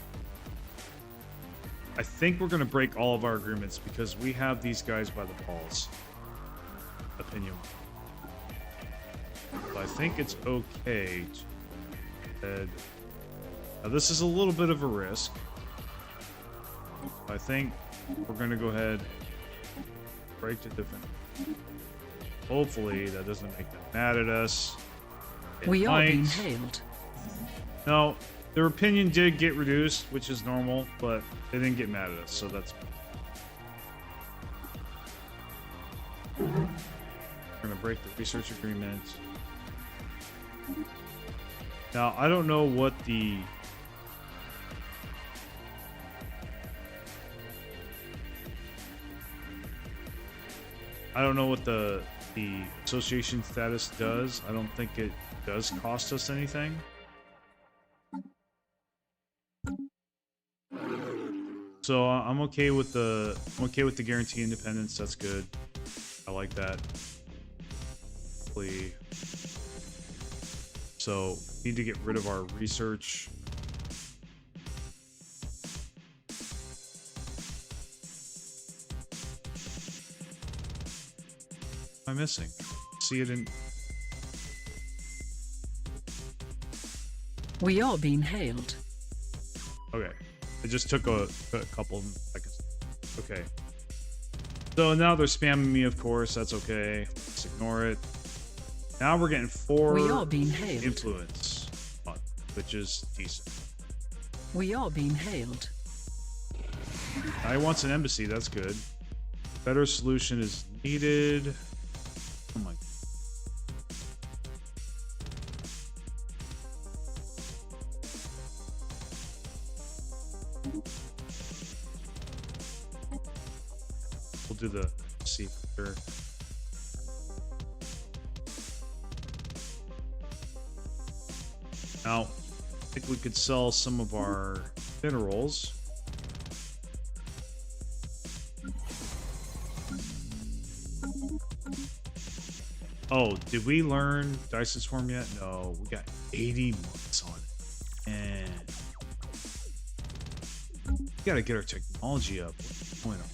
I think we're gonna break all of our agreements because we have these guys by the balls. Opinion. So I think it's okay to. Now this is a little bit of a risk. I think we're gonna go ahead and break the different. Hopefully that doesn't make them mad at us. We are being hailed. No, their opinion did get reduced, which is normal, but they didn't get mad at us, so that's. We're gonna break the research agreement. Now, I don't know what the. I don't know what the association status does. I don't think it does cost us anything. So I'm okay with the guarantee independence. That's good. I like that. Hopefully. So need to get rid of our research. What am I missing? See it in. We are being hailed. Okay. It just took a couple seconds. Okay. So now they're spamming me, of course. That's okay. Let's ignore it. Now we're getting 4 we are being hailed. influence. which is decent. We are being hailed. I wants an embassy, that's good. Better solution is needed. Oh my. We'll do the C for sure. Now, I think we could sell some of our minerals. Oh, did we learn Dyson Swarm yet? No, we got 80 months on it. And we gotta get our technology up. What's going on?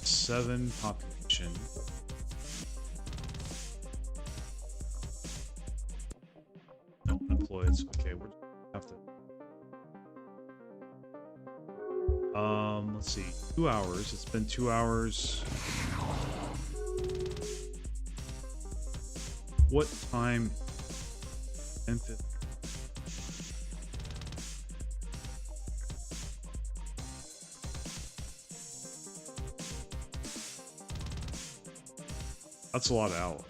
Seven population. No, unemployed. Okay, we're have to. Let's see. 2 hours. It's been 2 hours. What time? 10:50. That's a lot of hours.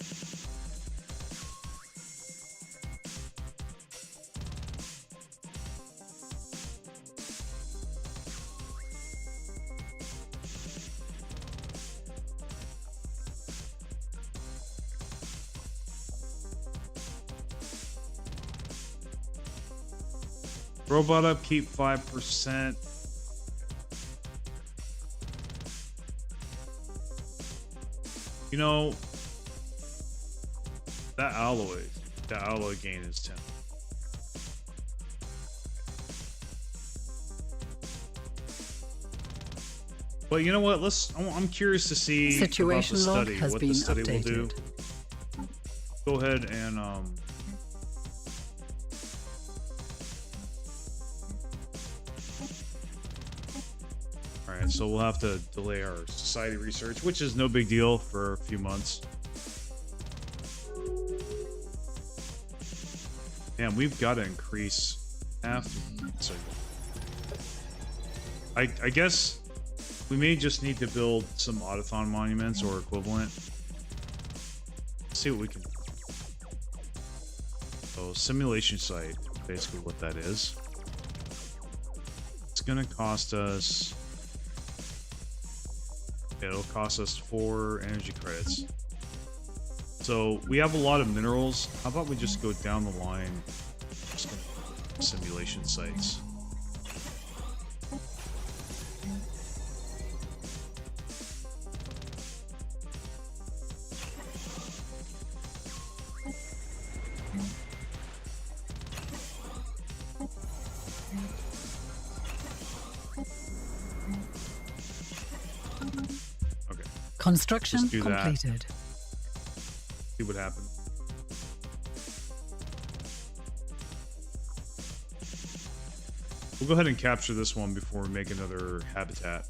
Robot upkeep 5%. You know, that alloy gain is 10. But you know what? I'm curious to see Situation about the log study, has what been the study will do. updated. Go ahead and Alright, so we'll have to delay our society research, which is no big deal for a few months. Man, we've got to increase half. So I guess we may just need to build some autothon monuments or equivalent. Let's see what we can do. So simulation site, basically what that is. It's gonna cost us. It'll cost us 4 energy credits. So we have a lot of minerals. How about we just go down the line? Just gonna simulation sites. Okay. Construction completed. See what happens. We'll go ahead and capture this one before we make another habitat.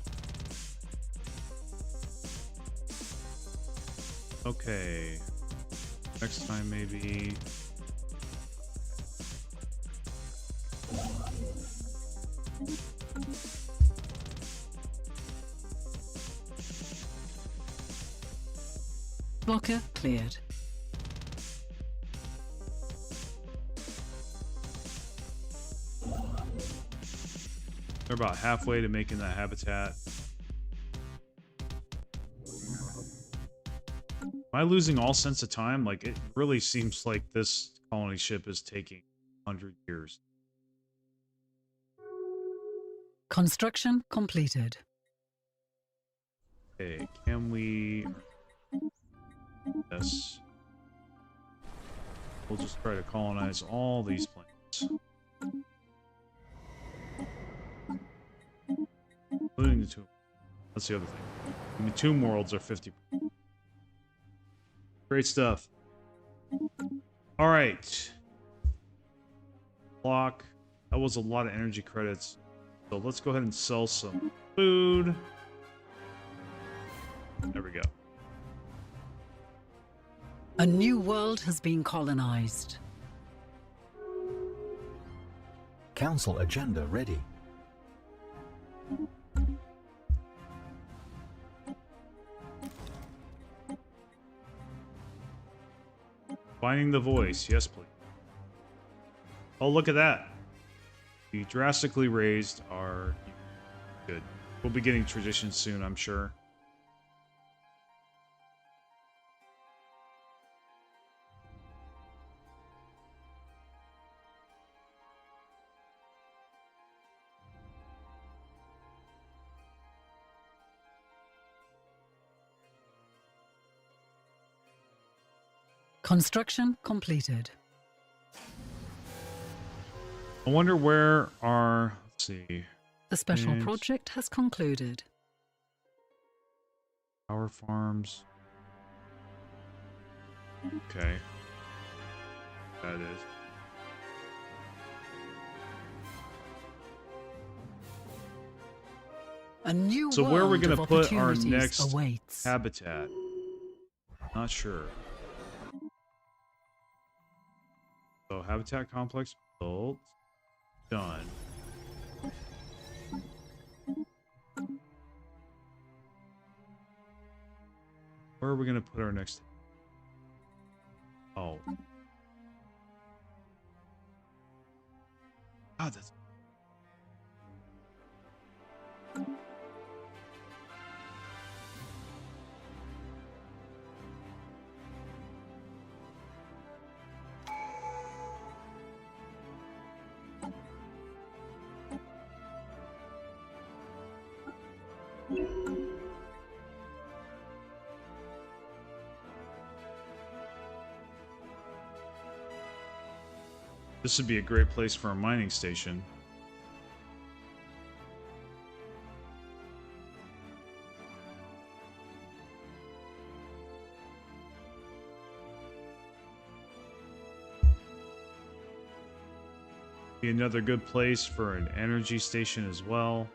Okay. Next time maybe. Blocker cleared. They're about halfway to making that habitat. Am I losing all sense of time? Like, it really seems like this colony ship is taking 100 years. Construction completed. Okay, can we... Yes. We'll just try to colonize all these planets. Including the tomb. That's the other thing. And the tomb worlds are 50. Great stuff. Alright. Clock. That was a lot of energy credits. So let's go ahead and sell some food. There we go. A new world has been colonized. Council agenda ready. Finding the voice. Yes, please. Oh, look at that. We drastically raised our... Good. We'll be getting traditions soon, I'm sure. Construction completed. I wonder where our... Let's see. The special Yes. project has concluded. Power farms. Okay. That is. A new So where are we world going to of put our opportunities next awaits. habitat? Not sure. So habitat complex built. Done. Where are we going to put our next... Oh. God, that's... This would be a great place for a mining station. Be another good place for an energy station as well.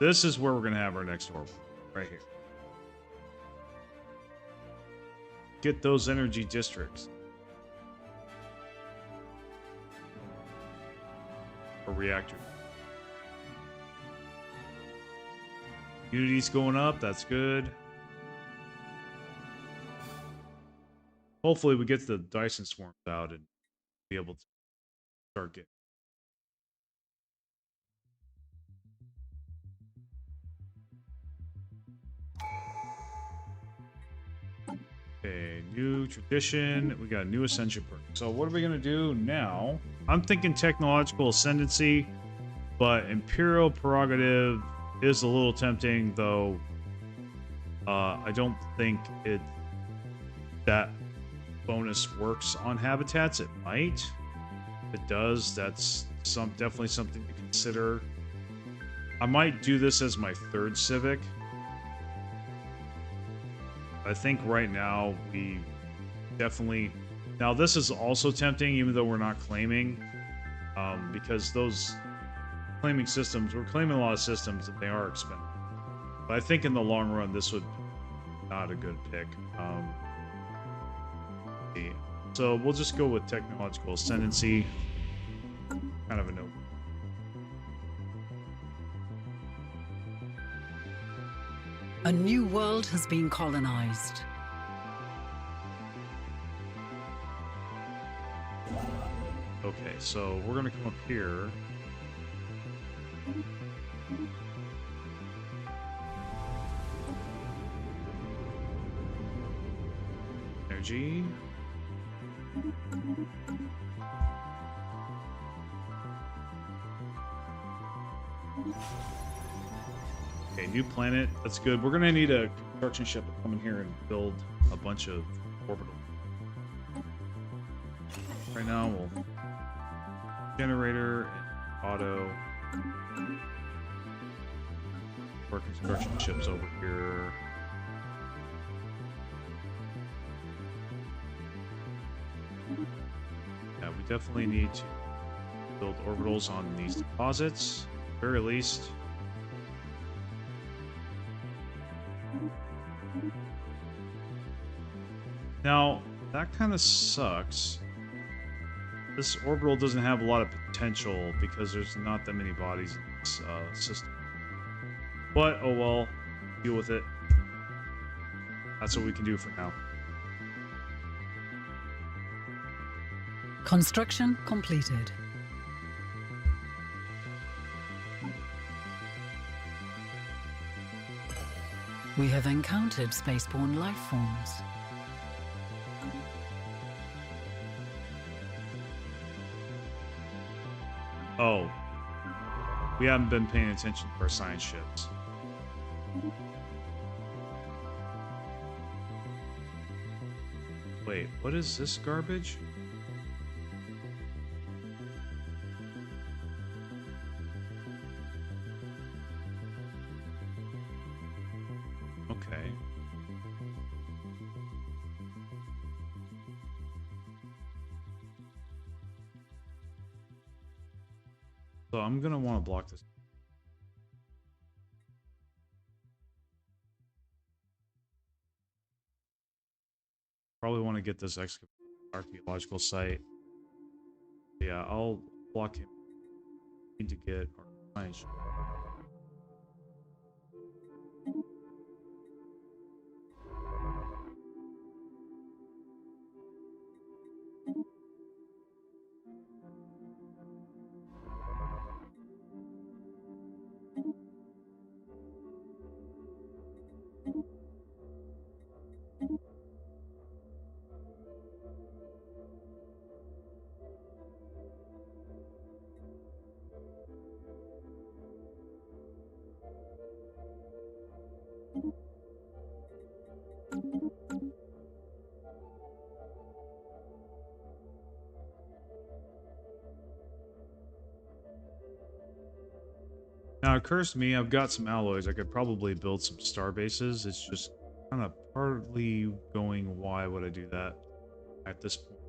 This is where we're going to have our next orbital, right here. Get those energy districts. Or reactor. Unity's going up, that's good. Hopefully we get the Dyson swarms out and be able to start getting. Okay, new tradition. We got a new ascension perk. So what are we gonna do now? I'm thinking technological ascendancy, but imperial prerogative is a little tempting, though. I don't think that bonus works on habitats. It might. If it does, that's definitely something to consider. I might do this as my third civic. I think right now we definitely... Now this is also tempting, even though we're not claiming, because those claiming systems, we're claiming a lot of systems and they are expensive. But I think in the long run, this would be not a good pick. So we'll just go with technological ascendancy. Kind of a no. A new world has been colonized. Okay, so we're gonna come up here. Energy. Okay, new planet. That's good. We're gonna need a construction ship to come in here and build a bunch of orbital. Right now, we'll generator, auto. our construction ships over here. Yeah, we definitely need to build orbitals on these deposits, at the very least. Now, that kind of sucks. This orbital doesn't have a lot of potential because there's not that many bodies in this system. But, oh well, deal with it. That's what we can do for now. Construction completed. We have encountered spaceborne life forms. Oh. We haven't been paying attention to our science ships. Wait, what is this garbage? Okay. So I'm gonna want to block this. Probably want to get this archaeological site. Yeah, I'll block him. Need to get our science. Now, it occurs to me I've got some alloys. I could probably build some star bases. It's just kind of partly going, why would I do that at this point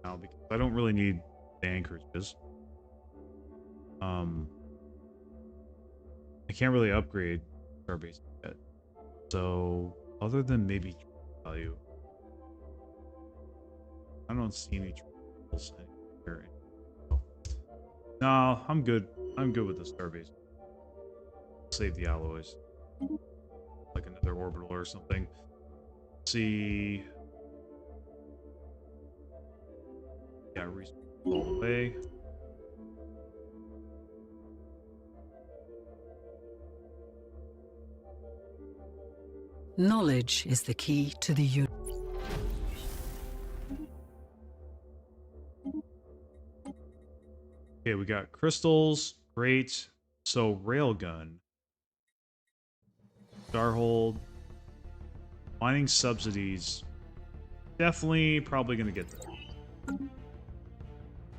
now? Because I don't really need the anchorages. I can't really upgrade star bases yet. So, other than maybe value, I don't see any trials anywhere. No, I'm good. I'm good with the star base. Save the alloys. Like another orbital or something. Let's see. Yeah, all the way. Knowledge is the key to the universe. Okay, we got crystals. Great. So, railgun. Starhold. Mining subsidies. Definitely probably going to get them.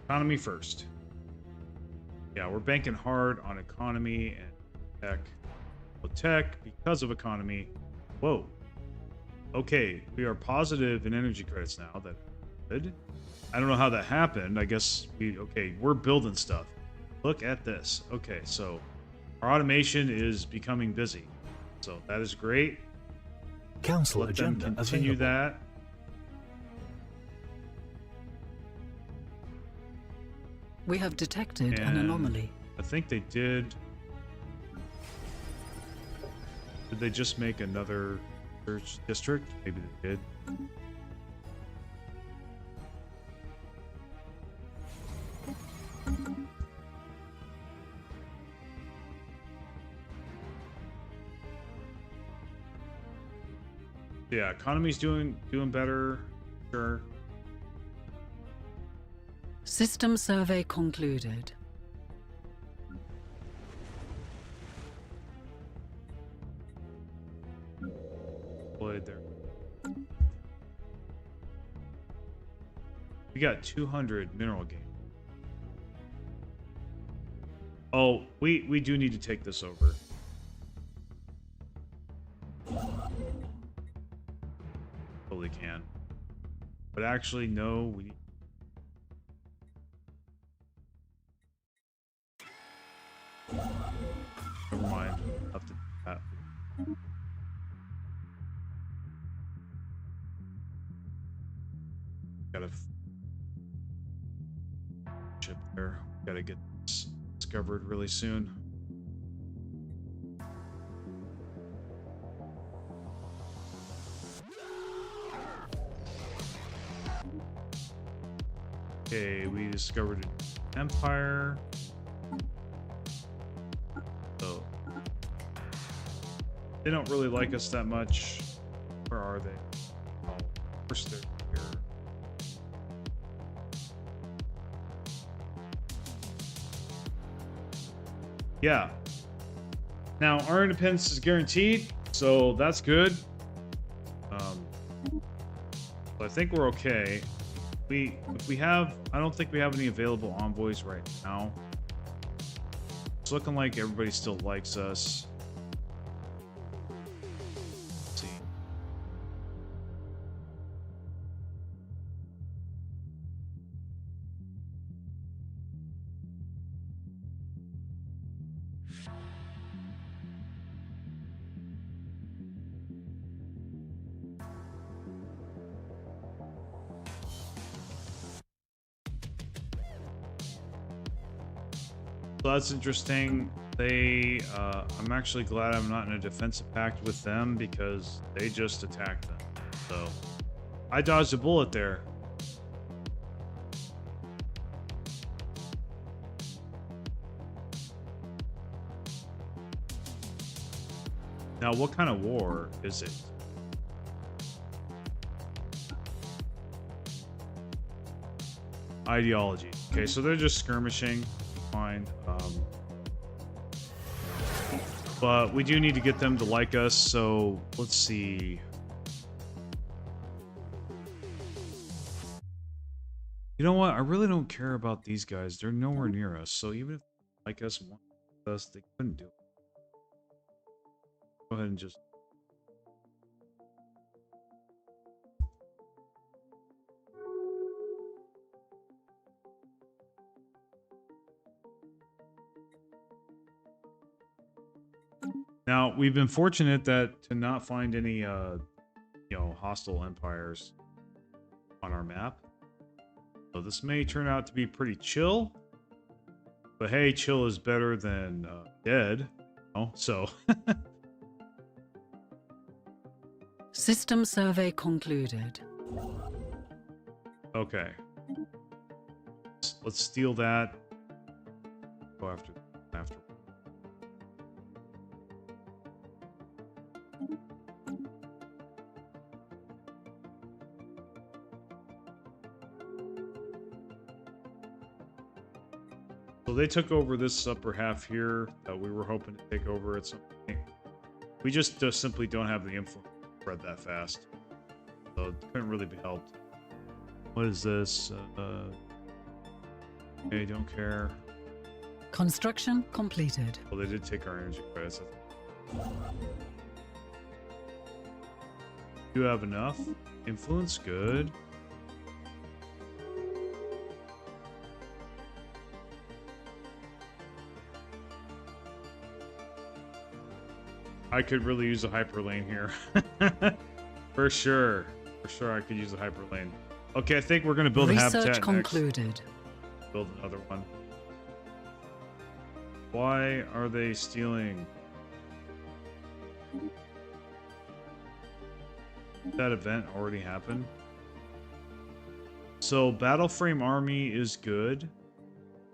Economy first. Yeah, we're banking hard on economy and tech. Well, tech, because of economy. Whoa. Okay, we are positive in energy credits now. That's good. I don't know how that happened. I guess okay, we're building stuff. Look at this. Okay, so our automation is becoming busy. So that is great. Council Let them agenda continue available. that. We have detected an And anomaly. I think they did. Did they just make another search district? Maybe they did. Yeah, economy's doing better. Sure. System survey concluded. Deployed there. We got 200 mineral gain. Oh, we do need to take this over. they can. But actually, no, we need... Never mind. I'll have to do that. Gotta ship there. Gotta get this discovered really soon. Okay, we discovered an empire. So they don't really like us that much. Where are they? Oh, of course they're here. Yeah. Now our independence is guaranteed, so that's good. So I think we're okay. If we have, I don't think we have any available envoys right now. It's looking like everybody still likes us. Let's see. So that's interesting. They, I'm actually glad I'm not in a defensive pact with them because they just attacked them. So I dodged a bullet there. Now, what kind of war is it? Ideology. Okay, so they're just skirmishing. Fine. But we do need to get them to like us, so let's see. You know what? I really don't care about these guys. They're nowhere near us, so even if they like us, want us, they couldn't do it. Go ahead and just... Now, we've been fortunate that to not find any, hostile empires on our map. So this may turn out to be pretty chill. But hey, chill is better than dead. Oh, so... System survey concluded. Okay. Let's steal that. Go after. So they took over this upper half here that we were hoping to take over at some point. We just simply don't have the influence to spread that fast. So it couldn't really be helped. What is this? Okay, don't care. Construction completed. Well, they did take our energy credits. Do you have enough? Influence? Good. I could really use a hyperlane here. For sure. For sure I could use a hyperlane. Okay, I think we're going to build a habitat Research concluded. Next. Build another one. Why are they stealing? That event already happened. So battle frame army is good.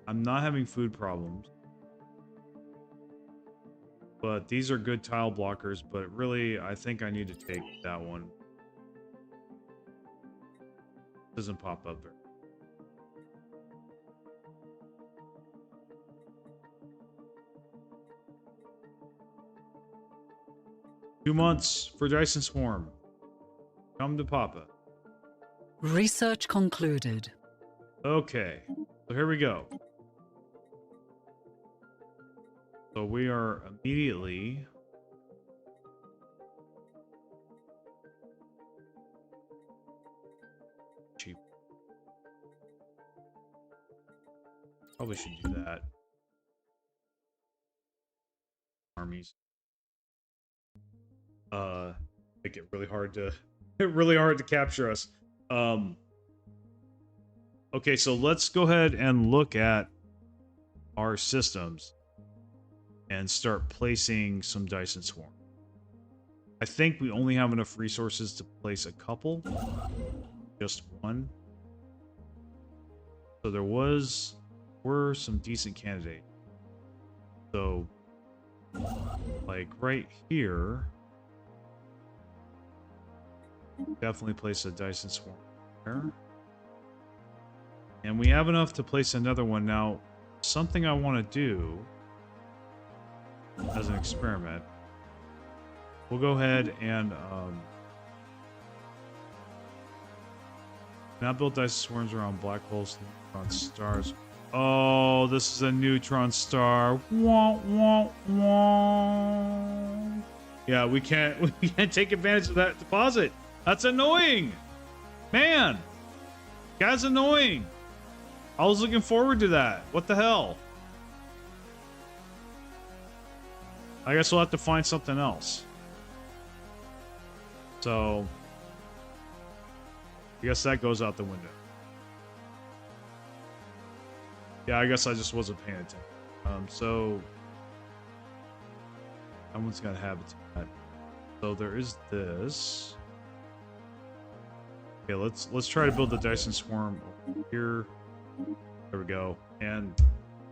I'm not having food problems. But these are good tile blockers, but really, I think I need to take that one. Doesn't pop up there. Two months for Dyson Swarm. Come to Papa. Research concluded. Okay, so here we go. So we are immediately Probably should do that. Armies. Make it really hard to capture us. Okay, so let's go ahead and look at our systems and start placing some Dyson Swarm. I think we only have enough resources to place a couple. Just one. So there were some decent candidates. So, like right here, definitely place a Dyson Swarm there. And we have enough to place another one. Now, something I want to do as an experiment, we'll go ahead and now build Dyson Swarms around black holes, neutron stars. Oh, this is a neutron star. Wah, wah, wah. Yeah, we can't take advantage of that deposit. That's annoying. Man, that's annoying. I was looking forward to that. What the hell? I guess we'll have to find something else. So, I guess that goes out the window. Yeah, I guess I just wasn't paying attention. So, someone's got habitat. So there is this. Okay, let's try to build the Dyson Swarm over here. There we go. And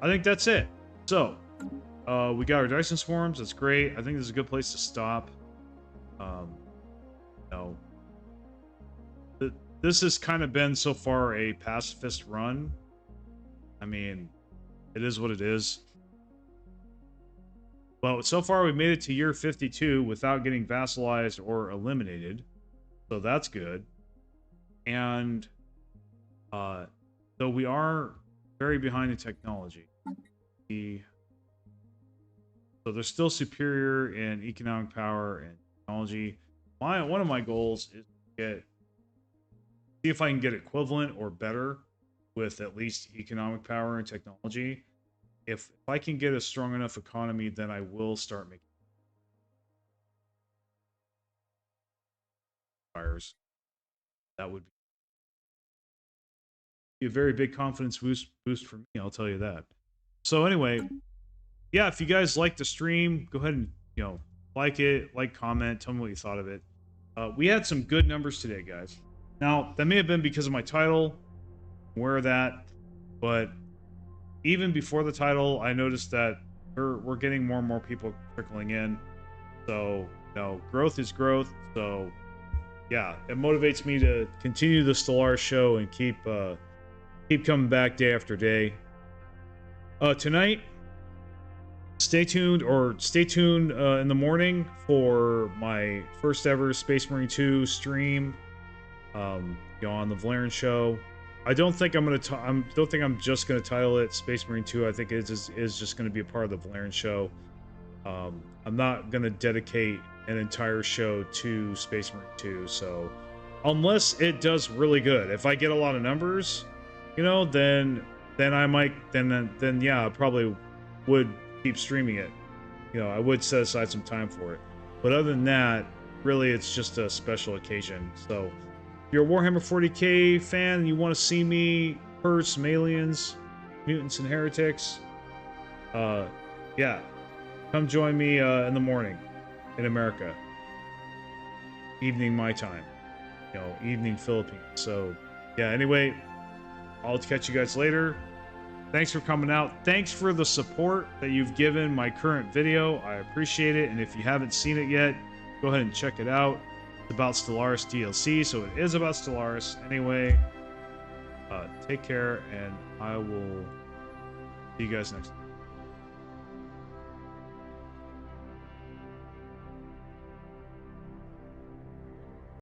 I think that's it. So, we got our Dyson Swarms. That's great. I think this is a good place to stop. No. This has kind of been so far a pacifist run. I mean, it is what it is. Well, so far we made it to year 52 without getting vassalized or eliminated. So that's good. And though we are very behind in technology, so they're still superior in economic power and technology. One of my goals is to see if I can get equivalent or better with at least economic power and technology. If I can get a strong enough economy, then I will start making fires. That would be a very big confidence boost for me, I'll tell you that. So anyway, yeah, if you guys like the stream, go ahead and, like it, comment, tell me what you thought of it. We had some good numbers today, guys. Now, that may have been because of my title. I'm aware of that. But even before the title, I noticed that we're getting more and more people trickling in. So, growth is growth. So, yeah, it motivates me to continue the Stellaris show and keep coming back day after day. Tonight, stay tuned in the morning for my first ever Space Marine 2 stream. On the Volairen show. I don't think I'm just gonna title it Space Marine 2. I think it is just gonna be a part of the Volairen show. I'm not gonna dedicate an entire show to Space Marine 2. So unless it does really good, if I get a lot of numbers, then I might yeah, I probably would keep streaming it. I would set aside some time for it. But other than that, really, it's just a special occasion. So if you're a Warhammer 40k fan and you want to see me hurt some aliens, mutants, and heretics, yeah, come join me in the morning in America. Evening my time. Evening Philippines. So, yeah, anyway, I'll catch you guys later. Thanks for coming out. Thanks for the support that you've given my current video. I appreciate it. And if you haven't seen it yet, go ahead and check it out. It's about Stellaris DLC, so it is about Stellaris. Anyway, take care, and I will see you guys next time.